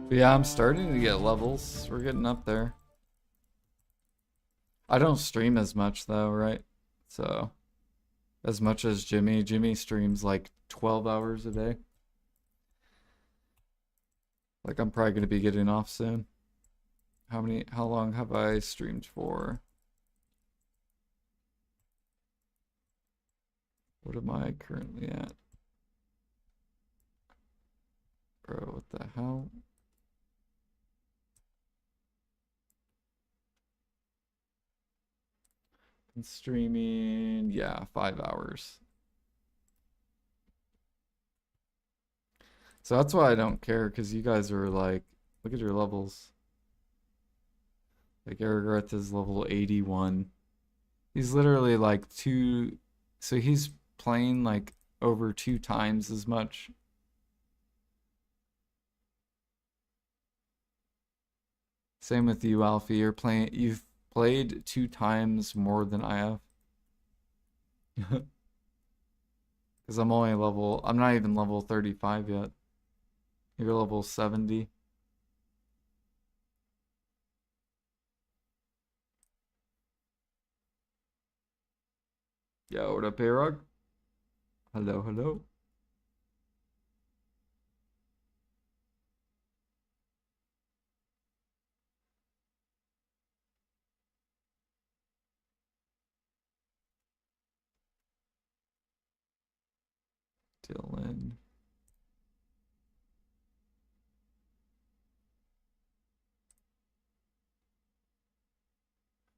But yeah, I'm starting to get levels. We're getting up there. I don't stream as much though, right? So, as much as Jimmy. Jimmy streams like 12 hours a day. Like, I'm probably gonna be getting off soon. How long have I streamed for? What am I currently at? Bro, what the hell? Been streaming, yeah, 5 hours. So that's why I don't care, because you guys are like, look at your levels. Like Erigarth is level 81. He's literally like so he's playing like over 2 times as much. Same with you, Alfie. You've played 2 times more than I have. Because I'm not even level 35 yet. You're level 70. Yo, what up, A-Rog? Hello, hello. Dylan.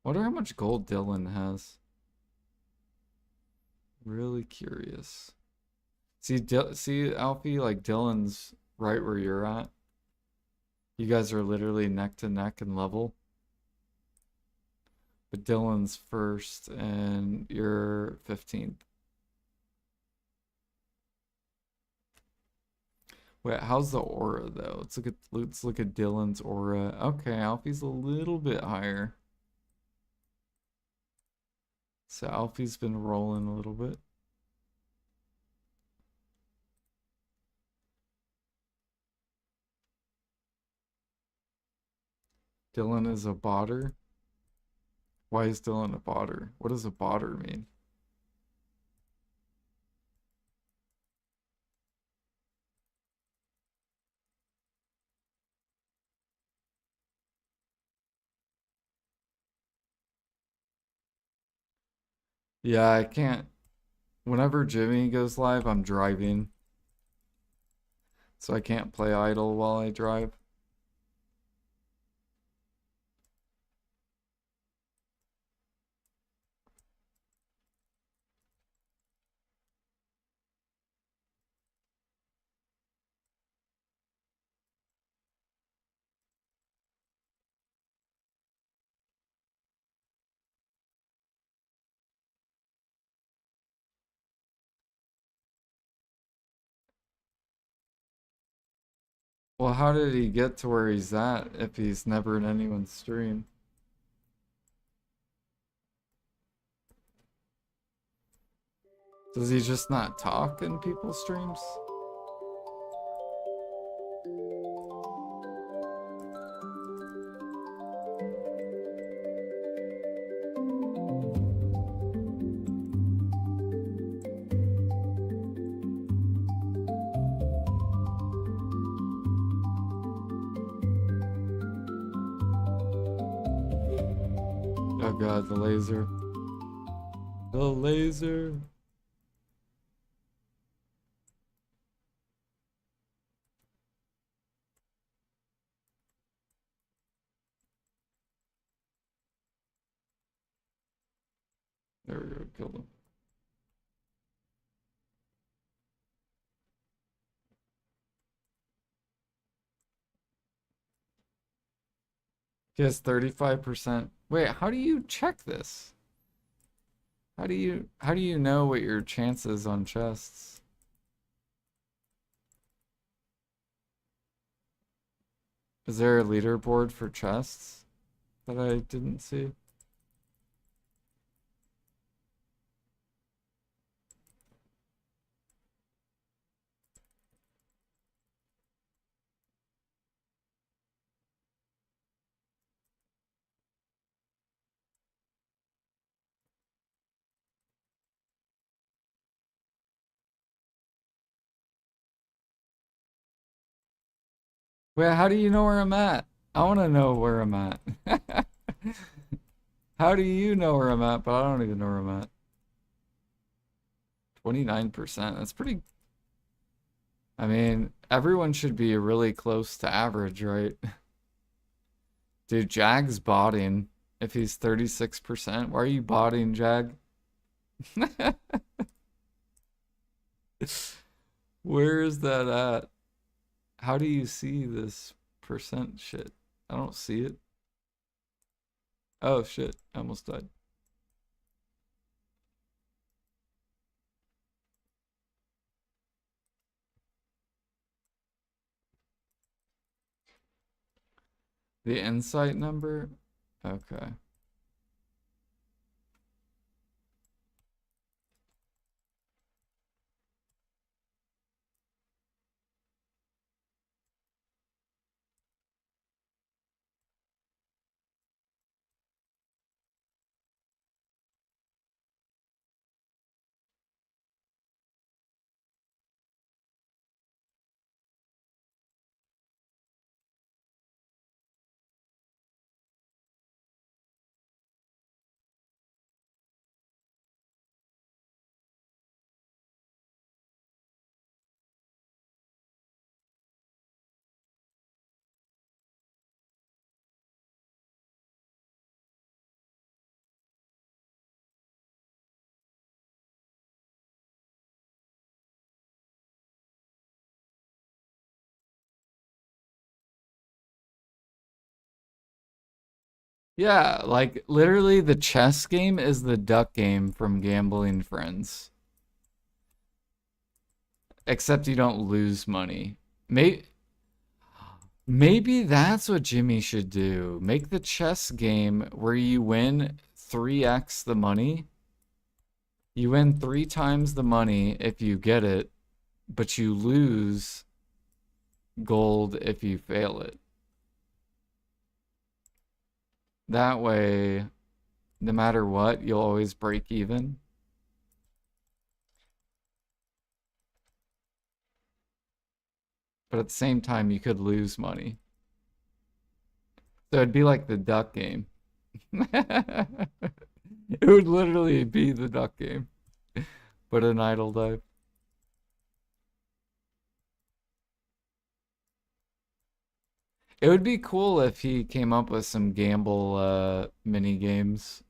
Wonder how much gold Dylan has. Really curious. See, Alfie, like Dylan's right where you're at. You guys are literally neck to neck in level. But Dylan's first and you're 15th. Wait, how's the aura though? Let's look at Dylan's aura. Okay, Alfie's a little bit higher. So Alfie's been rolling a little bit. Dylan is a botter. Why is Dylan a botter? What does a botter mean? Yeah, I can't. Whenever Jimmy goes live, I'm driving. So I can't play idle while I drive. Well, how did he get to where he's at if he's never in anyone's stream? Does he just not talk in people's streams? Oh god, the laser. The laser. There we go, killed him. He has 35%. Wait, how do you check this? How do you know what your chances on chests? Is there a leaderboard for chests that I didn't see? Wait, how do you know where I'm at? I want to know where I'm at. How do you know where I'm at, but I don't even know where I'm at. 29%. That's pretty. I mean, everyone should be really close to average, right? Dude, Jag's botting if he's 36%. Why are you botting, Jag? Where is that at? How do you see this percent shit? I don't see it. Oh shit, I almost died. The insight number? Okay. Yeah, like literally the chess game is the duck game from Gambling Friends. Except you don't lose money. Maybe that's what Jimmy should do. Make the chess game where you win 3x the money. You win 3 times the money if you get it, but you lose gold if you fail it. That way, no matter what, you'll always break even. But at the same time, you could lose money. So it'd be like the duck game. It would literally be the duck game, but an idle dive. It would be cool if he came up with some gamble mini games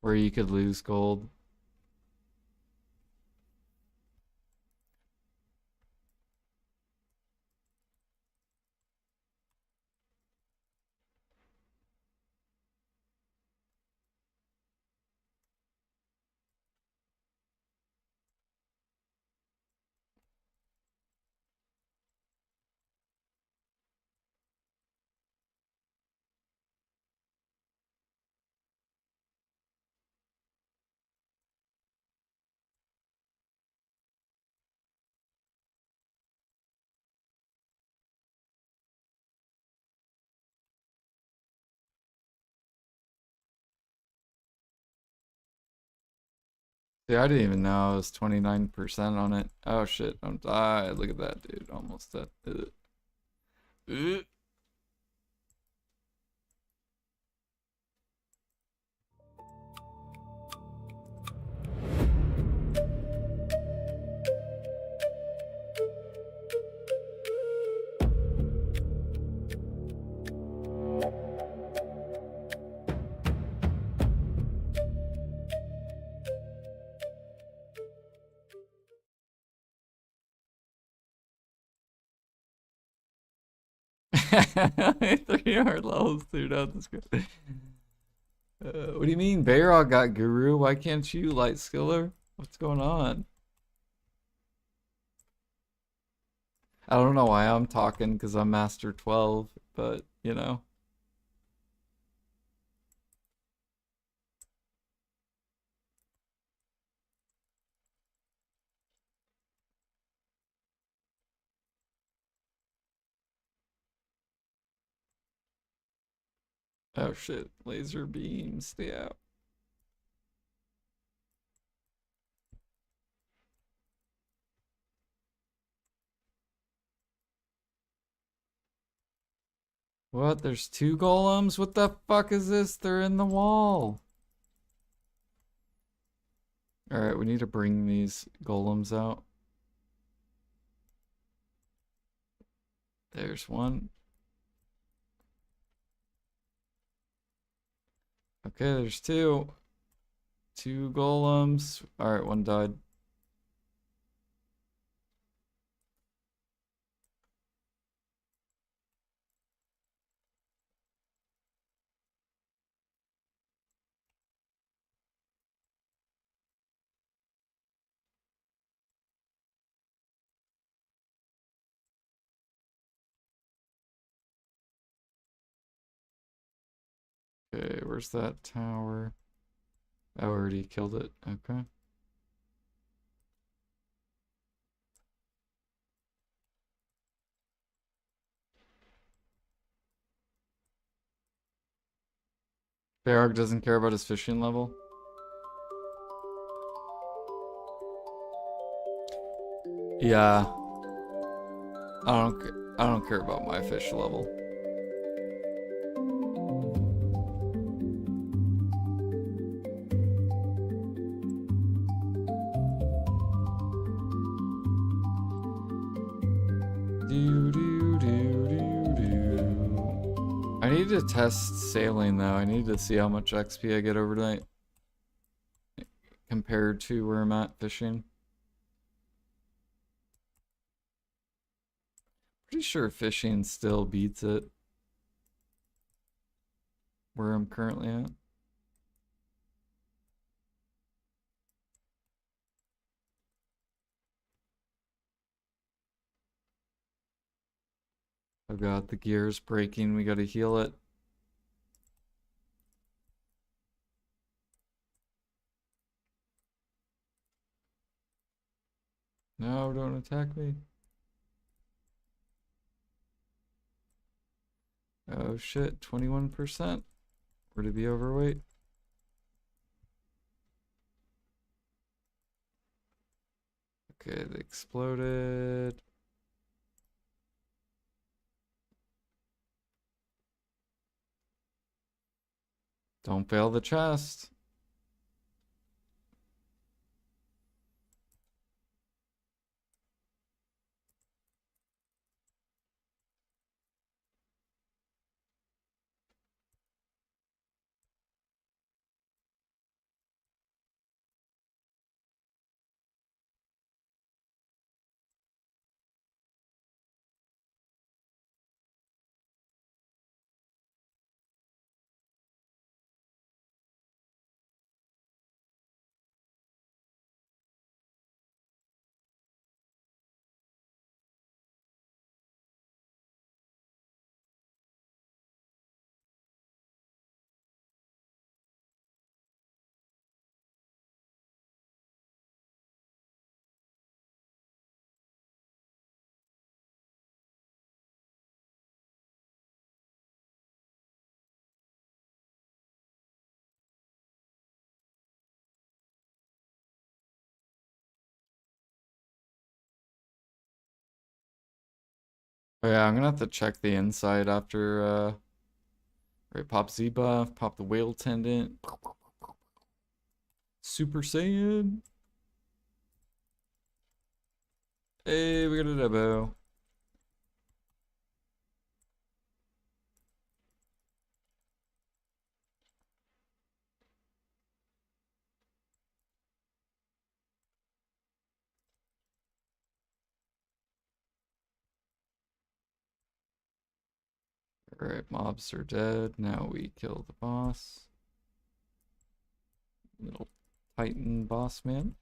where you could lose gold. See, I didn't even know I was 29% on it. Oh shit, don't die. Look at that, dude. Almost dead. Ugh. Ugh. Three hard levels, dude. That's good. What do you mean? Bayrog got Guru? Why can't you, Light Skiller? What's going on? I don't know why I'm talking because I'm Master 12, but you know. Oh shit, laser beam, stay out. What? There's two golems? What the fuck is this? They're in the wall. Alright, we need to bring these golems out. There's one. Okay, there's two. Two golems. Alright, one died. Okay, where's that tower? I already killed it. Okay. Barrog doesn't care about his fishing level. Yeah, I don't care about my fish level. Do do do do do. I need to test sailing though. I need to see how much XP I get overnight compared to where I'm at fishing. Pretty sure fishing still beats it where I'm currently at. Oh god, the gear's breaking. We gotta heal it. No, don't attack me. Oh shit, 21%. We're to be overweight. Okay, they exploded. Don't fail the chest. Oh yeah, I'm gonna have to check the inside after right, pop Z buff, pop the whale tendon, Super Saiyan. Hey, we got a Debo. Alright, mobs are dead. Now we kill the boss. Little Titan boss man.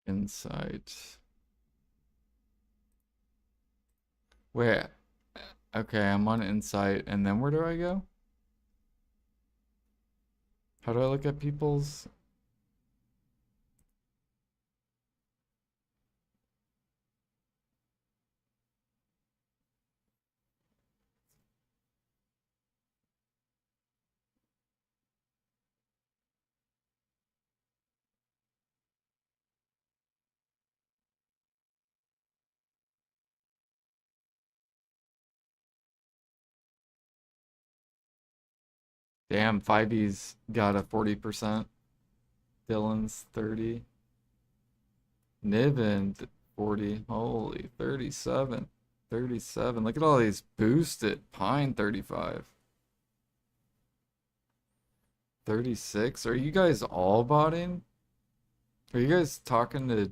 Insight. Wait. Okay, I'm on insight, and then where do I go? How do I look at people's? Damn, 5E's got a 40%. Dylan's 30. Niven 40. Holy, 37. 37. Look at all these boosted. Pine 35. 36. Are you guys all botting? Are you guys talking to...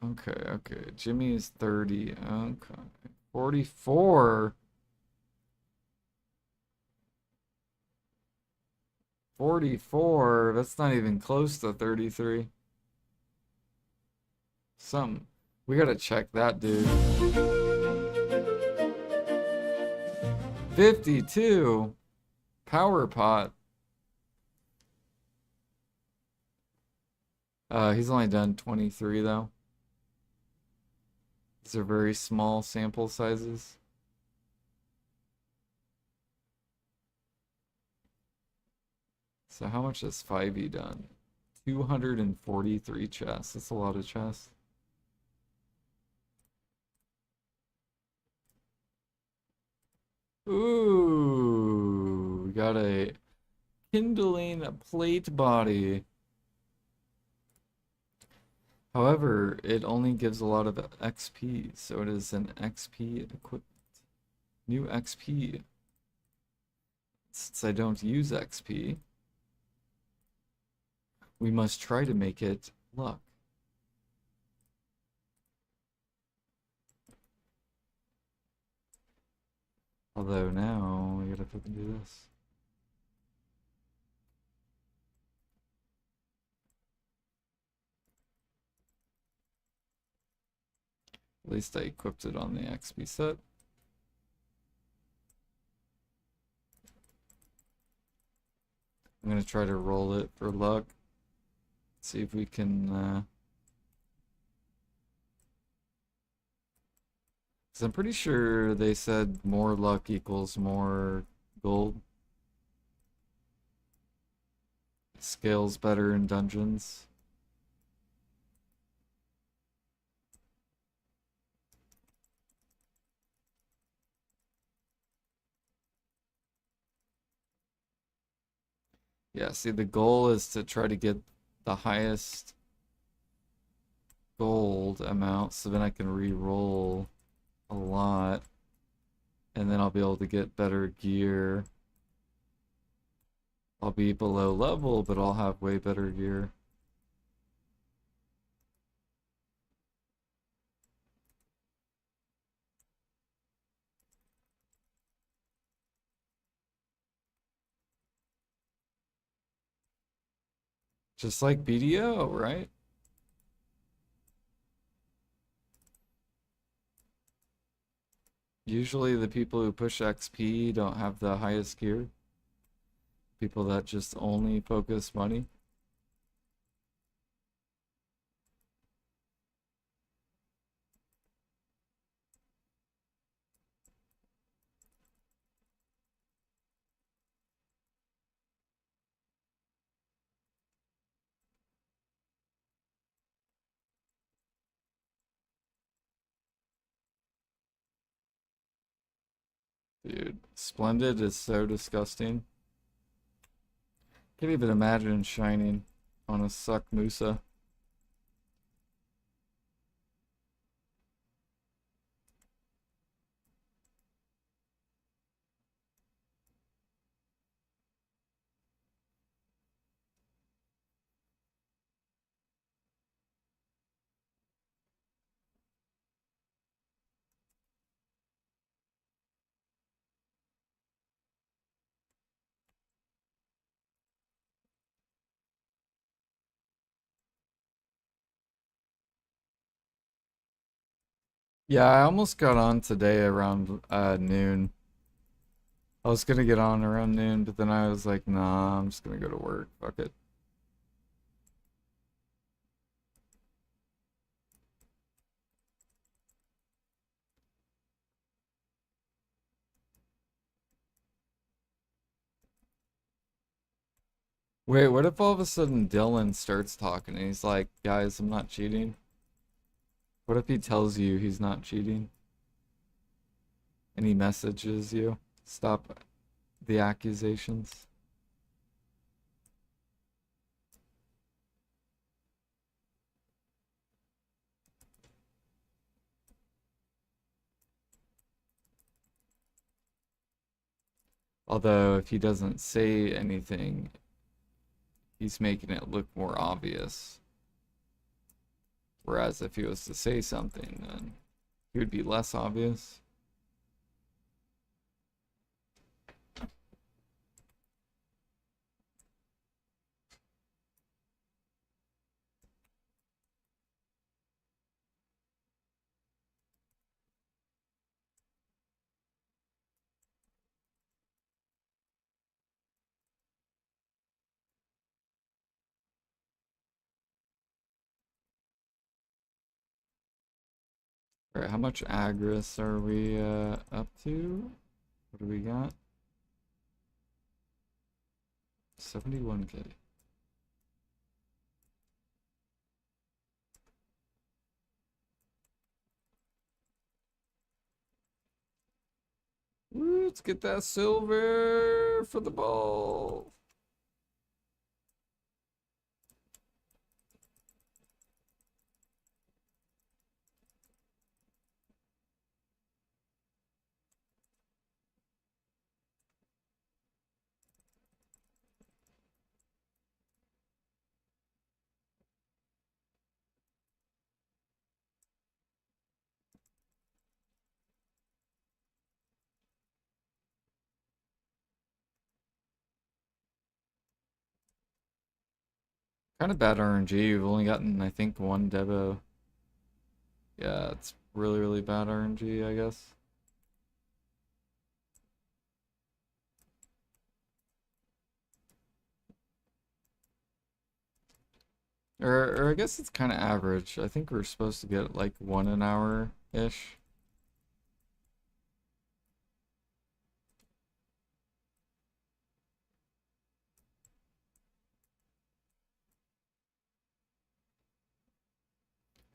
Okay, okay. Jimmy is 30. Okay. 44. 44. That's not even close to 33. Some. We gotta check that, dude. 52. Power pot. He's only done 23 though. These are very small sample sizes. So how much has 5e done? 243 chests. That's a lot of chests. Ooh, we got a kindling plate body. However, it only gives a lot of XP, so it is an XP equipment. New XP. Since I don't use XP, we must try to make it luck. Although now we gotta fucking do this. At least I equipped it on the XP set. I'm gonna try to roll it for luck. See if we can, 'cause I'm pretty sure they said more luck equals more gold. Scales better in dungeons. Yeah, see, the goal is to try to get the highest gold amount so then I can re-roll a lot. And then I'll be able to get better gear. I'll be below level, but I'll have way better gear. Just like BDO, right? Usually the people who push XP don't have the highest gear. People that just only focus money. Dude, Splendid is so disgusting. Can't even imagine shining on a suck Musa. Yeah, I almost got on today around noon. I was gonna get on around noon, but then I was like, nah, I'm just gonna go to work. Fuck it. Wait, what if all of a sudden Dylan starts talking and he's like, guys, I'm not cheating? What if he tells you he's not cheating and he messages you? Stop the accusations. Although, if he doesn't say anything, he's making it look more obvious. Whereas if he was to say something, then he would be less obvious. All right, how much agris are we up to? What do we got? 71K. Woo, let's get that silver for the ball. Kind of bad RNG. We've only gotten, I think, one Devo. Yeah, it's really, really bad RNG, I guess. Or I guess it's kind of average. I think we're supposed to get like one an hour-ish.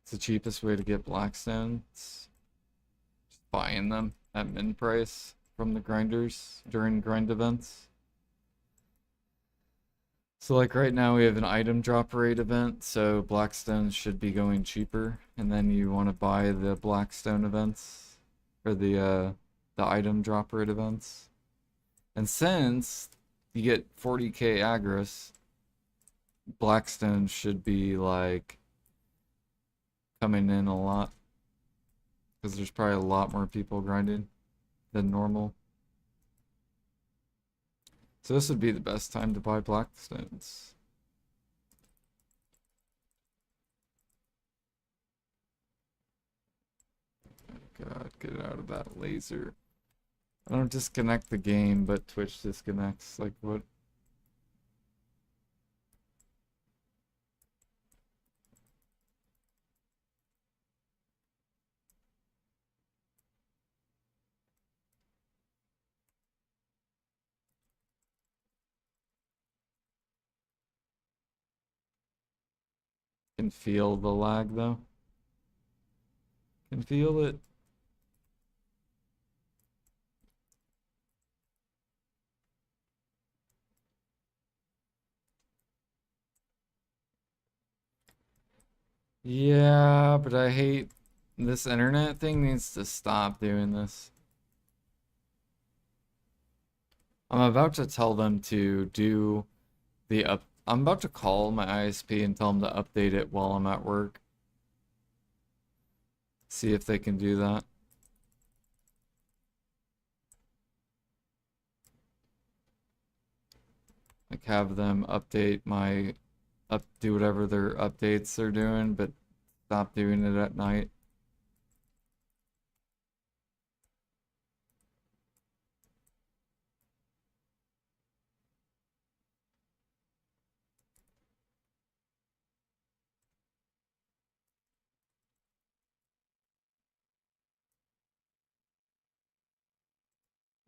It's the cheapest way to get Blackstones. Just buying them at min price from the grinders during grind events. So like right now we have an item drop rate event, so Blackstones should be going cheaper, and then you want to buy the Blackstone events or the item drop rate events. And since you get 40k agris, Blackstone should be like coming in a lot because there's probably a lot more people grinding than normal. So this would be the best time to buy Blackstones. God, get out of that laser. I don't disconnect the game, but Twitch disconnects. Like, what? Can feel the lag, though. Can feel it. Yeah, but I hate this internet thing needs to stop doing this. I'm about to tell them to do the up. I'm about to call my ISP and tell them to update it while I'm at work. See if they can do that. Like have them update my do whatever their updates are doing, but stop doing it at night.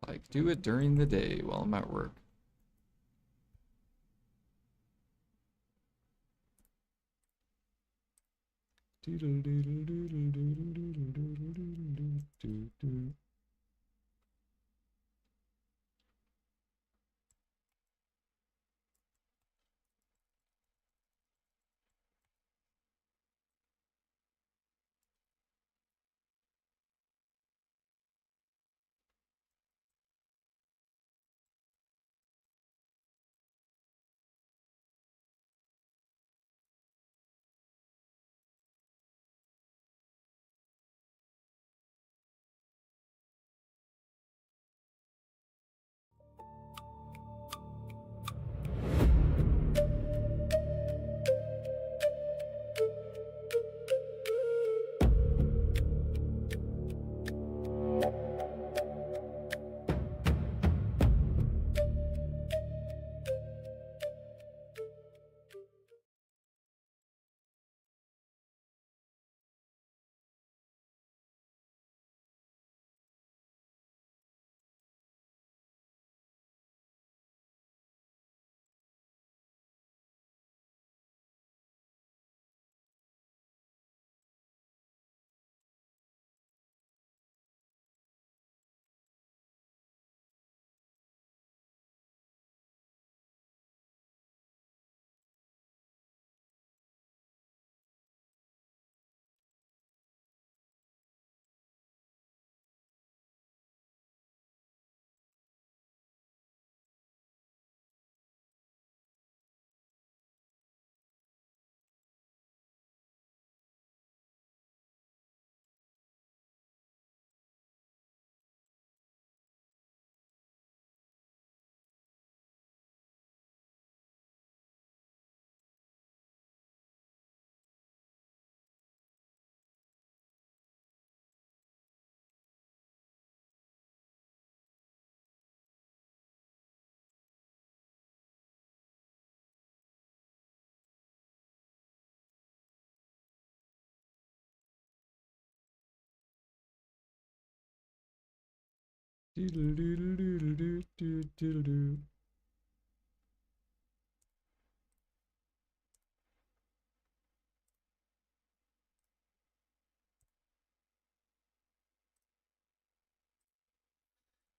Like do it during the day while I'm at work.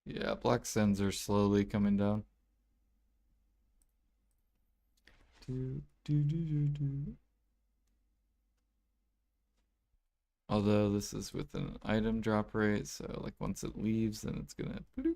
Yeah, black sends are slowly coming down. Although this is with an item drop rate, so like once it leaves, then it's gonna bloop.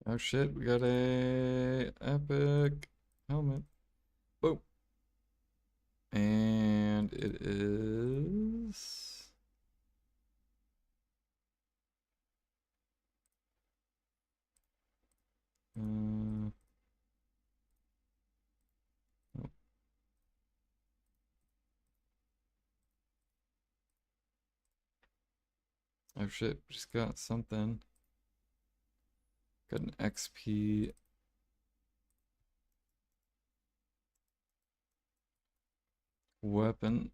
Oh shit, we got a epic helmet. Boom. And it is oh, oh shit, just got something. Got an XP weapon.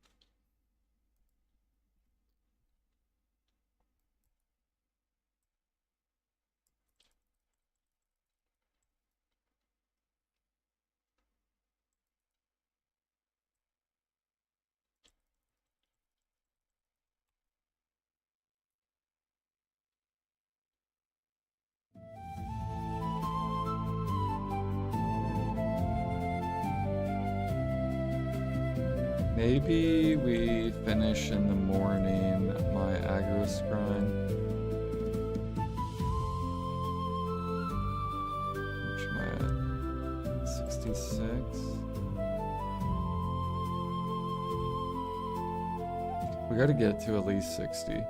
Maybe we finish in the morning my Agros grind. Which am I at? 66. We gotta get to at least 60.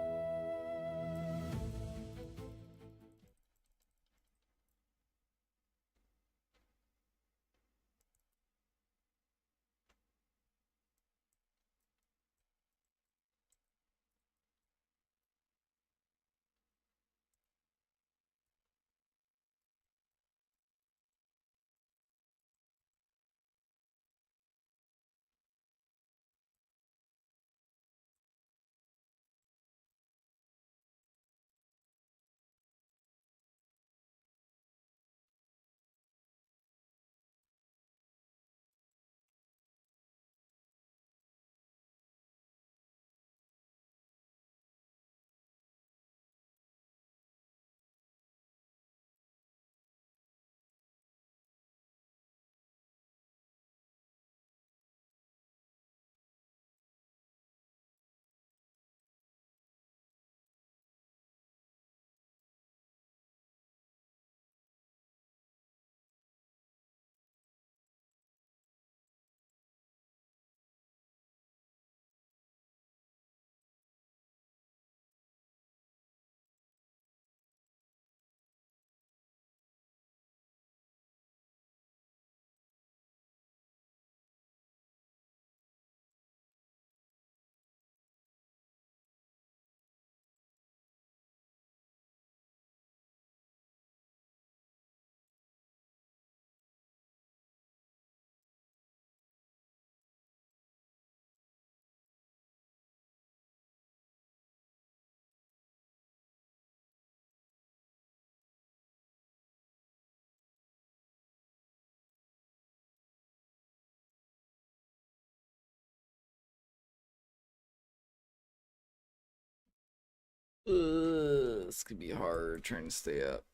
This could be hard trying to stay up.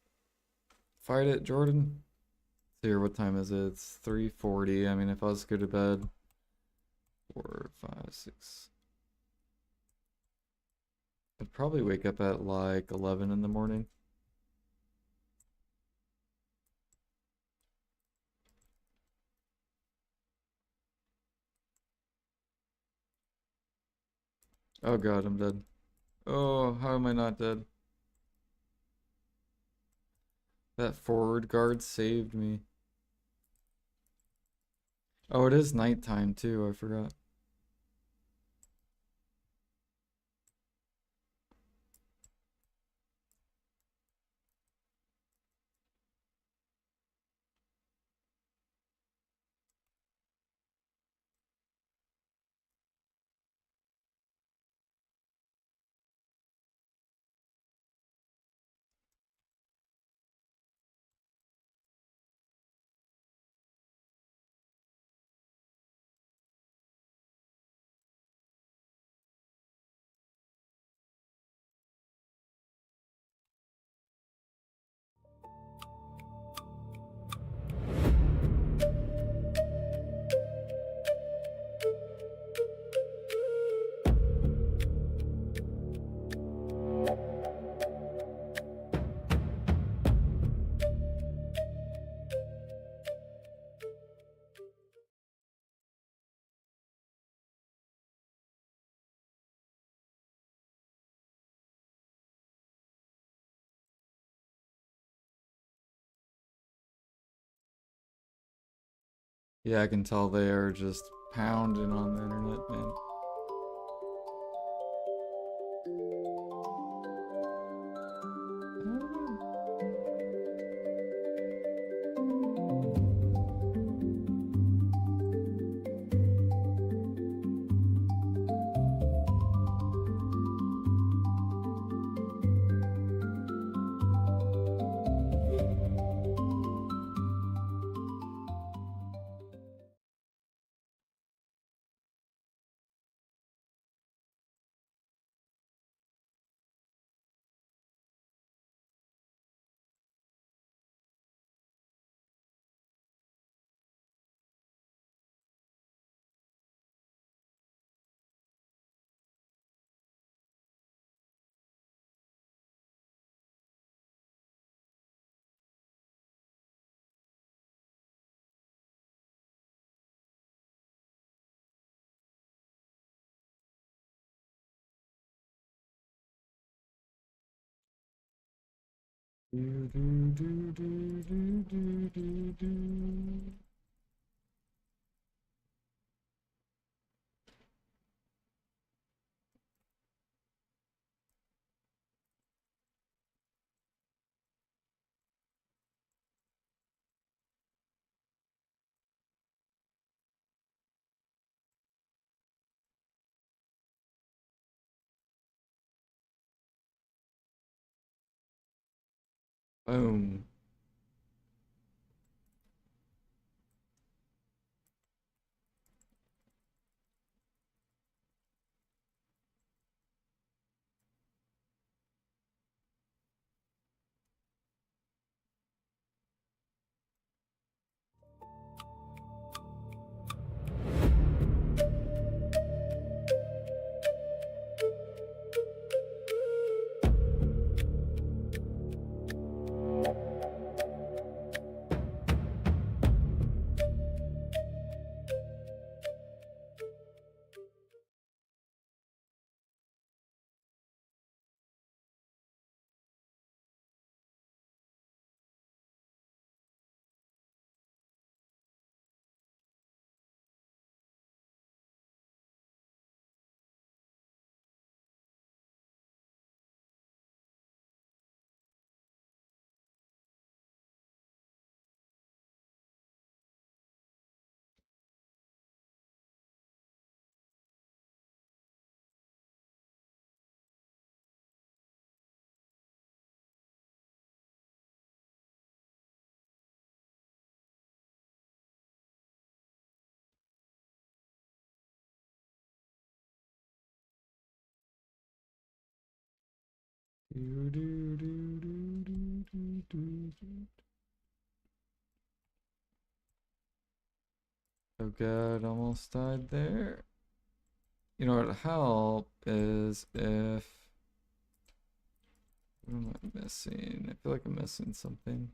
Fight it, Jordan. Here, what time is it? It's 3:40. I mean, if I was to go to bed, 4, 5, 6. I'd probably wake up at like 11 in the morning. Oh god, I'm dead. Oh, how am I not dead? That forward guard saved me. Oh, it is nighttime too, I forgot. Yeah, I can tell they are just pounding on the internet, man. I don't know. Do, do, do, do, do, do, do, do. Boom. Do, do, do, do, do, do, do, do. Oh god, almost died there. You know what would help is if... What am I missing? I feel like I'm missing something.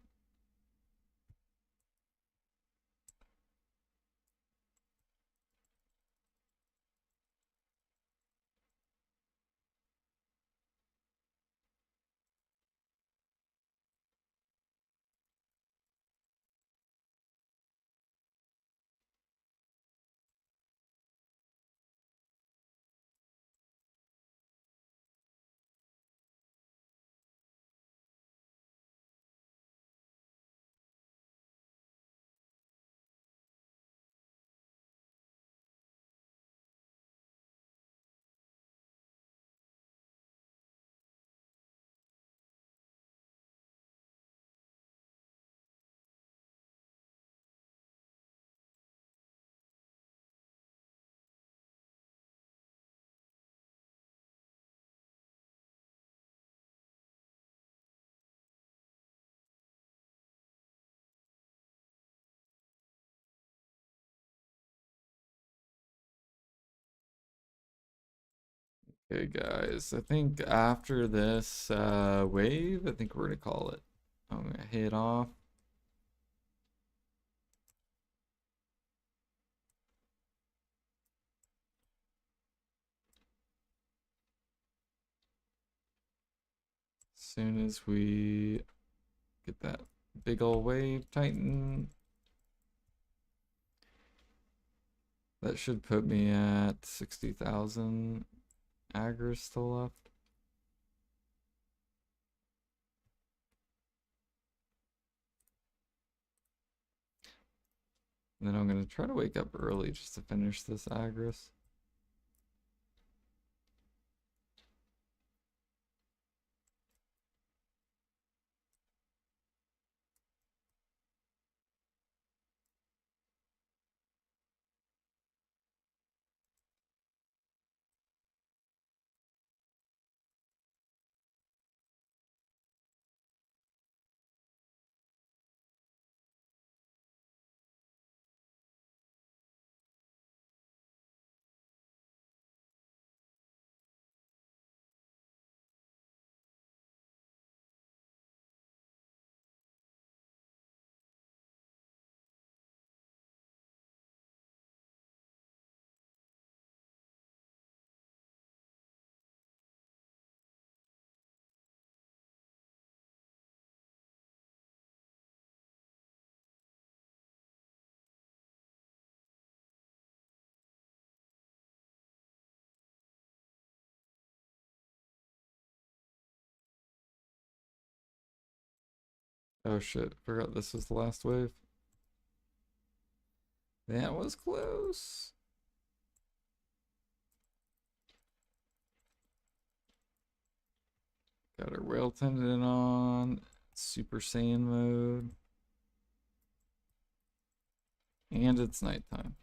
Okay, guys, I think after this wave, I think we're gonna call it. I'm gonna head off. As soon as we get that big ol' wave tighten. That should put me at 60,000 aggers still left. And then I'm gonna try to wake up early just to finish this agris. Oh shit, forgot this was the last wave. That was close. Got our whale tendon on. Super Saiyan mode. And it's nighttime.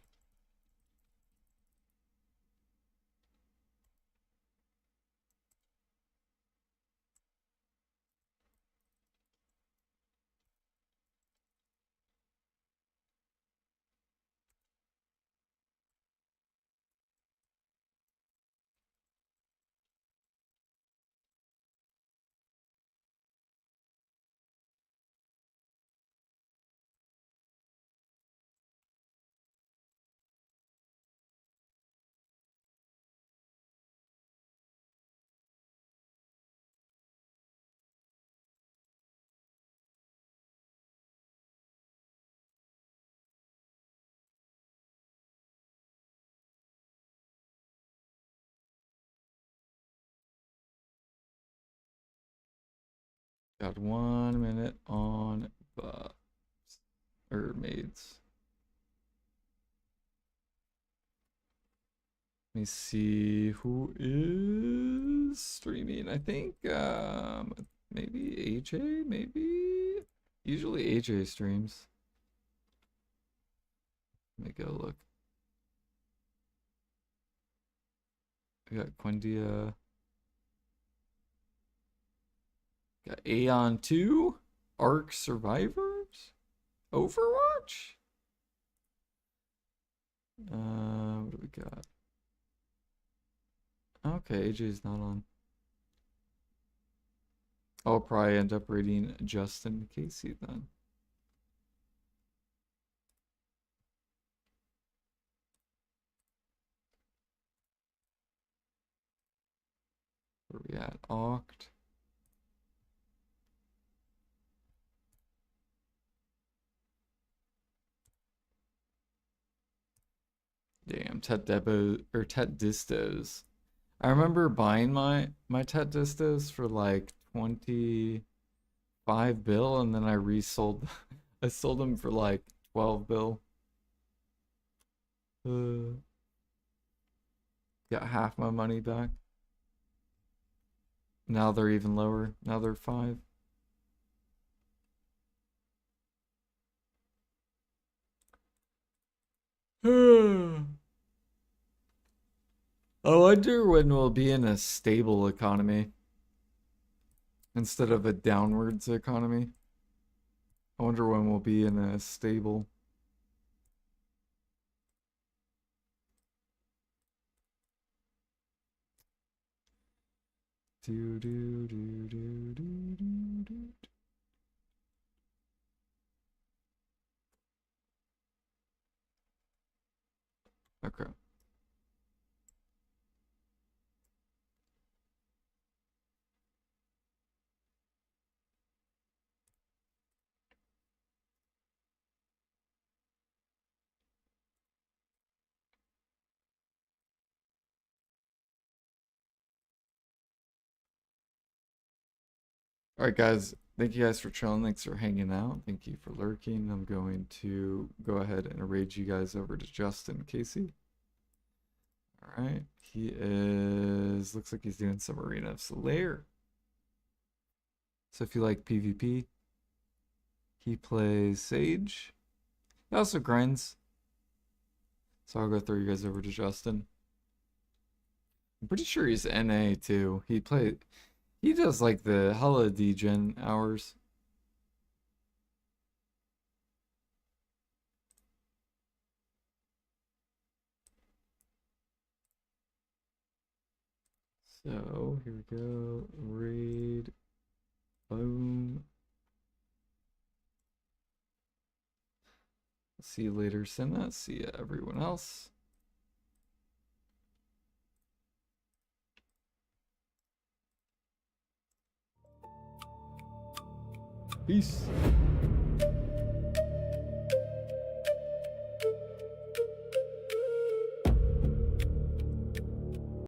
Got 1 minute on buffs. Or maids. Let me see who is streaming. I think maybe AJ, maybe. Usually AJ streams. Let me go look. We got Quindia. Got Aeon 2, Ark Survivors, Overwatch. What do we got? Okay, AJ's not on. I'll probably end up rating Justin Casey then. Where we at? Oct. Damn, Tet Debo or Tet Distos. I remember buying my Tet Distos for like 25 bill and then I resold I sold them for like 12 bill. Got half my money back. Now they're even lower. Now they're 5. I wonder when we'll be in a stable economy instead of a downwards economy. I wonder when we'll be in a stable. Do do do do do do do. Okay. All right, guys. Thank you guys for chilling. Thanks for hanging out. Thank you for lurking. I'm going to go ahead and raid you guys over to Justin Casey. All right. He is, looks like he's doing some Arena of Slayer. So if you like PvP, he plays Sage. He also grinds. So I'll go throw you guys over to Justin. I'm pretty sure he's NA too. He does like the hella degen hours. So here we go. Raid. Boom. See you later, Senna. See ya, everyone else. Peace.